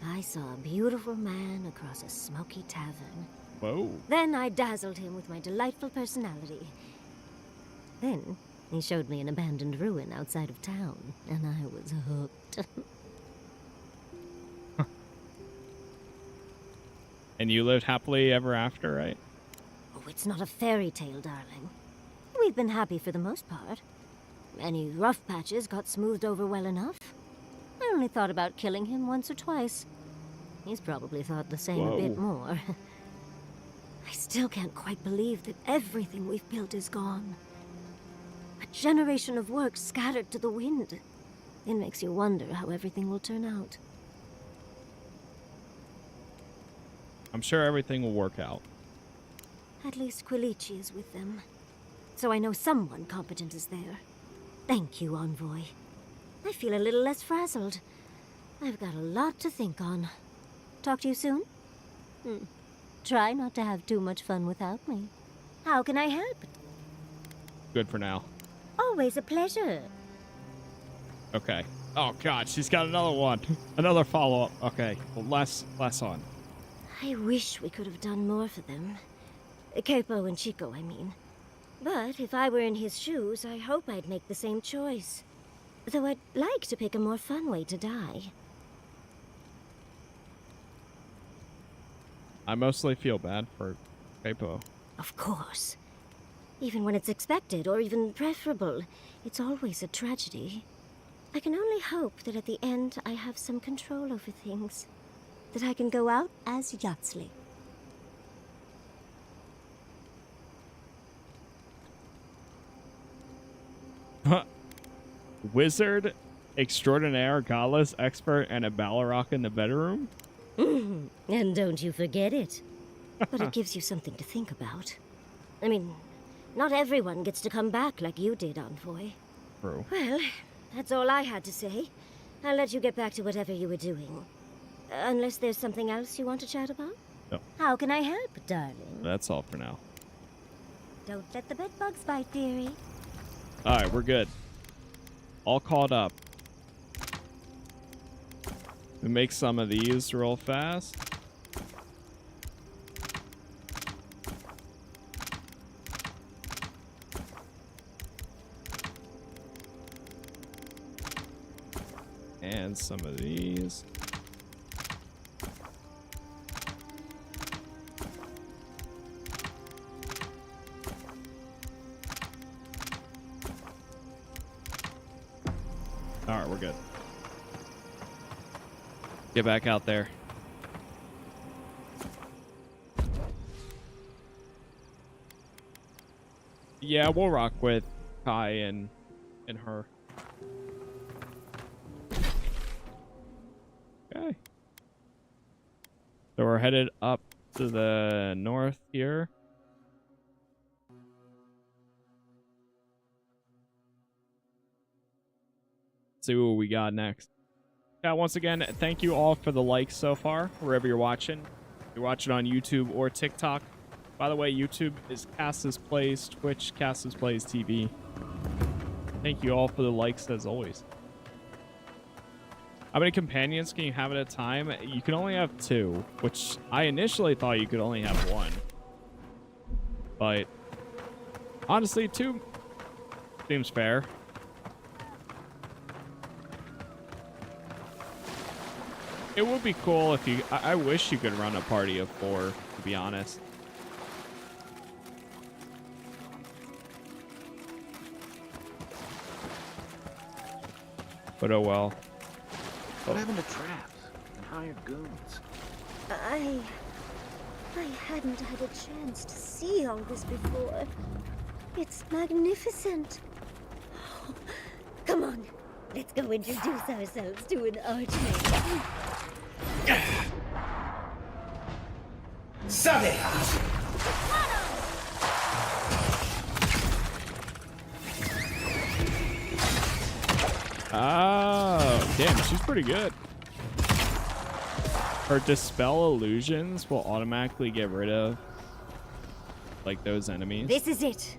Speaker 21: I saw a beautiful man across a smoky tavern.
Speaker 1: Whoa.
Speaker 21: Then I dazzled him with my delightful personality. Then he showed me an abandoned ruin outside of town, and I was hooked.
Speaker 1: And you lived happily ever after, right?
Speaker 21: Oh, it's not a fairy tale, darling. We've been happy for the most part. Any rough patches got smoothed over well enough. I only thought about killing him once or twice. He's probably thought the same a bit more. I still can't quite believe that everything we've built is gone. A generation of work scattered to the wind. It makes you wonder how everything will turn out.
Speaker 1: I'm sure everything will work out.
Speaker 21: At least Quilichi is with them. So I know someone competent is there. Thank you, Envoy. I feel a little less frazzled. I've got a lot to think on. Talk to you soon? Try not to have too much fun without me. How can I help?
Speaker 1: Good for now.
Speaker 21: Always a pleasure.
Speaker 1: Okay. Oh god, she's got another one. Another follow-up. Okay, well, less on.
Speaker 21: I wish we could have done more for them. Capo and Chico, I mean. But if I were in his shoes, I hope I'd make the same choice. Though I'd like to pick a more fun way to die.
Speaker 1: I mostly feel bad for Capo.
Speaker 21: Of course. Even when it's expected, or even preferable, it's always a tragedy. I can only hope that at the end I have some control over things. That I can go out as Yatsley.
Speaker 1: Wizard, extraordinaire, godless, expert, and a Balrog in the bedroom?
Speaker 21: And don't you forget it. But it gives you something to think about. I mean, not everyone gets to come back like you did, Envoy.
Speaker 1: True.
Speaker 21: Well, that's all I had to say. I'll let you get back to whatever you were doing. Unless there's something else you want to chat about?
Speaker 1: No.
Speaker 21: How can I help, darling?
Speaker 1: That's all for now.
Speaker 21: Don't let the bedbugs bite, dearie.
Speaker 1: Alright, we're good. All caught up. We make some of these real fast. And some of these. Alright, we're good. Get back out there. Yeah, we'll rock with Kai and her. Okay. So we're headed up to the north here. See what we got next. Yeah, once again, thank you all for the likes so far, wherever you're watching. If you're watching on YouTube or TikTok. By the way, YouTube is Casas Plays, Twitch, Casas Plays TV. Thank you all for the likes, as always. How many companions can you have at a time? You can only have 2, which I initially thought you could only have 1. But honestly, 2 seems fair. It would be cool if you... I wish you could run a party of 4, to be honest. But oh well.
Speaker 6: What happened to traps and hired goons?
Speaker 21: I hadn't had a chance to see all this before. It's magnificent. Oh, come on, let's go introduce ourselves to an archmage.
Speaker 1: Oh, damn, she's pretty good. Her dispel illusions will automatically get rid of like those enemies.
Speaker 21: This is it.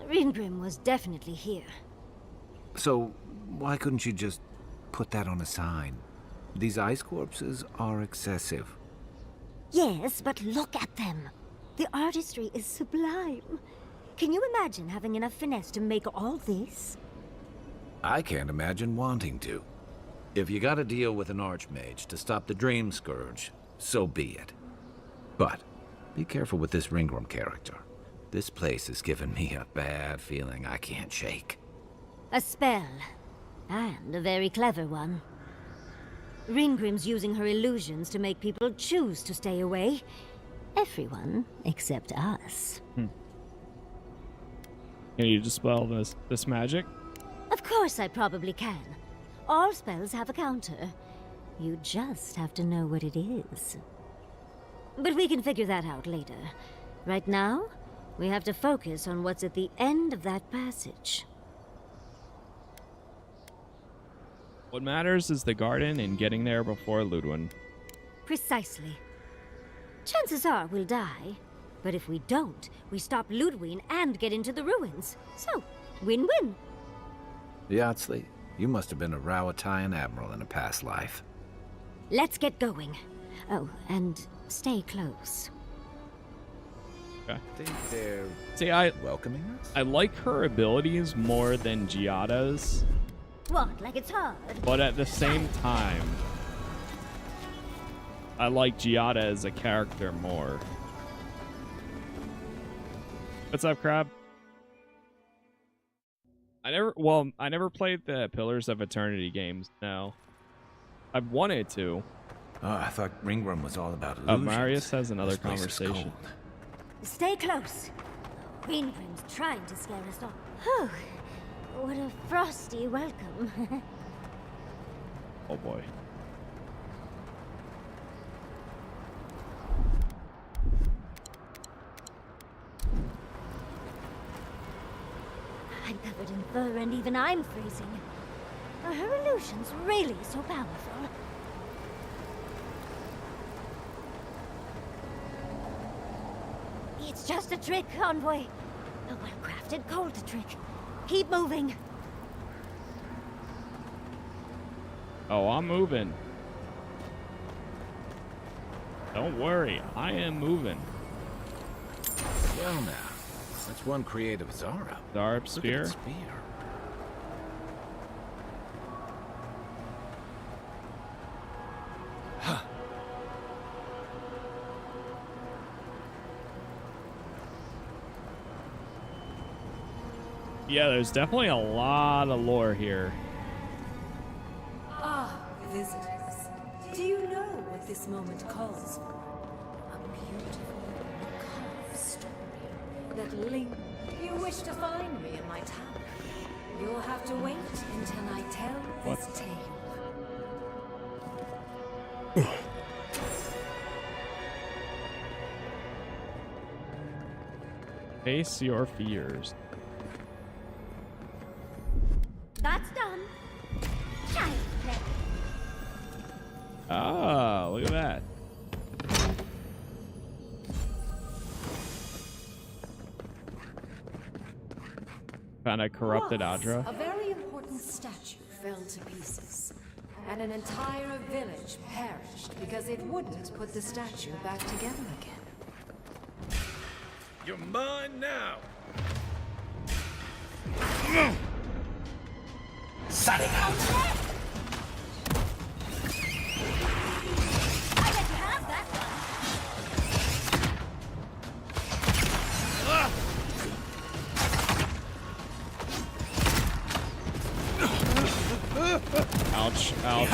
Speaker 21: Ringr was definitely here.
Speaker 6: So, why couldn't you just put that on a sign? These ice corpses are excessive.
Speaker 21: Yes, but look at them. The artistry is sublime. Can you imagine having enough finesse to make all this?
Speaker 6: I can't imagine wanting to. If you gotta deal with an archmage to stop the Dream Scourge, so be it. But be careful with this Ringr character. This place has given me a bad feeling I can't shake.
Speaker 21: A spell. And a very clever one. Ringr's using her illusions to make people choose to stay away. Everyone except us.
Speaker 1: Can you dispel this magic?
Speaker 21: Of course I probably can. All spells have a counter. You just have to know what it is. But we can figure that out later. Right now, we have to focus on what's at the end of that passage.
Speaker 1: What matters is the garden and getting there before Ludwig.
Speaker 21: Precisely. Chances are we'll die, but if we don't, we stop Ludwig and get into the ruins. So, win-win.
Speaker 6: Yatsley, you must have been a Rowatayan admiral in a past life.
Speaker 21: Let's get going. Oh, and stay close.
Speaker 1: Okay.
Speaker 6: Think they're welcoming us?
Speaker 1: I like her abilities more than Giada's.
Speaker 21: What, like it's hard?
Speaker 1: But at the same time, I like Giada as a character more. What's up, Crab? I never played the Pillars of Eternity games, no. I've wanted to.
Speaker 6: Oh, I thought Ringr was all about illusions.
Speaker 1: Oh, Marius has another
Speaker 6: This place is
Speaker 1: conversation.
Speaker 6: cold.
Speaker 21: Stay close. Ringrim's trying to scare us off. Whew. What a frosty welcome.
Speaker 1: Oh boy.
Speaker 21: I'm covered in fur and even I'm freezing. Are her illusions really so powerful? It's just a trick, Envoy. A well-crafted cold trick. Keep moving.
Speaker 1: Oh, I'm moving. Don't worry, I am moving.
Speaker 6: Well now, that's one creative Zara.
Speaker 1: Zarb
Speaker 6: Look at
Speaker 1: spear.
Speaker 6: the spear.
Speaker 1: Yeah, there's definitely a lot of lore here.
Speaker 8: Ah, visitors. Do you know what this moment calls for? A beautiful, macabre story that link. You wish to find me in my tower. You'll have to wait until I tell this tale.
Speaker 1: Face your fears.
Speaker 21: That's done. Giant play.
Speaker 1: Ah, look at that. Found a corrupted Adra.
Speaker 8: A very important statue fell to pieces, and an entire village perished because it wouldn't put the statue back together again.
Speaker 15: You're mine now.
Speaker 10: Setting out!
Speaker 21: I let you have that one.
Speaker 1: Ouch, ouch.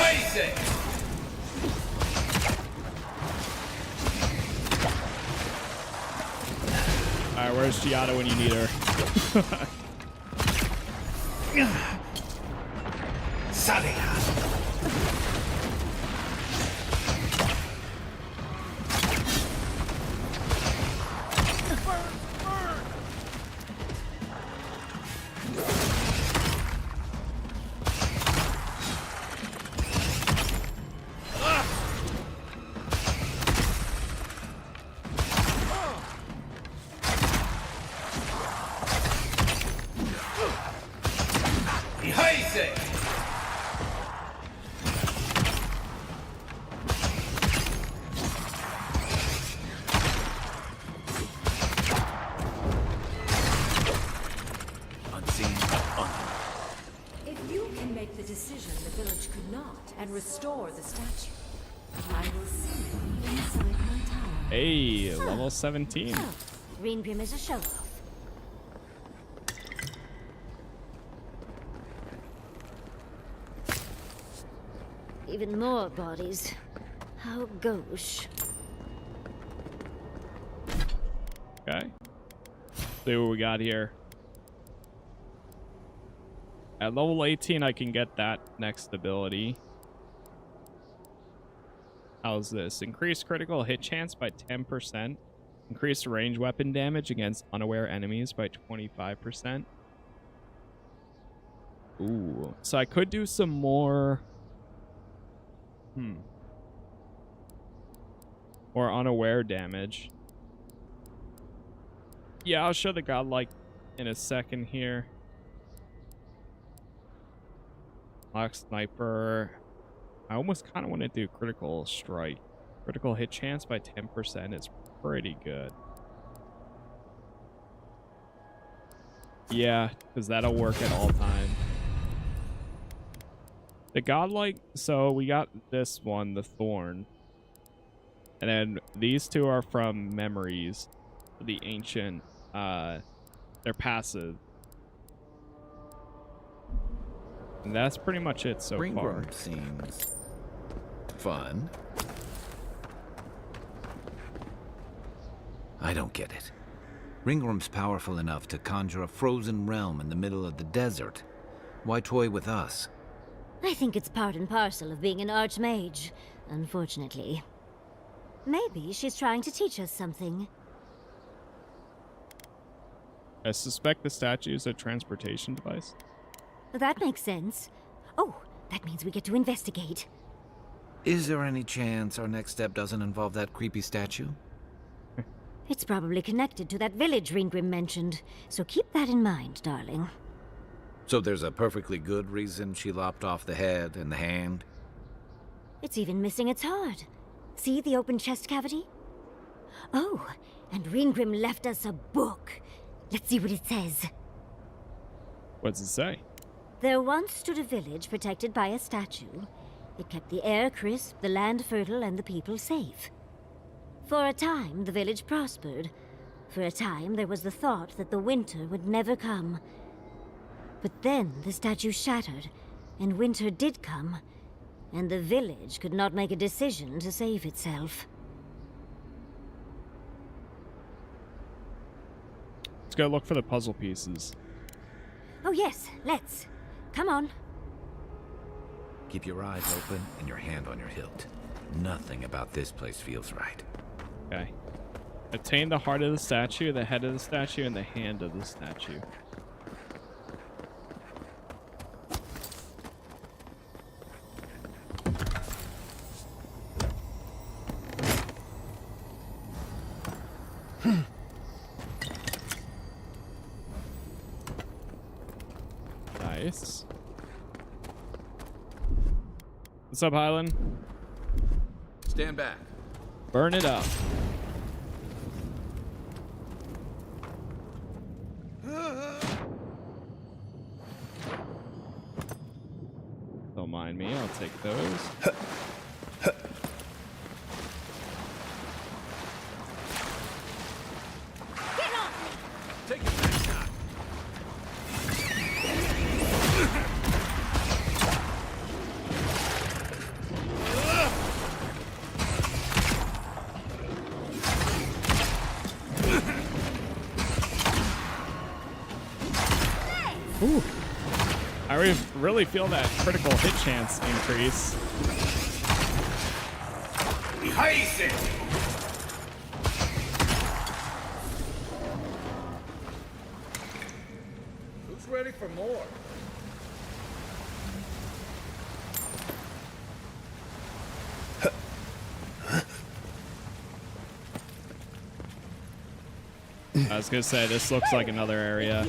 Speaker 1: Alright, where's Giada when you need her?
Speaker 8: If you can make the decision the village could not and restore the statue, I will see you inside my tower.
Speaker 1: Hey, level 17.
Speaker 21: Ringr is a show-off. Even more bodies. How gauche.
Speaker 1: Okay. See what we got here. At level 18, I can get that next ability. How's this? Increase critical hit chance by 10%. Increase range weapon damage against unaware enemies by 25%. Ooh. So I could do some more... Or unaware damage. Yeah, I'll show the godlike in a second here. Lock sniper. I almost kind of want to do critical strike. Critical hit chance by 10% is pretty good. Yeah, because that'll work at all times. The godlike, so we got this one, the Thorn. And then these two are from memories. The ancient, they're passive. And that's pretty much it so far.
Speaker 6: Seems fun. I don't get it. Ringworm's powerful enough to conjure a frozen realm in the middle of the desert. Why toy with us?
Speaker 21: I think it's part and parcel of being an archmage, unfortunately. Maybe she's trying to teach us something.
Speaker 1: I suspect the statue is a transportation device.
Speaker 21: That makes sense. Oh, that means we get to investigate.
Speaker 6: Is there any chance our next step doesn't involve that creepy statue?
Speaker 21: It's probably connected to that village Ringr mentioned, so keep that in mind, darling.
Speaker 6: So there's a perfectly good reason she lopped off the head and the hand?
Speaker 21: It's even missing its heart. See the open chest cavity? Oh, and Ringr left us a book. Let's see what it says.
Speaker 1: What's it say?
Speaker 21: There once stood a village protected by a statue. It kept the air crisp, the land fertile, and the people safe. For a time, the village prospered. For a time, there was the thought that the winter would never come. But then the statue shattered, and winter did come, and the village could not make a decision to save itself.
Speaker 1: Let's go look for the puzzle pieces.
Speaker 21: Oh yes, let's. Come on.
Speaker 6: Keep your eyes open and your hand on your hilt. Nothing about this place feels right.
Speaker 1: Okay. Attain the heart of the statue, the head of the statue, and the hand of the statue. Nice. What's up, Highland?
Speaker 16: Stand back.
Speaker 1: Burn it up. Don't mind me, I'll take those.
Speaker 16: Take it back shot.
Speaker 1: Ooh. I really feel that critical hit chance increase.
Speaker 15: Who's ready for more?
Speaker 1: I was gonna say, this looks like another area.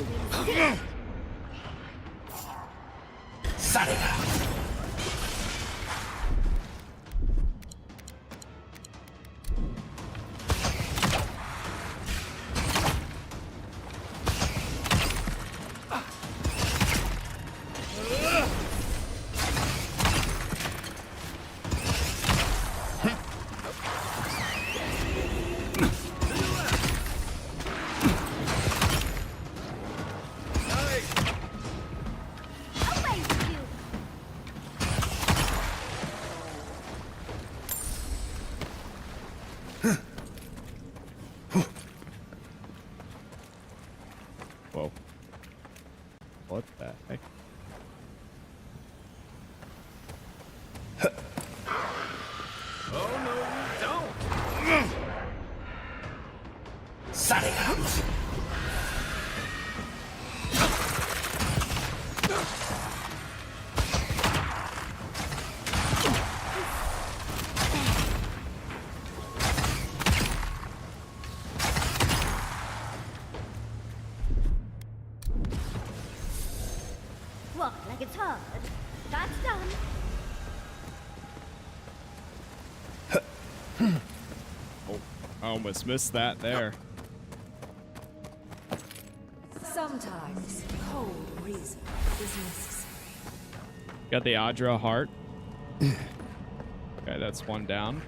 Speaker 1: Whoa. What the heck?
Speaker 15: Oh, no, you don't.
Speaker 21: Walk like it's hard. That's done.
Speaker 1: Oh, I almost missed that there.
Speaker 8: Sometimes cold reason is necessary.
Speaker 1: Got the Adra heart. Okay, that's one down.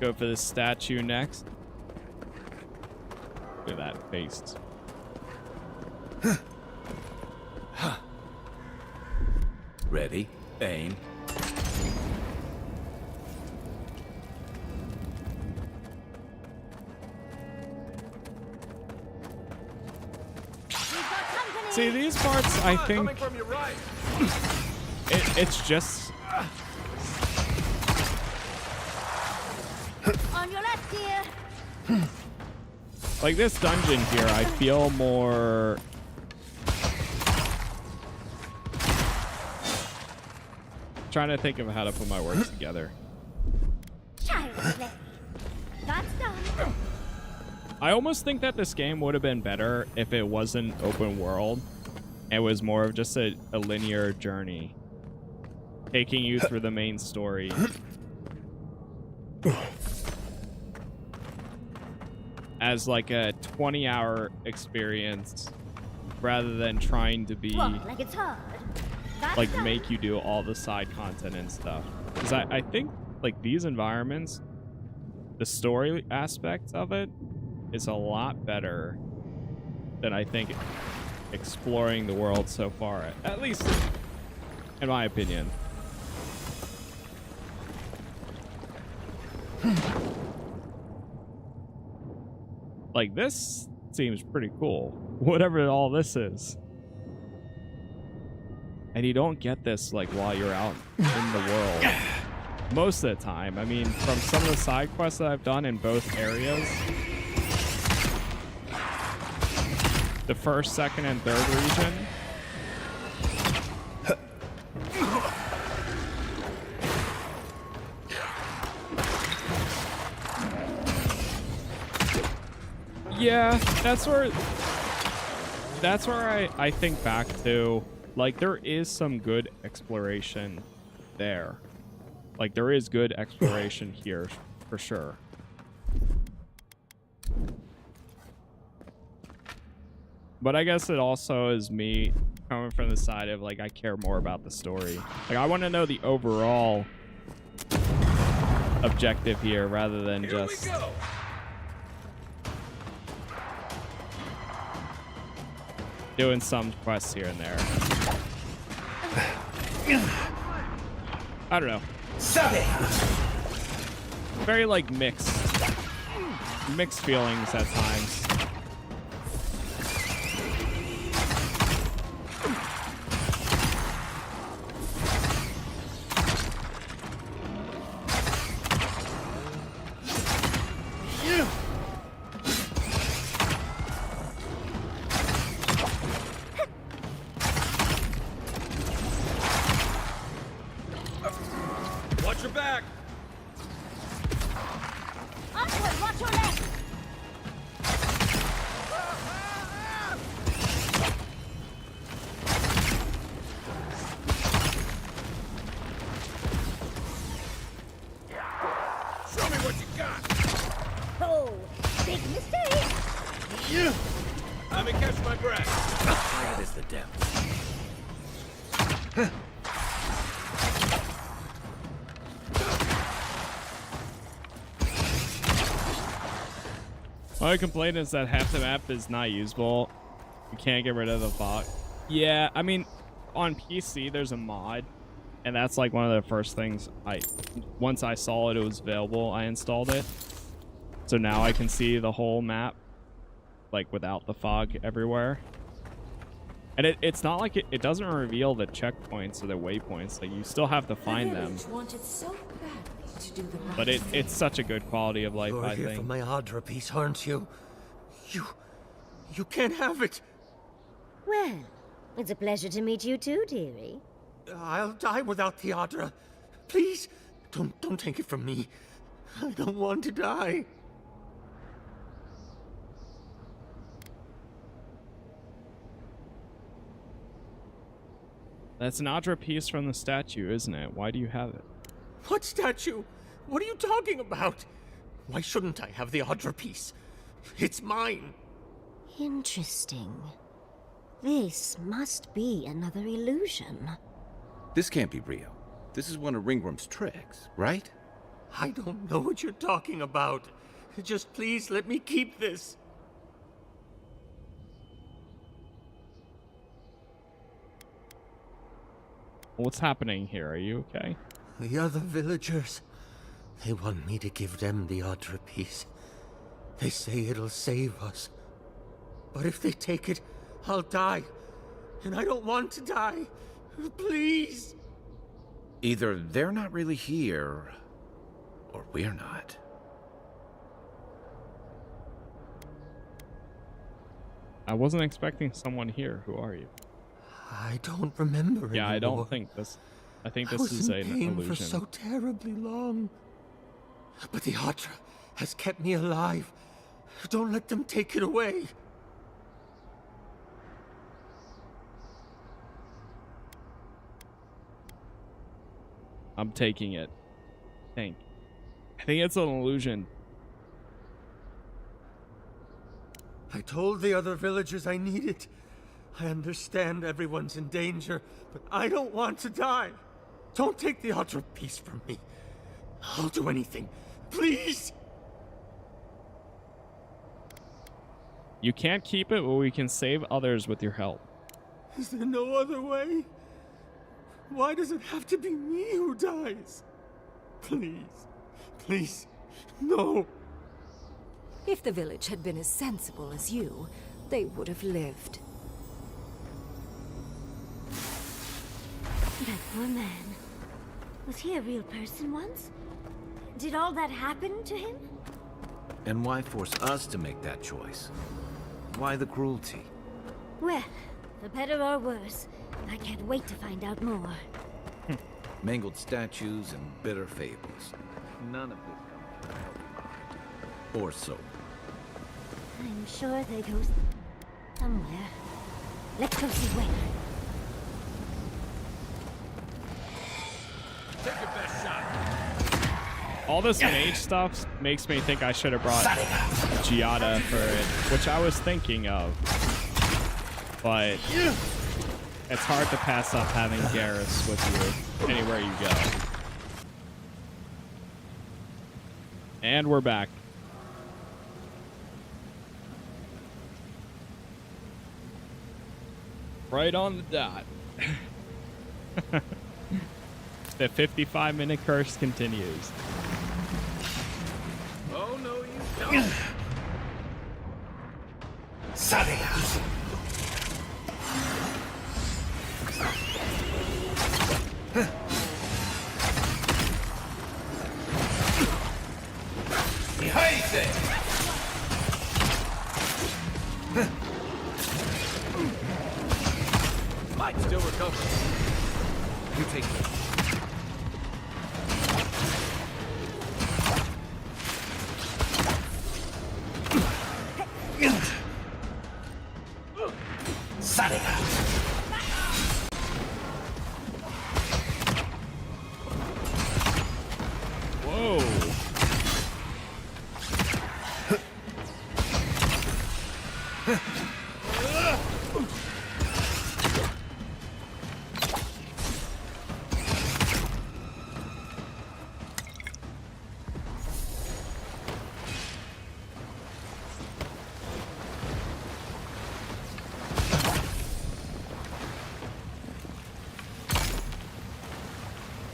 Speaker 1: Go for the statue next. Look at that face.
Speaker 6: Ready, aim.
Speaker 1: See, these parts, I think
Speaker 15: Coming from your right.
Speaker 1: it's just
Speaker 21: On your left, dear.
Speaker 1: like this dungeon here. I feel more. Trying to think of how to put my words together.
Speaker 21: Child's play. That's done.
Speaker 1: I almost think that this game would have been better if it wasn't open world. It was more of just a linear journey, taking you through the main story. As like a 20-hour experience, rather than trying to be
Speaker 21: Walk like it's hard. That's
Speaker 1: like
Speaker 21: done.
Speaker 1: make you do all the side content and stuff. Because I think like these environments, the story aspect of it is a lot better than I think exploring the world so far, at least in my opinion. Like this seems pretty cool, whatever all this is. And you don't get this like while you're out in the world most of the time. I mean, from some of the side quests that I've done in both areas, the first, second, and third region, yeah, that's where I think back to, like, there is some good exploration there. Like, there is good exploration here for sure. But I guess it also is me coming from the side of, like, I care more about the story. Like, I want to know the overall objective here rather than just doing some quests here and there. I don't know. Very, like, mixed feelings at times.
Speaker 15: Let me catch my breath.
Speaker 6: Quiet as the devil.
Speaker 1: My complaint is that half the map is not usable. You can't get rid of the fog. Yeah, I mean, on PC there's a mod, and that's like one of the first things once I saw it was available, I installed it. So now I can see the whole map, like without the fog everywhere. And it's not like it doesn't reveal the checkpoints or the waypoints. Like you still have to find them.
Speaker 8: Wanted so badly to do the right
Speaker 1: But
Speaker 8: thing.
Speaker 1: it's such a good quality of life,
Speaker 18: You're
Speaker 1: I
Speaker 18: here
Speaker 1: think.
Speaker 18: for my Adra piece, aren't you? You can't have it.
Speaker 21: Well, it's a pleasure to meet you too, dearie.
Speaker 18: I'll die without the Adra. Please, don't take it from me. I don't want to die.
Speaker 1: That's an Adra piece from the statue, isn't it? Why do you have it?
Speaker 18: What statue? What are you talking about? Why shouldn't I have the Adra piece? It's mine.
Speaker 21: Interesting. This must be another illusion.
Speaker 6: This can't be real. This is one of Ringworm's tricks, right?
Speaker 18: I don't know what you're talking about. Just please let me keep this.
Speaker 1: What's happening here? Are you okay?
Speaker 18: The other villagers, they want me to give them the Adra piece. They say it'll save us. But if they take it, I'll die. And I don't want to die. Please.
Speaker 6: Either they're not really here, or we're not.
Speaker 1: I wasn't expecting someone here. Who are you?
Speaker 18: I don't remember
Speaker 1: Yeah, I
Speaker 18: anymore.
Speaker 1: don't think this. I think
Speaker 18: I
Speaker 1: this
Speaker 18: was
Speaker 1: is
Speaker 18: in
Speaker 1: an
Speaker 18: pain
Speaker 1: illusion.
Speaker 18: for so terribly long. But the Adra has kept me alive. Don't let them take it away.
Speaker 1: I'm taking it. I think it's an illusion.
Speaker 18: I told the other villagers I need it. I understand everyone's in danger, but I don't want to die. Don't take the Adra piece from me. I'll do anything. Please!
Speaker 1: You can't keep it, but we can save others with your help.
Speaker 18: Is there no other way? Why does it have to be me who dies? Please. Please. No.
Speaker 8: If the village had been as sensible as you, they would have lived.
Speaker 21: That poor man. Was he a real person once? Did all that happen to him?
Speaker 6: And why force us to make that choice? Why the cruelty?
Speaker 21: Well, for better or worse, I can't wait to find out more.
Speaker 6: Mangled statues and bitter fables. None of this comes from or so.
Speaker 21: I'm sure they go somewhere. Let's go see where.
Speaker 15: Take your best shot.
Speaker 1: All this mage stuff makes me think I should have brought Giada for it, which I was thinking of. But it's hard to pass up having Garrus with you anywhere you go. And we're back. Right on the dot. The 55-minute curse continues.
Speaker 15: Oh, no, you don't. Might still recover.
Speaker 6: You take it.
Speaker 1: Whoa.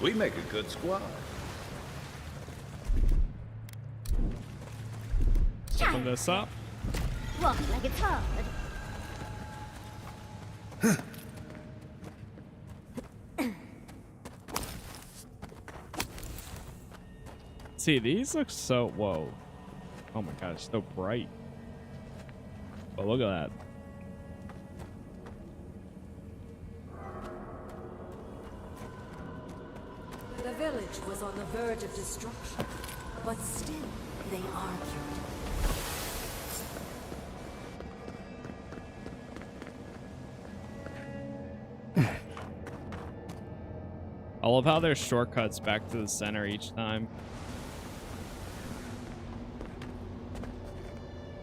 Speaker 6: We make a good squad.
Speaker 1: Open this up.
Speaker 21: Walk like it's hard.
Speaker 1: See, these look so... Whoa. Oh my god, it's so bright. Oh, look at that.
Speaker 8: The village was on the verge of destruction, but still they argued.
Speaker 1: I love how there's shortcuts back to the center each time.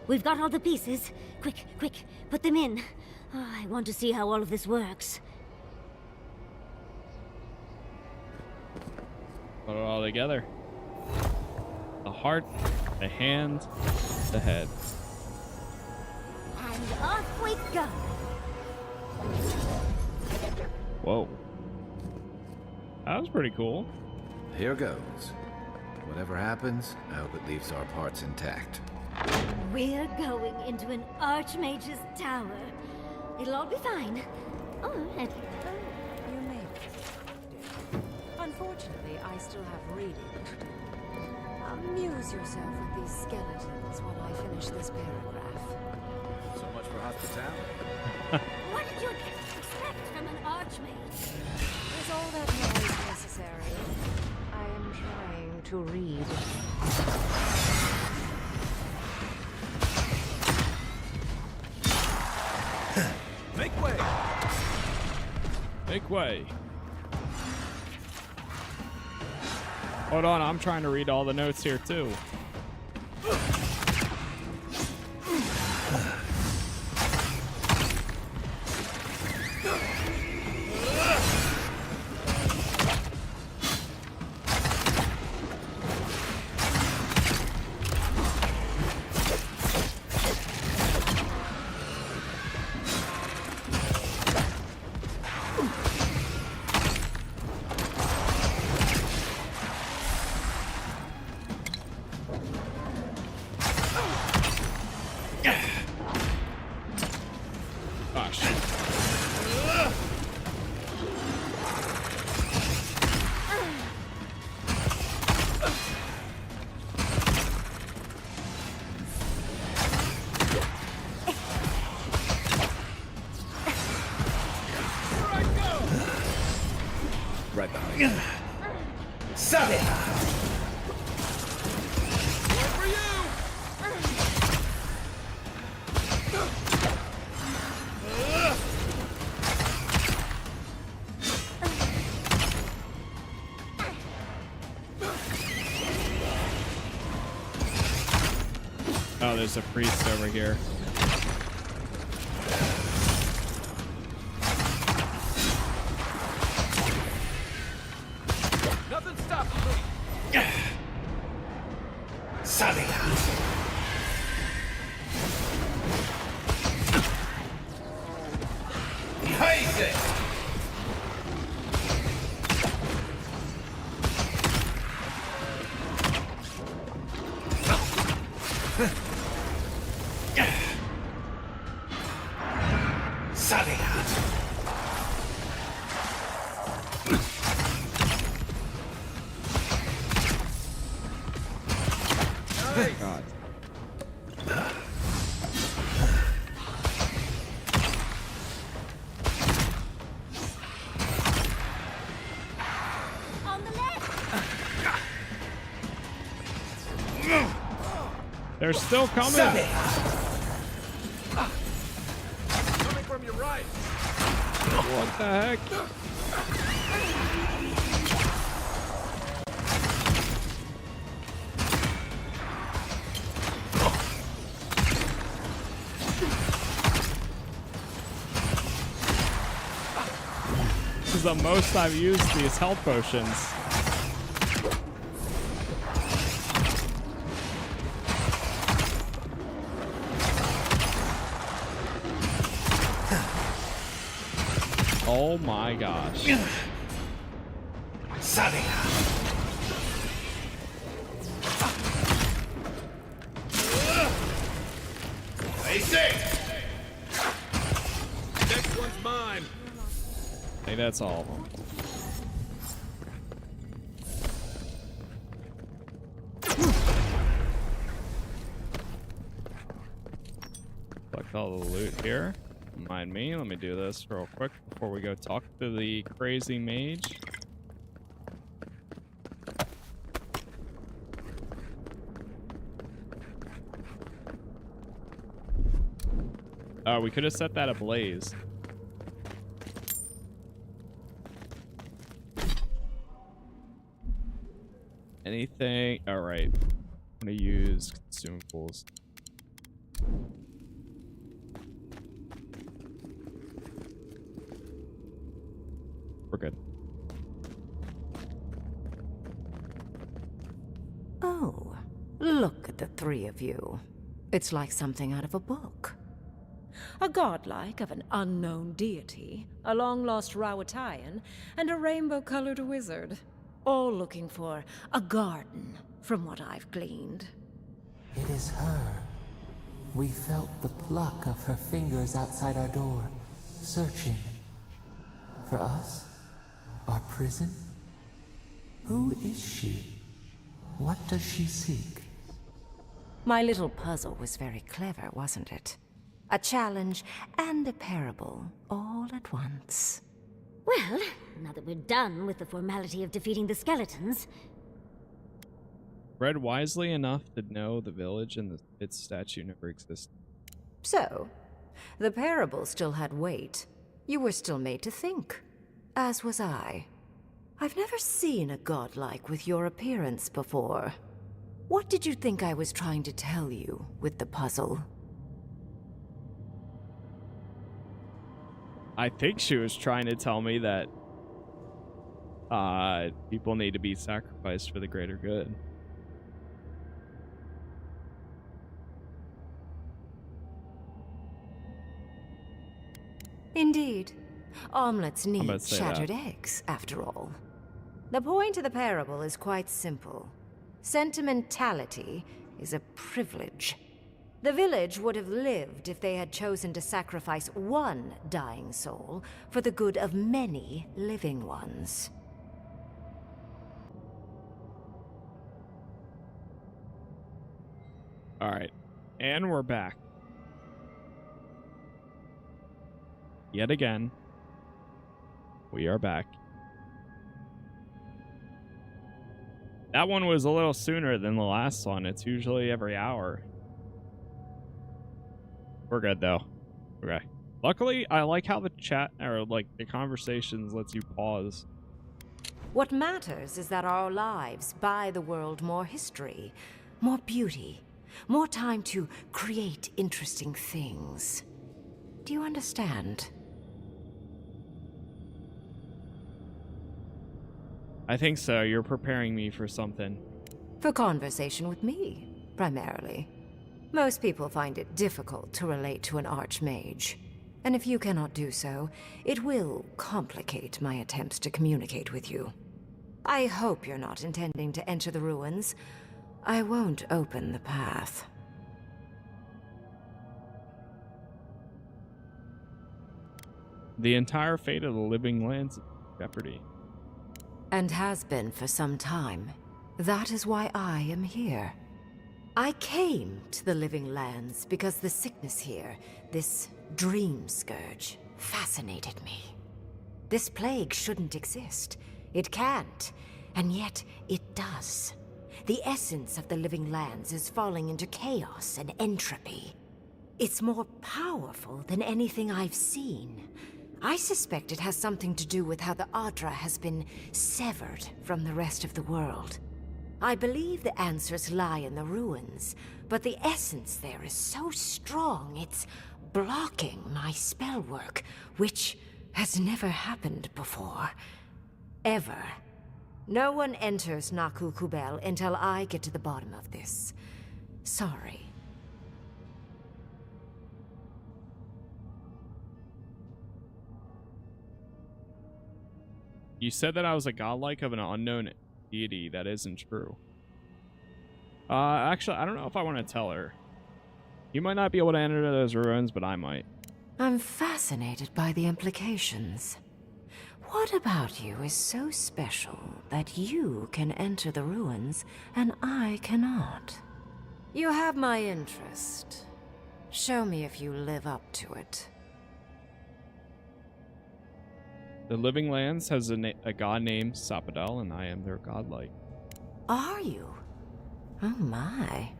Speaker 21: We've got all the pieces. Quick, quick, put them in. Oh, I want to see how all of this works.
Speaker 1: Put it all together. The heart, the hand, the head.
Speaker 21: And off we go.
Speaker 1: Whoa. That was pretty cool.
Speaker 6: Here goes. Whatever happens, I hope it leaves our parts intact.
Speaker 21: We're going into an Archmage's tower. It'll all be fine. Oh, and...
Speaker 8: You may be. Unfortunately, I still have reading to do. Amuse yourself with these skeletons while I finish this paragraph.
Speaker 6: So much for hospitality.
Speaker 21: What did you expect from an Archmage?
Speaker 8: Is all that noise necessary? I am trying to read.
Speaker 15: Make way!
Speaker 1: Make way. Hold on, I'm trying to read all the notes here too.
Speaker 6: Right behind you.
Speaker 15: Save for you!
Speaker 1: Oh, there's a priest over here.
Speaker 15: Nothing stops me!
Speaker 1: God.
Speaker 21: On the left.
Speaker 1: They're still coming.
Speaker 15: Coming from your right!
Speaker 1: What the heck? is the most I've used these health potions. Oh my gosh.
Speaker 15: Stay safe. Next one's mine.
Speaker 1: I think that's all of them. Collect all the loot here. Mind me, let me do this real quick before we go talk to the crazy mage. Oh, we could have set that ablaze. Anything? All right. I'm gonna use consumables. We're good.
Speaker 2: Oh, look at the three of you. It's like something out of a book.
Speaker 8: A godlike of an unknown deity, a long-lost Rawatayan, and a rainbow-colored wizard. All looking for a garden, from what I've gleaned.
Speaker 3: It is her. We felt the pluck of her fingers outside our door, searching. For us? Our prison? Who is she? What does she seek?
Speaker 2: My little puzzle was very clever, wasn't it? A challenge and a parable, all at once.
Speaker 21: Well, now that we're done with the formality of defeating the skeletons...
Speaker 1: Read wisely enough to know the village and its statue never existed.
Speaker 2: So, the parable still had weight. You were still made to think. As was I. I've never seen a godlike with your appearance before. What did you think I was trying to tell you with the puzzle?
Speaker 1: I think she was trying to tell me that people need to be sacrificed for the greater good.
Speaker 2: Indeed. Omelets need
Speaker 1: shattered
Speaker 2: eggs, after all. The point of the parable is quite simple. Sentimentality is a privilege. The village would have lived if they had chosen to sacrifice one dying soul for the good of many living ones.
Speaker 1: All right, and we're back. Yet again, we are back. That one was a little sooner than the last one. It's usually every hour. We're good though. Okay. Luckily, I like how the chat or like the conversations lets you pause.
Speaker 2: What matters is that our lives buy the world more history, more beauty, more time to create interesting things. Do you understand?
Speaker 1: I think so. You're preparing me for something.
Speaker 2: For conversation with me, primarily. Most people find it difficult to relate to an archmage. And if you cannot do so, it will complicate my attempts to communicate with you. I hope you're not intending to enter the ruins. I won't open the path.
Speaker 1: The entire fate of the living lands in jeopardy.
Speaker 2: And has been for some time. That is why I am here. I came to the living lands because the sickness here, this dream scourge, fascinated me. This plague shouldn't exist. It can't, and yet it does. The essence of the living lands is falling into chaos and entropy. It's more powerful than anything I've seen. I suspect it has something to do with how the Adra has been severed from the rest of the world. I believe the answers lie in the ruins, but the essence there is so strong it's blocking my spell work, which,
Speaker 8: has never happened before. Ever. No one enters Naku Kubel until I get to the bottom of this. Sorry.
Speaker 1: You said that I was a godlike of an unknown deity. That isn't true. Actually, I don't know if I want to tell her. You might not be able to enter those ruins, but I might.
Speaker 8: I'm fascinated by the implications. What about you is so special that you can enter the ruins and I cannot? You have my interest. Show me if you live up to it.
Speaker 1: The Living Lands has a god named Sapadel, and I am their godlike.
Speaker 8: Are you? Oh my.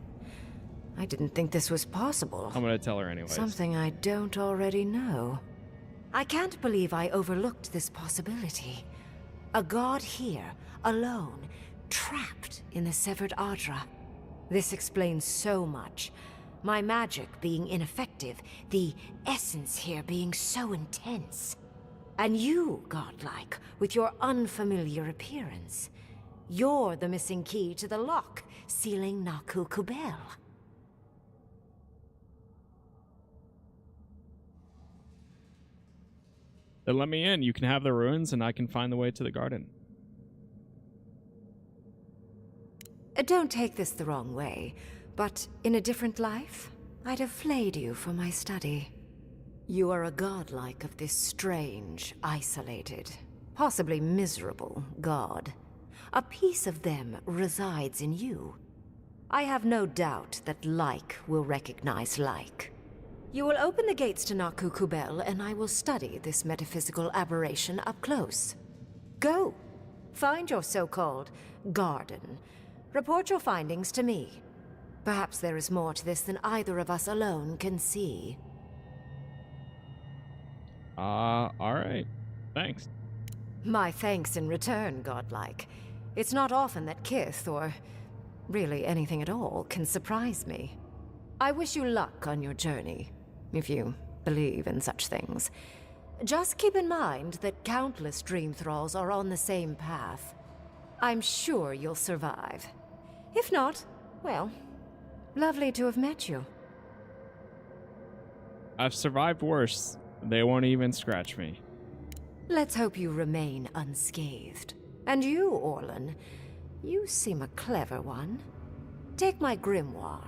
Speaker 8: I didn't think this was possible.
Speaker 1: I'm gonna tell her anyways.
Speaker 8: Something I don't already know. I can't believe I overlooked this possibility. A god here, alone, trapped in the severed Adra. This explains so much. My magic being ineffective, the essence here being so intense. And you, godlike, with your unfamiliar appearance. You're the missing key to the lock, sealing Naku Kubel.
Speaker 1: Then let me in. You can have the ruins, and I can find the way to the garden.
Speaker 8: Don't take this the wrong way, but in a different life, I'd have flayed you for my study. You are a godlike of this strange, isolated, possibly miserable god. A piece of them resides in you. I have no doubt that like will recognize like. You will open the gates to Naku Kubel, and I will study this metaphysical aberration up close. Go. Find your so-called garden. Report your findings to me. Perhaps there is more to this than either of us alone can see.
Speaker 1: Alright. Thanks.
Speaker 8: My thanks in return, godlike. It's not often that Kith, or really anything at all, can surprise me. I wish you luck on your journey, if you believe in such things. Just keep in mind that countless dream thralls are on the same path. I'm sure you'll survive. If not, well, lovely to have met you.
Speaker 1: I've survived worse. They won't even scratch me.
Speaker 8: Let's hope you remain unscathed. And you, Orlan, you seem a clever one. Take my grimoire.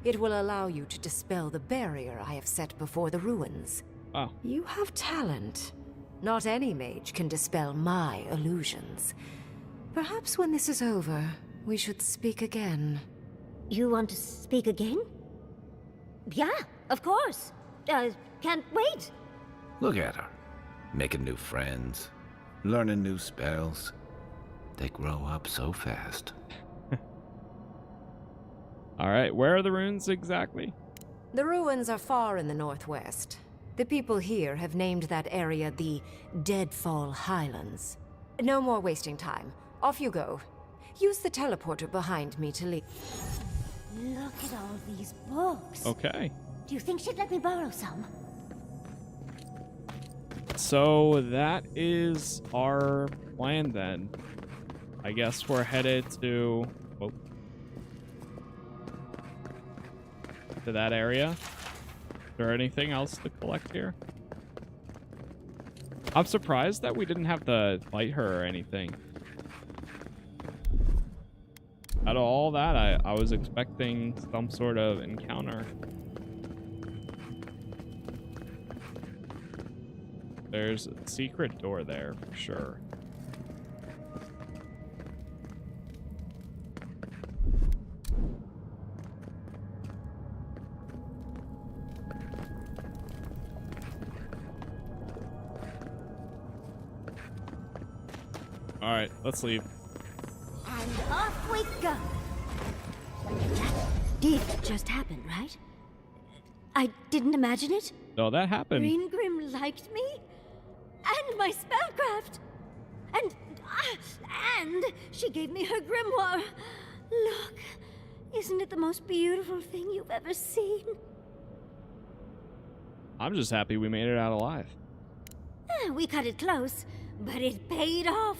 Speaker 8: It will allow you to dispel the barrier I have set before the ruins.
Speaker 1: Oh.
Speaker 8: You have talent. Not any mage can dispel my illusions. Perhaps when this is over, we should speak again.
Speaker 21: You want to speak again? Yeah, of course. Can't wait.
Speaker 6: Look at her. Making new friends. Learning new spells. They grow up so fast.
Speaker 1: Alright, where are the ruins exactly?
Speaker 8: The ruins are far in the northwest. The people here have named that area the Deadfall Highlands. No more wasting time. Off you go. Use the teleporter behind me to leave.
Speaker 21: Look at all these books.
Speaker 1: Okay.
Speaker 21: Do you think she'd let me borrow some?
Speaker 1: So that is our plan then. I guess we're headed to that area. Is there anything else to collect here? I'm surprised that we didn't have to fight her or anything. Out of all that, I was expecting some sort of encounter. There's a secret door there for sure. All right, let's leave.
Speaker 21: And off we go. That did just happen, right? I didn't imagine it.
Speaker 1: No, that happened.
Speaker 21: Ringr liked me, and my spellcraft, and she gave me her grimoire. Look, isn't it the most beautiful thing you've ever seen?
Speaker 1: I'm just happy we made it out alive.
Speaker 21: We cut it close, but it paid off.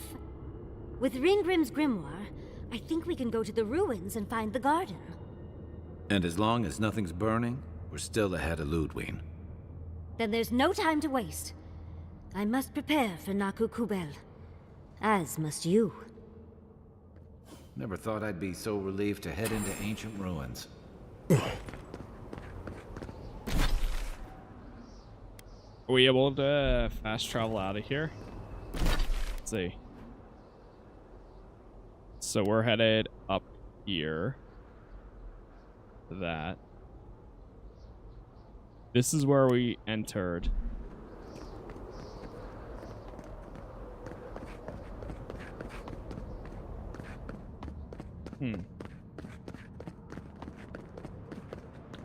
Speaker 21: With Ringgrim's grimoire, I think we can go to the ruins and find the garden.
Speaker 6: And as long as nothing's burning, we're still ahead of Ludwig.
Speaker 21: Then there's no time to waste. I must prepare for Naku Kubel. As must you.
Speaker 6: Never thought I'd be so relieved to head into ancient ruins.
Speaker 1: Are we able to fast travel out of here? Let's see. So we're headed up here. That. This is where we entered.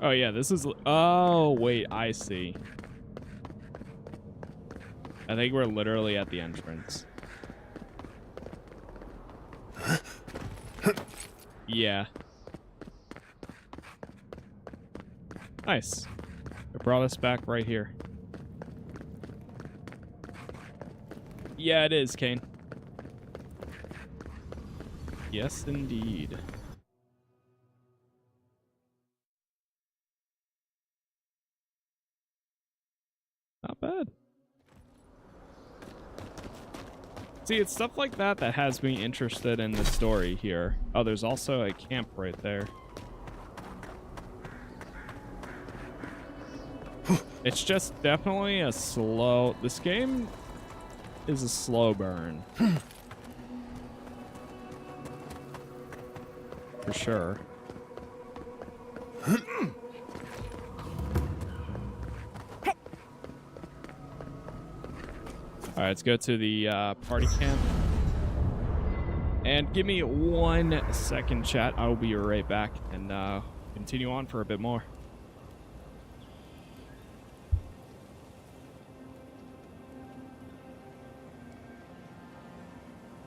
Speaker 1: Oh yeah, this is... Oh, wait, I see. I think we're literally at the entrance. Yeah. Nice. It brought us back right here. Yeah, it is, Kane. Yes, indeed. Not bad. See, it's stuff like that that has me interested in the story here. Oh, there's also a camp right there. It's just definitely a slow... This game is a slow burn. For sure. Alright, let's go to the party camp. And give me 1 second, chat. I will be right back and continue on for a bit more.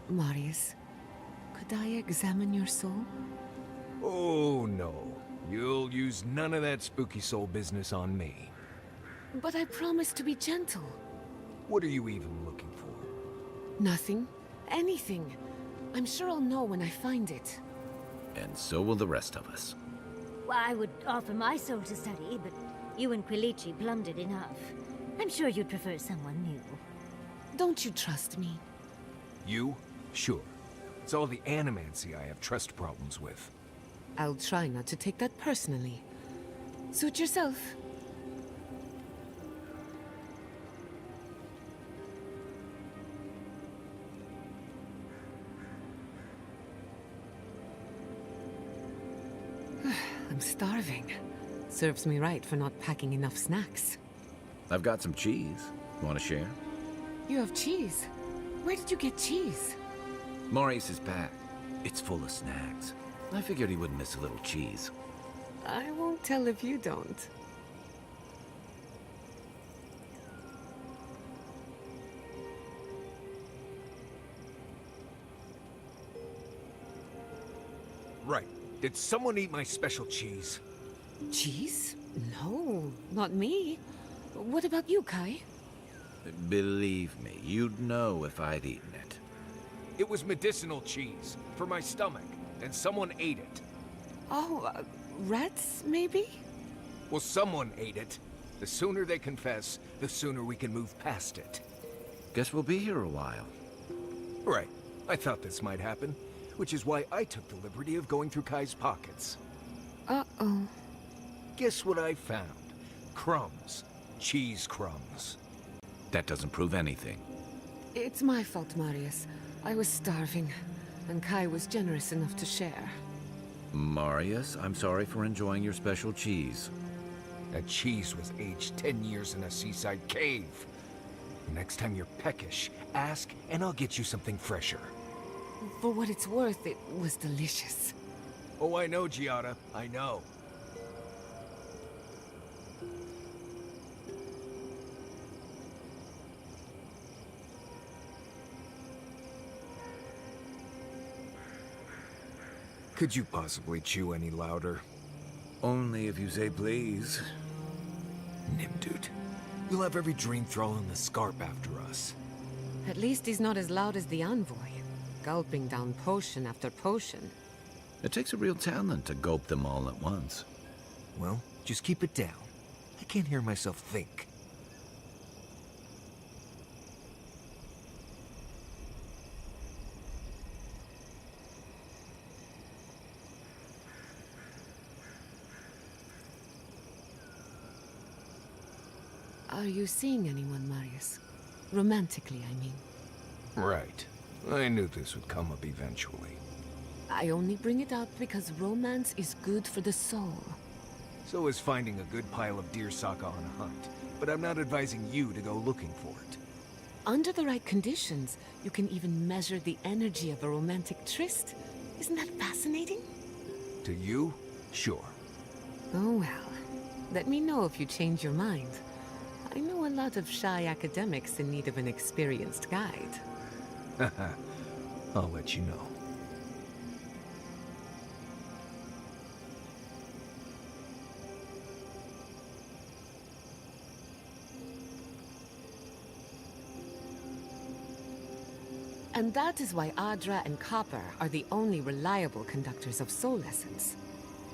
Speaker 2: Marius, could I examine your soul?
Speaker 20: Oh, no. You'll use none of that spooky soul business on me.
Speaker 2: But I promised to be gentle.
Speaker 20: What are you even looking for?
Speaker 2: Nothing. Anything. I'm sure I'll know when I find it.
Speaker 6: And so will the rest of us.
Speaker 21: Well, I would offer my soul to study, but you and Quilici plumbed it enough. I'm sure you'd prefer someone new.
Speaker 2: Don't you trust me?
Speaker 20: You? Sure. It's all the animancy I have trust problems with.
Speaker 2: I'll try not to take that personally. Suit yourself. I'm starving. Serves me right for not packing enough snacks.
Speaker 6: I've got some cheese. Want to share?
Speaker 2: You have cheese? Where did you get cheese?
Speaker 6: Maurice's pack. It's full of snacks. I figured he wouldn't miss a little cheese.
Speaker 2: I won't tell if you don't.
Speaker 20: Right. Did someone eat my special cheese?
Speaker 2: Cheese? No, not me. What about you, Kai?
Speaker 6: Believe me, you'd know if I'd eaten it.
Speaker 20: It was medicinal cheese for my stomach, and someone ate it.
Speaker 2: Oh, rats, maybe?
Speaker 20: Well, someone ate it. The sooner they confess, the sooner we can move past it.
Speaker 6: Guess we'll be here a while.
Speaker 20: Right. I thought this might happen, which is why I took the liberty of going through Kai's pockets.
Speaker 2: Uh-oh.
Speaker 20: Guess what I found? Crumbs. Cheese crumbs.
Speaker 6: That doesn't prove anything.
Speaker 2: It's my fault, Marius. I was starving, and Kai was generous enough to share.
Speaker 6: Marius, I'm sorry for enjoying your special cheese.
Speaker 20: That cheese was aged 10 years in a seaside cave. Next time you're peckish, ask and I'll get you something fresher.
Speaker 2: For what it's worth, it was delicious.
Speaker 20: Oh, I know, Giada. I know. Could you possibly chew any louder?
Speaker 6: Only if you say please.
Speaker 20: Nimdude. We'll have every dream thrall in the Scarp after us.
Speaker 2: At least he's not as loud as the envoy, gulping down potion after potion.
Speaker 6: It takes a real talent to gulp them all at once.
Speaker 20: Well, just keep it down. I can't hear myself think.
Speaker 2: Are you seeing anyone, Marius? Romantically, I mean.
Speaker 20: Right. I knew this would come up eventually.
Speaker 2: I only bring it up because romance is good for the soul.
Speaker 20: So is finding a good pile of deer saka on a hunt. But I'm not advising you to go looking for it.
Speaker 2: Under the right conditions, you can even measure the energy of a romantic tryst. Isn't that fascinating?
Speaker 20: To you? Sure.
Speaker 2: Oh well. Let me know if you change your mind. I know a lot of shy academics in need of an experienced guide.
Speaker 20: Haha. I'll let you know.
Speaker 2: And that is why Adra and Copper are the only reliable conductors of soul essence.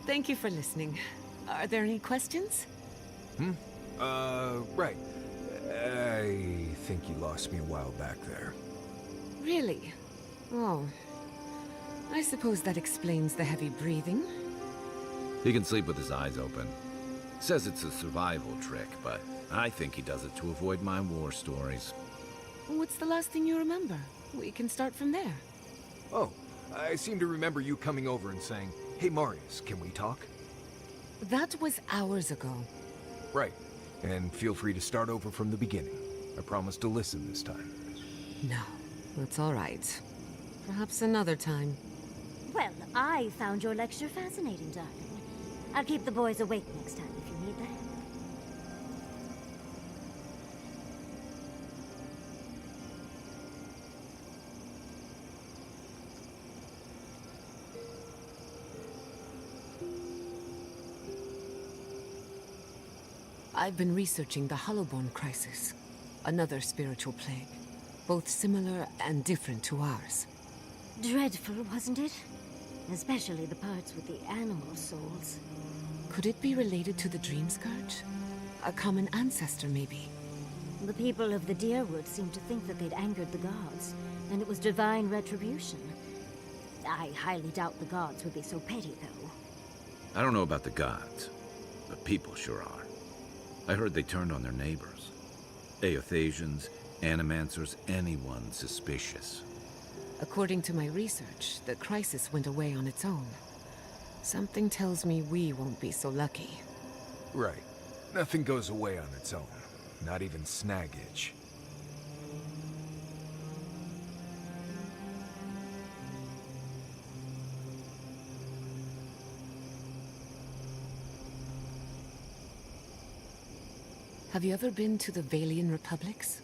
Speaker 2: Thank you for listening. Are there any questions?
Speaker 20: Right. I think you lost me a while back there.
Speaker 2: Really? Oh. I suppose that explains the heavy breathing.
Speaker 6: He can sleep with his eyes open. Says it's a survival trick, but I think he does it to avoid my war stories.
Speaker 2: What's the last thing you remember? We can start from there.
Speaker 20: Oh, I seem to remember you coming over and saying, "Hey Marius, can we talk?"
Speaker 2: That was hours ago.
Speaker 20: Right. And feel free to start over from the beginning. I promise to listen this time.
Speaker 2: No, that's all right. Perhaps another time.
Speaker 21: Well, I found your lecture fascinating, darling. I'll keep the boys awake next time if you need the help.
Speaker 2: I've been researching the Hollowborn crisis, another spiritual plague, both similar and different to ours.
Speaker 21: Dreadful, wasn't it? Especially the parts with the animal souls.
Speaker 2: Could it be related to the Dream Scourge? A common ancestor, maybe?
Speaker 21: The people of the Deerwood seemed to think that they'd angered the gods, and it was divine retribution. I highly doubt the gods would be so petty, though.
Speaker 6: I don't know about the gods, but people sure are. I heard they turned on their neighbors. Aethasians, Animancers, anyone suspicious.
Speaker 2: According to my research, the crisis went away on its own. Something tells me we won't be so lucky.
Speaker 20: Right. Nothing goes away on its own. Not even snaggage.
Speaker 2: Have you ever been to the Valian Republics?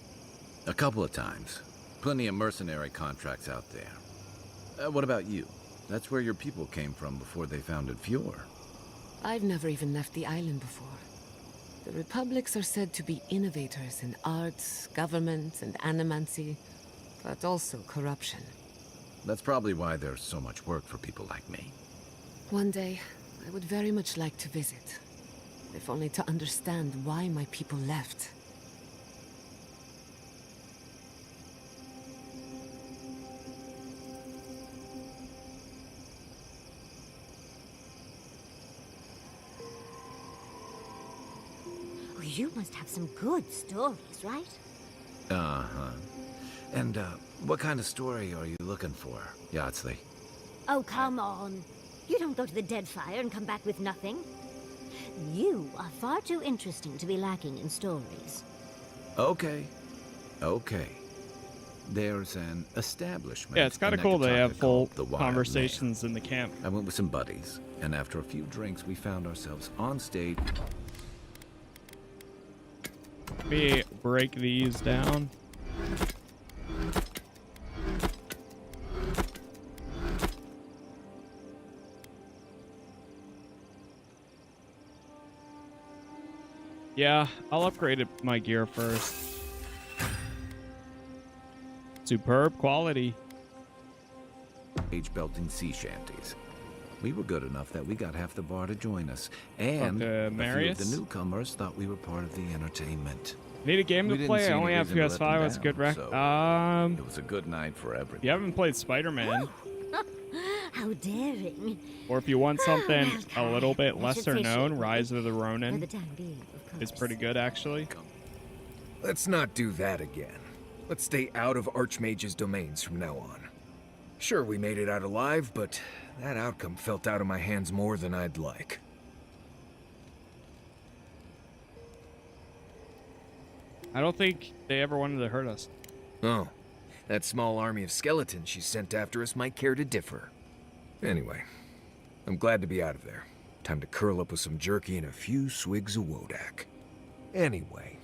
Speaker 6: A couple of times. Plenty of mercenary contracts out there. What about you? That's where your people came from before they founded Fjord.
Speaker 2: I've never even left the island before. The Republics are said to be innovators in arts, government, and animancy, but also corruption.
Speaker 6: That's probably why there's so much work for people like me.
Speaker 2: One day, I would very much like to visit. If only to understand why my people left.
Speaker 21: Oh, you must have some good stories, right?
Speaker 6: Uh-huh. And, what kind of story are you looking for, Yardsley?
Speaker 21: Oh, come on. You don't go to the Deadfire and come back with nothing. You are far too interesting to be lacking in stories.
Speaker 6: Okay. Okay. There's an establishment.
Speaker 1: Yeah, it's kind of
Speaker 6: in
Speaker 1: cool they have
Speaker 6: Nekataka
Speaker 1: full
Speaker 6: called the Wild
Speaker 1: conversations in the camp.
Speaker 6: I went with some buddies, and after a few drinks, we found ourselves on stage.
Speaker 1: Let me break these down. Yeah, I'll upgrade my gear first. Superb quality.
Speaker 6: Mage belting sea shanties. We were good enough that we got half the bar to join us. And a few
Speaker 1: Marius?
Speaker 6: of the newcomers thought we were part of the entertainment.
Speaker 1: Need a game
Speaker 6: We
Speaker 1: to
Speaker 6: didn't
Speaker 1: play?
Speaker 6: see
Speaker 1: I
Speaker 6: any
Speaker 1: only have
Speaker 6: reason to let them
Speaker 1: PS5. That's a good
Speaker 6: down,
Speaker 1: rec.
Speaker 6: so it was a good night for everyone.
Speaker 1: If you haven't played Spider-Man,
Speaker 21: How daring.
Speaker 1: or if you want something a
Speaker 21: Well,
Speaker 1: little bit
Speaker 21: I should
Speaker 1: lesser
Speaker 21: say
Speaker 1: known,
Speaker 21: shit.
Speaker 1: Rise of the
Speaker 21: For the
Speaker 1: Ronin
Speaker 21: time being, of course.
Speaker 1: is pretty good, actually.
Speaker 20: Let's not do that again. Let's stay out of Archmage's domains from now on. Sure, we made it out alive, but that outcome felt out of my hands more than I'd like.
Speaker 1: I don't think they ever wanted to hurt us.
Speaker 20: Oh, that small army of skeletons she sent after us might care to differ. Anyway, I'm glad to be out of there. Time to curl up with some jerky and a few swigs of Wodak. Anyway.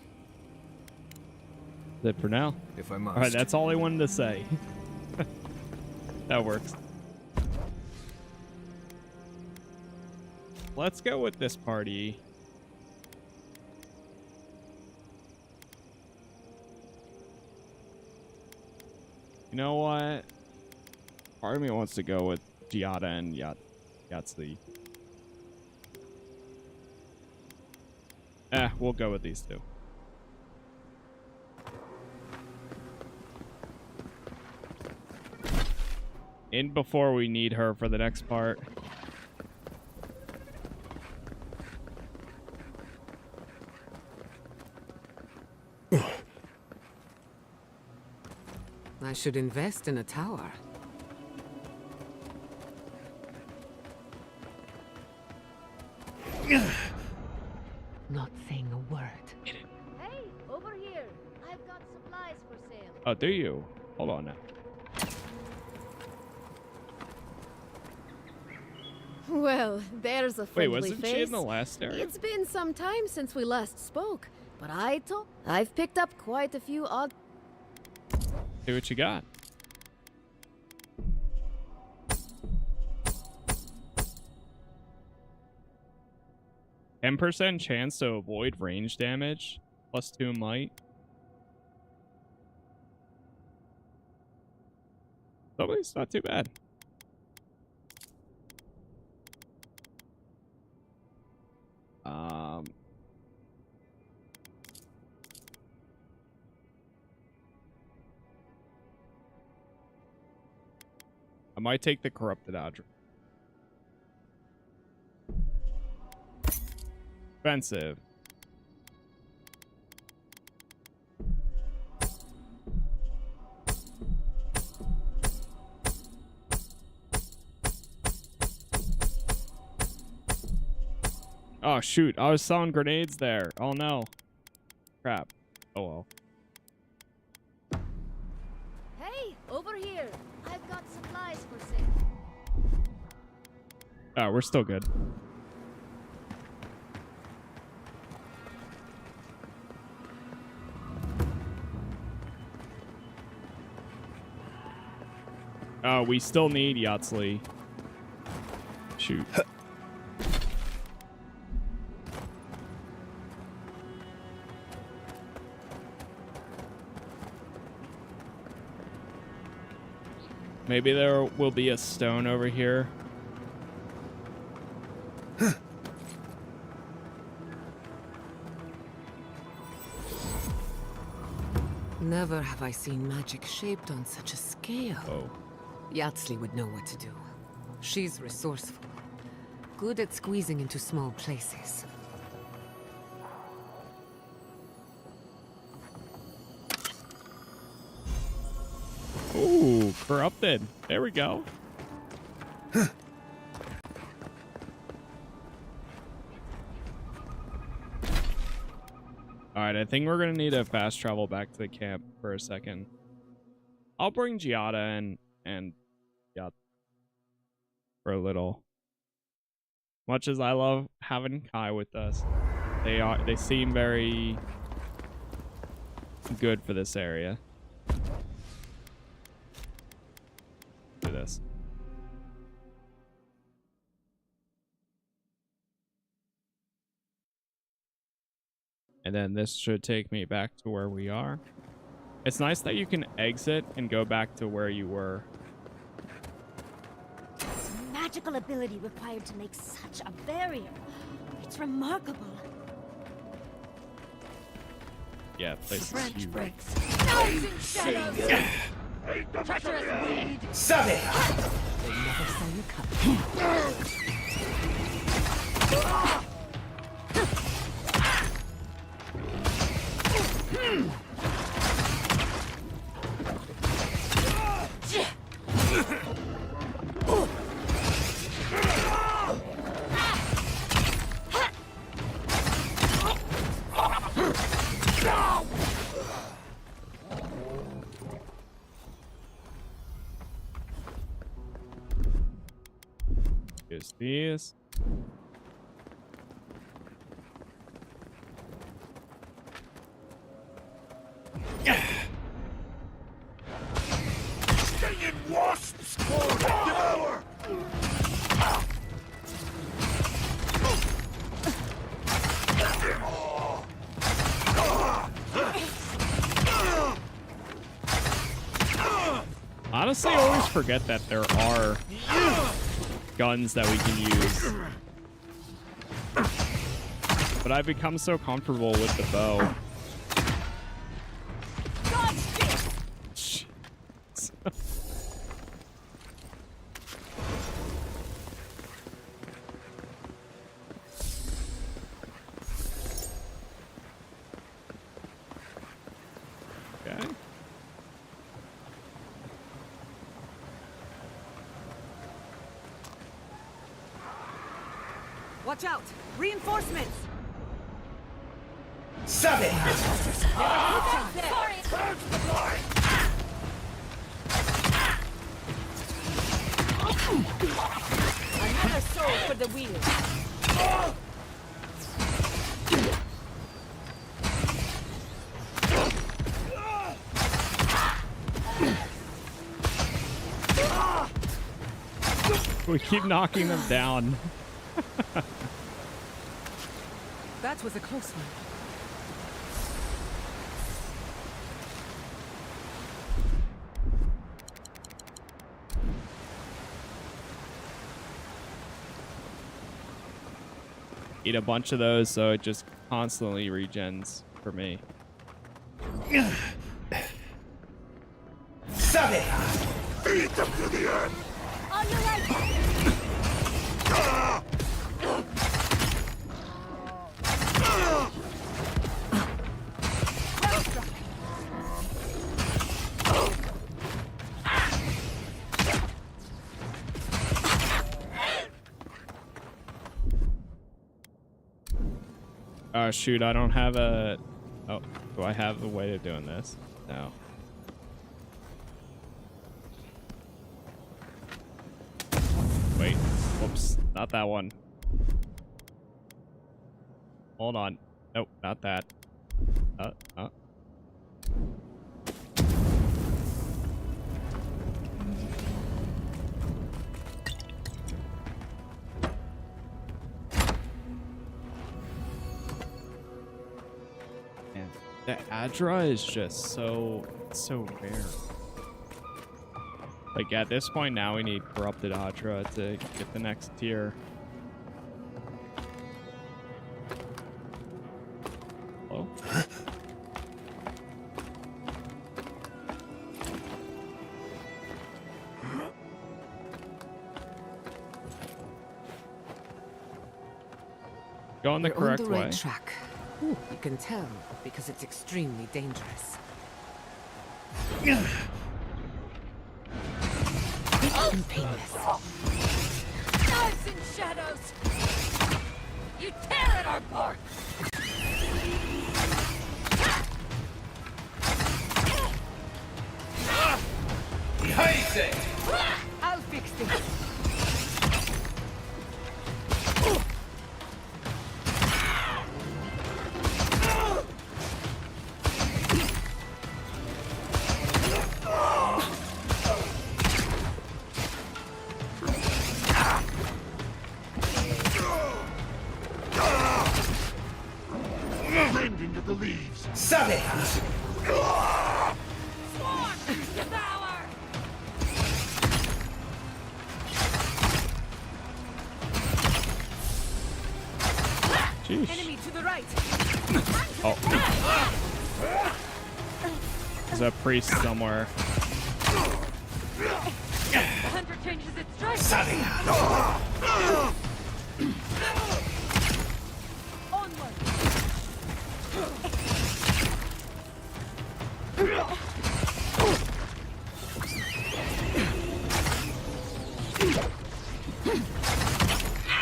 Speaker 1: That's it for now.
Speaker 20: If I must.
Speaker 1: All right, that's all I wanted to say. That works. Let's go with this party. You know what? Part of me wants to go with Giada and Yatsli. We'll go with these two. In before we need her for the next part.
Speaker 2: I should invest in a tower. Not saying a word.
Speaker 12: Hey, over here. I've got supplies for sale.
Speaker 1: Oh, do you? Hold on now.
Speaker 11: Well, there's a
Speaker 1: Wait,
Speaker 11: friendly
Speaker 1: wasn't
Speaker 11: face.
Speaker 1: she in the last area?
Speaker 11: It's been some time since we last spoke, but I've picked up quite a few odd.
Speaker 1: See what you got. %10 chance to avoid range damage. +2 might. Oh, it's not too bad. I might take the corrupted Adra. Expensive. Oh shoot, I was selling grenades there. Oh no. Crap. Oh well.
Speaker 12: Hey, over here. I've got supplies for sale.
Speaker 1: Oh, we're still good. Oh, we still need Yatsli. Shoot. Maybe there will be a stone over here.
Speaker 2: Never have I seen magic shaped on such a scale.
Speaker 1: Oh.
Speaker 2: Yatsli would know what to do. She's resourceful. Good at squeezing into small places.
Speaker 1: Ooh, corrupted. There we go. Alright, I think we're gonna need to fast travel back to the camp for a second. I'll bring Giada and yeah, for a little. Much as I love having Kai with us, they seem very good for this area. Do this. then this should take me back to where we are. It's nice that you can exit and go back to where you were.
Speaker 21: Magical ability required to make such a barrier. It's remarkable.
Speaker 1: Yeah, place is huge.
Speaker 14: Knives and shadows! Treacherous weed!
Speaker 2: They never saw you coming.
Speaker 1: Use these.
Speaker 15: Stinging wasps! Devour!
Speaker 1: Honestly, I always forget that there are guns that we can use. But I've become so comfortable with the bow. Okay.
Speaker 2: Watch out! Reinforcements!
Speaker 14: Sorry!
Speaker 2: Another soul for the wheel.
Speaker 1: We keep knocking them down.
Speaker 2: That was a close one.
Speaker 1: Eat a bunch of those so it just constantly regens for me.
Speaker 14: Sorry!
Speaker 15: Beat them to the end!
Speaker 14: On your right!
Speaker 1: Oh shoot, I don't have a... Oh, do I have a way of doing this? No. Wait, whoops, not that one. Hold on. Nope, not that. Man, the Adra is just so rare. Like at this point now we need corrupted Adra to get the next tier. Hello? Going the correct
Speaker 2: You're on the right
Speaker 1: way.
Speaker 2: track. You can tell because it's extremely dangerous. And painless.
Speaker 14: Knives and shadows! You tear at our bark!
Speaker 2: I'll fix this.
Speaker 15: Bending at the
Speaker 14: Devour!
Speaker 1: Jeez.
Speaker 14: Enemy to the right.
Speaker 1: Oh. There's a priest somewhere.
Speaker 14: The hunter changes its strike. Onward.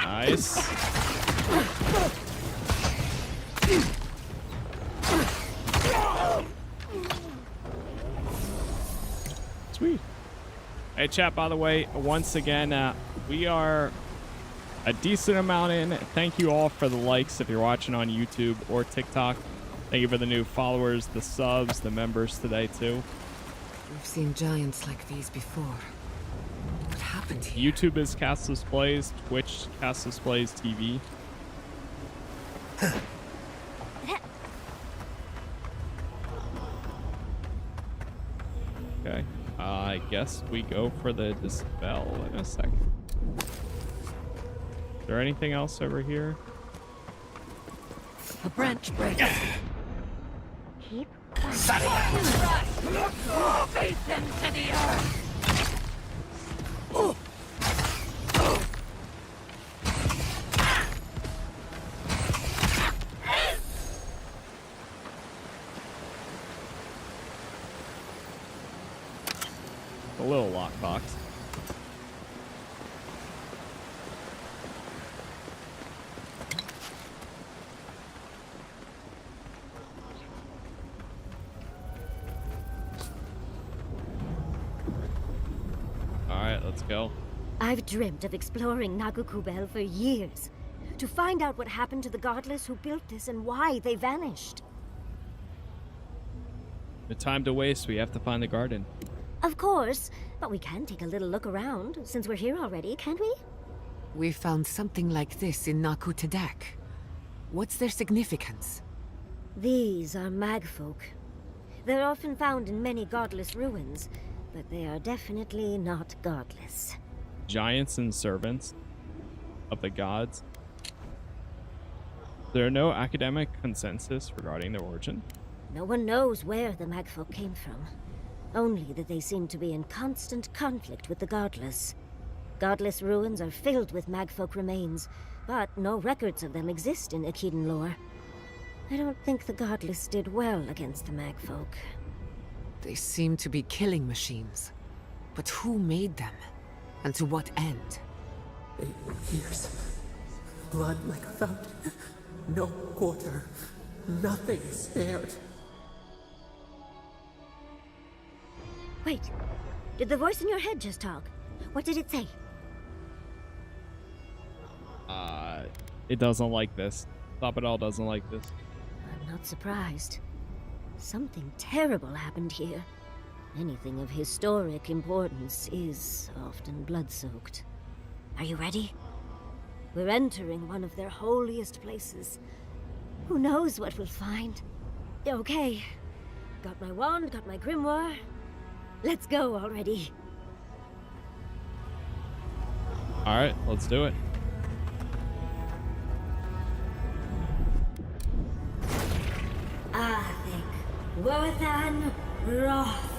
Speaker 1: Nice. Sweet. Hey chat, by the way, once again, we are a decent amount in. Thank you all for the likes if you're watching on YouTube or TikTok. Thank you for the new followers, the subs, the members today too.
Speaker 2: We've seen giants like these before. What happened here?
Speaker 1: YouTube is Casas Plays, Twitch Casas Plays TV. Okay, I guess we go for the dispel in a second. Is there anything else over here?
Speaker 14: A branch break.
Speaker 17: Keep
Speaker 14: Face them to the earth.
Speaker 1: A little lockbox. Alright, let's go.
Speaker 21: I've dreamt of exploring Nagukubel for years, to find out what happened to the godless who built this and why they vanished.
Speaker 1: No time to waste, we have to find the garden.
Speaker 21: Of course, but we can take a little look around, since we're here already, can't we?
Speaker 2: We found something like this in Naku Tadak. What's their significance?
Speaker 21: These are magfolk. They're often found in many godless ruins, but they are definitely not godless.
Speaker 1: Giants and servants of the gods. There are no academic consensus regarding their origin.
Speaker 21: No one knows where the magfolk came from. Only that they seem to be in constant conflict with the godless. Godless ruins are filled with magfolk remains, but no records of them exist in Akedan lore. I don't think the godless did well against the magfolk.
Speaker 2: They seem to be killing machines. But who made them? And to what end?
Speaker 3: Years. Blood like a fountain. No quarter. Nothing spared.
Speaker 21: Wait, did the voice in your head just talk? What did it say?
Speaker 1: It doesn't like this. Stop It All doesn't like this.
Speaker 21: I'm not surprised. Something terrible happened here. Anything of historic importance is often blood-soaked. Are you ready? We're entering one of their holiest places. Who knows what we'll find? Okay. Got my wand, got my grimoire. Let's go already.
Speaker 1: Alright, let's do it.
Speaker 21: Leviathan Wrath.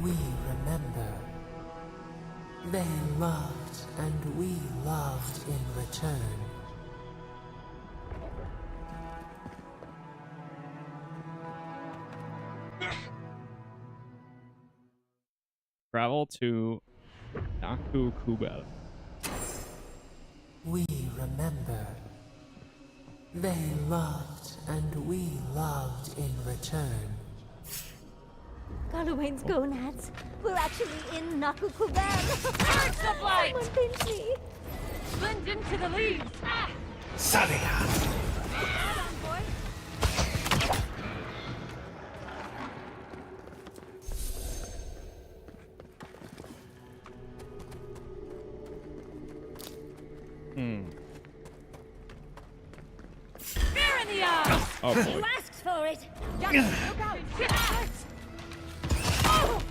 Speaker 3: We remember. They loved, and we loved in return.
Speaker 1: Travel to Nagukubel.
Speaker 3: We remember. They loved, and we loved in return.
Speaker 21: Galawain's gonads. We're actually in Nagukubel.
Speaker 14: Charge the blight!
Speaker 21: Someone pinch me.
Speaker 14: Blend into the leaves. Ah!
Speaker 10: Sadia!
Speaker 14: Spear in the eye!
Speaker 1: Oh boy.
Speaker 21: You asked for it.
Speaker 14: Look out! Oh!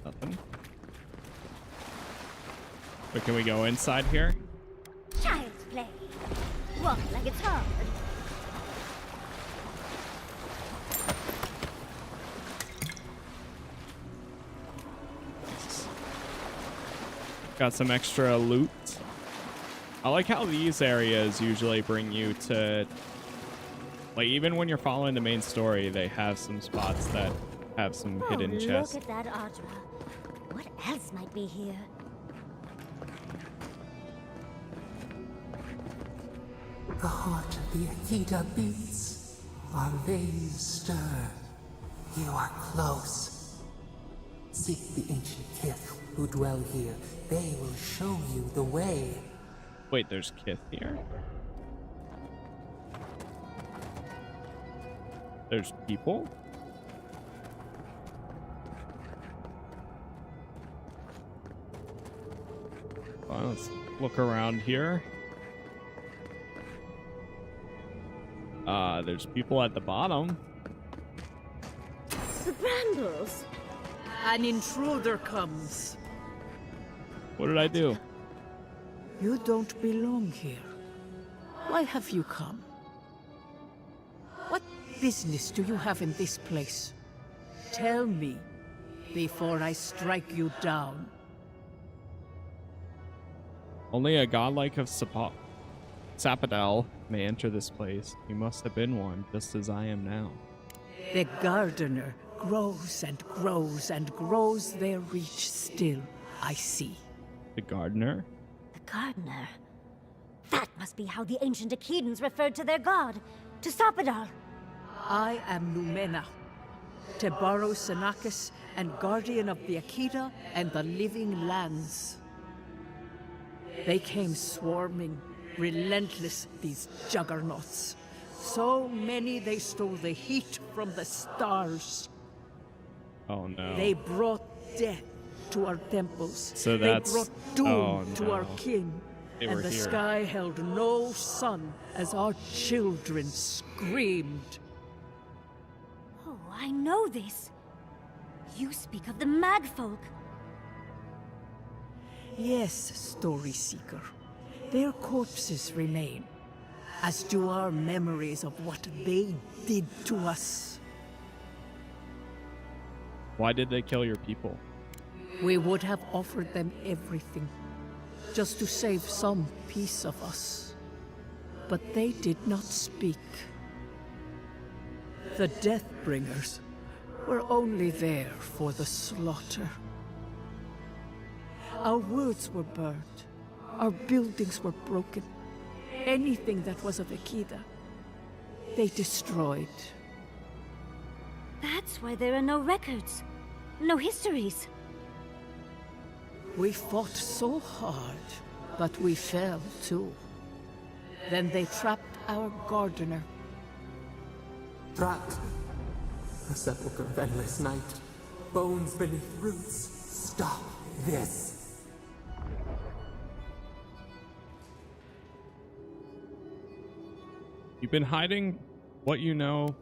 Speaker 1: Nothing. So can we go inside here?
Speaker 21: Child's play. Walk like it's hard.
Speaker 1: Got some extra loot. I like how these areas usually bring you to, like, even when you're following the main story, they have some spots that have some hidden chests.
Speaker 21: Look at that Audra. What else might be here?
Speaker 3: The heart of the Akita beats. Our veins stir. You are close. Seek the ancient Kith who dwell here. They will show you the way.
Speaker 1: Wait, there's Kith here? There's people? Well, let's look around here. There's people at the bottom.
Speaker 21: The brambles.
Speaker 13: An intruder comes.
Speaker 1: What did I do?
Speaker 13: You don't belong here. Why have you come? What business do you have in this place? Tell me before I strike you down.
Speaker 1: Only a godlike of Sapadal may enter this place. He must have been one, just as I am now.
Speaker 13: The gardener grows and grows and grows their reach still, I see.
Speaker 1: The gardener?
Speaker 21: The gardener? That must be how the ancient Akidans referred to their god, to Sapadal.
Speaker 13: I am Numena, Tebaro Senakis, and guardian of the Akita and the living lands. They came swarming, relentless, these juggernauts. So many they stole the heat from the stars.
Speaker 1: Oh no.
Speaker 13: They brought death to our temples.
Speaker 1: So that's...
Speaker 13: They brought doom to our kin.
Speaker 1: They
Speaker 13: and
Speaker 1: were
Speaker 13: the
Speaker 1: here.
Speaker 13: sky held no sun as our children screamed.
Speaker 21: Oh, I know this. You speak of the Magfolk.
Speaker 13: Yes, Story Seeker. Their corpses remain, as do our memories of what they did to us.
Speaker 1: Why did they kill your people?
Speaker 13: We would have offered them everything, just to save some piece of us. But they did not speak. The Deathbringers were only there for the slaughter. Our words were burned. Our buildings were broken. Anything that was of Akita, they destroyed.
Speaker 21: That's why there are no records, no histories.
Speaker 13: We fought so hard, but we fell too. Then they trapped our gardener.
Speaker 3: Trapped. A sepulchre of endless night. Bones beneath roots. Stop this.
Speaker 1: You've been hiding what you know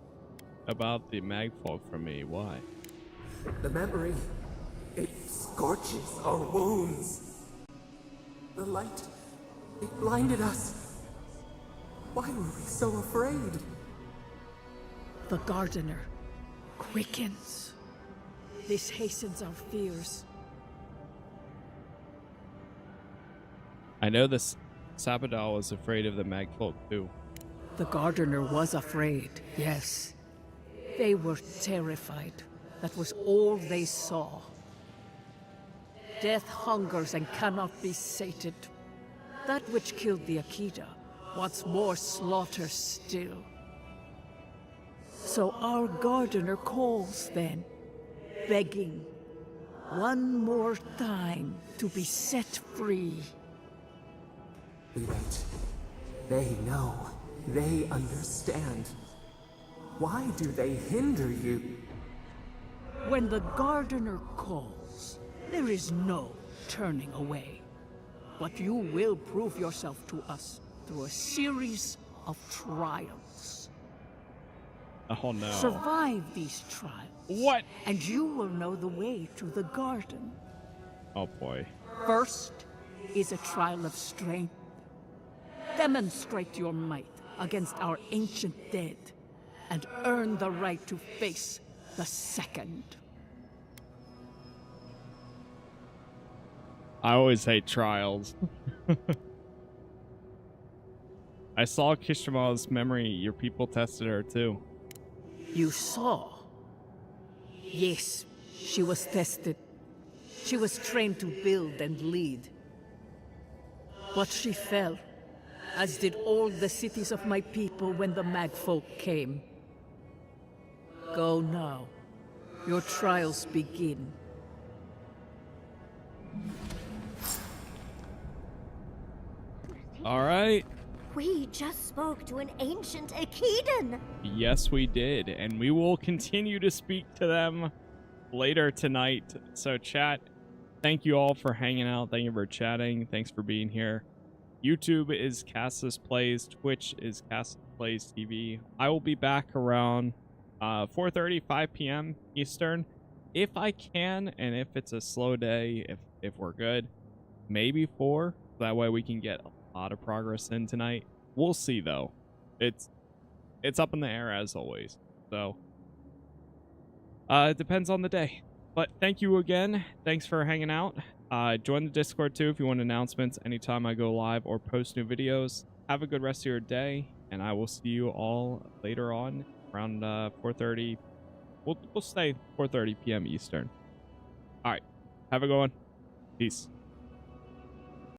Speaker 1: about the Magfolk from me. Why?
Speaker 3: The memory, it scorches our wounds. The light, it blinded us. Why were we so afraid?
Speaker 13: The gardener quickens. This hastens our fears.
Speaker 1: I know this Sapadal was afraid of the Magfolk too.
Speaker 13: The gardener was afraid, yes. They were terrified. That was all they saw. Death hungers and cannot be sated. That which killed the Akita wants more slaughter still. So our gardener calls then, begging one more time to be set free.
Speaker 3: We wait. They know. They understand. Why do they hinder you?
Speaker 13: When the gardener calls, there is no turning away. But you will prove yourself to us through a series of trials.
Speaker 1: Oh no.
Speaker 13: Survive these trials.
Speaker 1: What?
Speaker 13: And you will know the way to the garden.
Speaker 1: Oh boy.
Speaker 13: First is a trial of strength. Demonstrate your might against our ancient dead, and earn the right to face the second.
Speaker 1: I always hate trials. I saw Kishima's memory. Your people tested her too.
Speaker 13: You saw? Yes, she was tested. She was trained to build and lead. But she fell, as did all the cities of my people when the Magfolk came. Go now. Your trials begin.
Speaker 1: All right.
Speaker 21: We just spoke to an ancient Akedan.
Speaker 1: Yes, we did. And we will continue to speak to them later tonight. So chat, thank you all for hanging out. Thank you for chatting. Thanks for being here. YouTube is Casas Plays. Twitch is Casas Plays TV. I will be back around 4:30, 5 p.m. Eastern. If I can, and if it's a slow day, if we're good, maybe 4. That way we can get a lot of progress in tonight. We'll see though. It's up in the air as always. So it depends on the day. But thank you again. Thanks for hanging out. Join the Discord too if you want announcements anytime I go live or post new videos. Have a good rest of your day, and I will see you all later on around 4:30. We'll stay 4:30 p.m. Eastern. All right. Have a good one. Peace.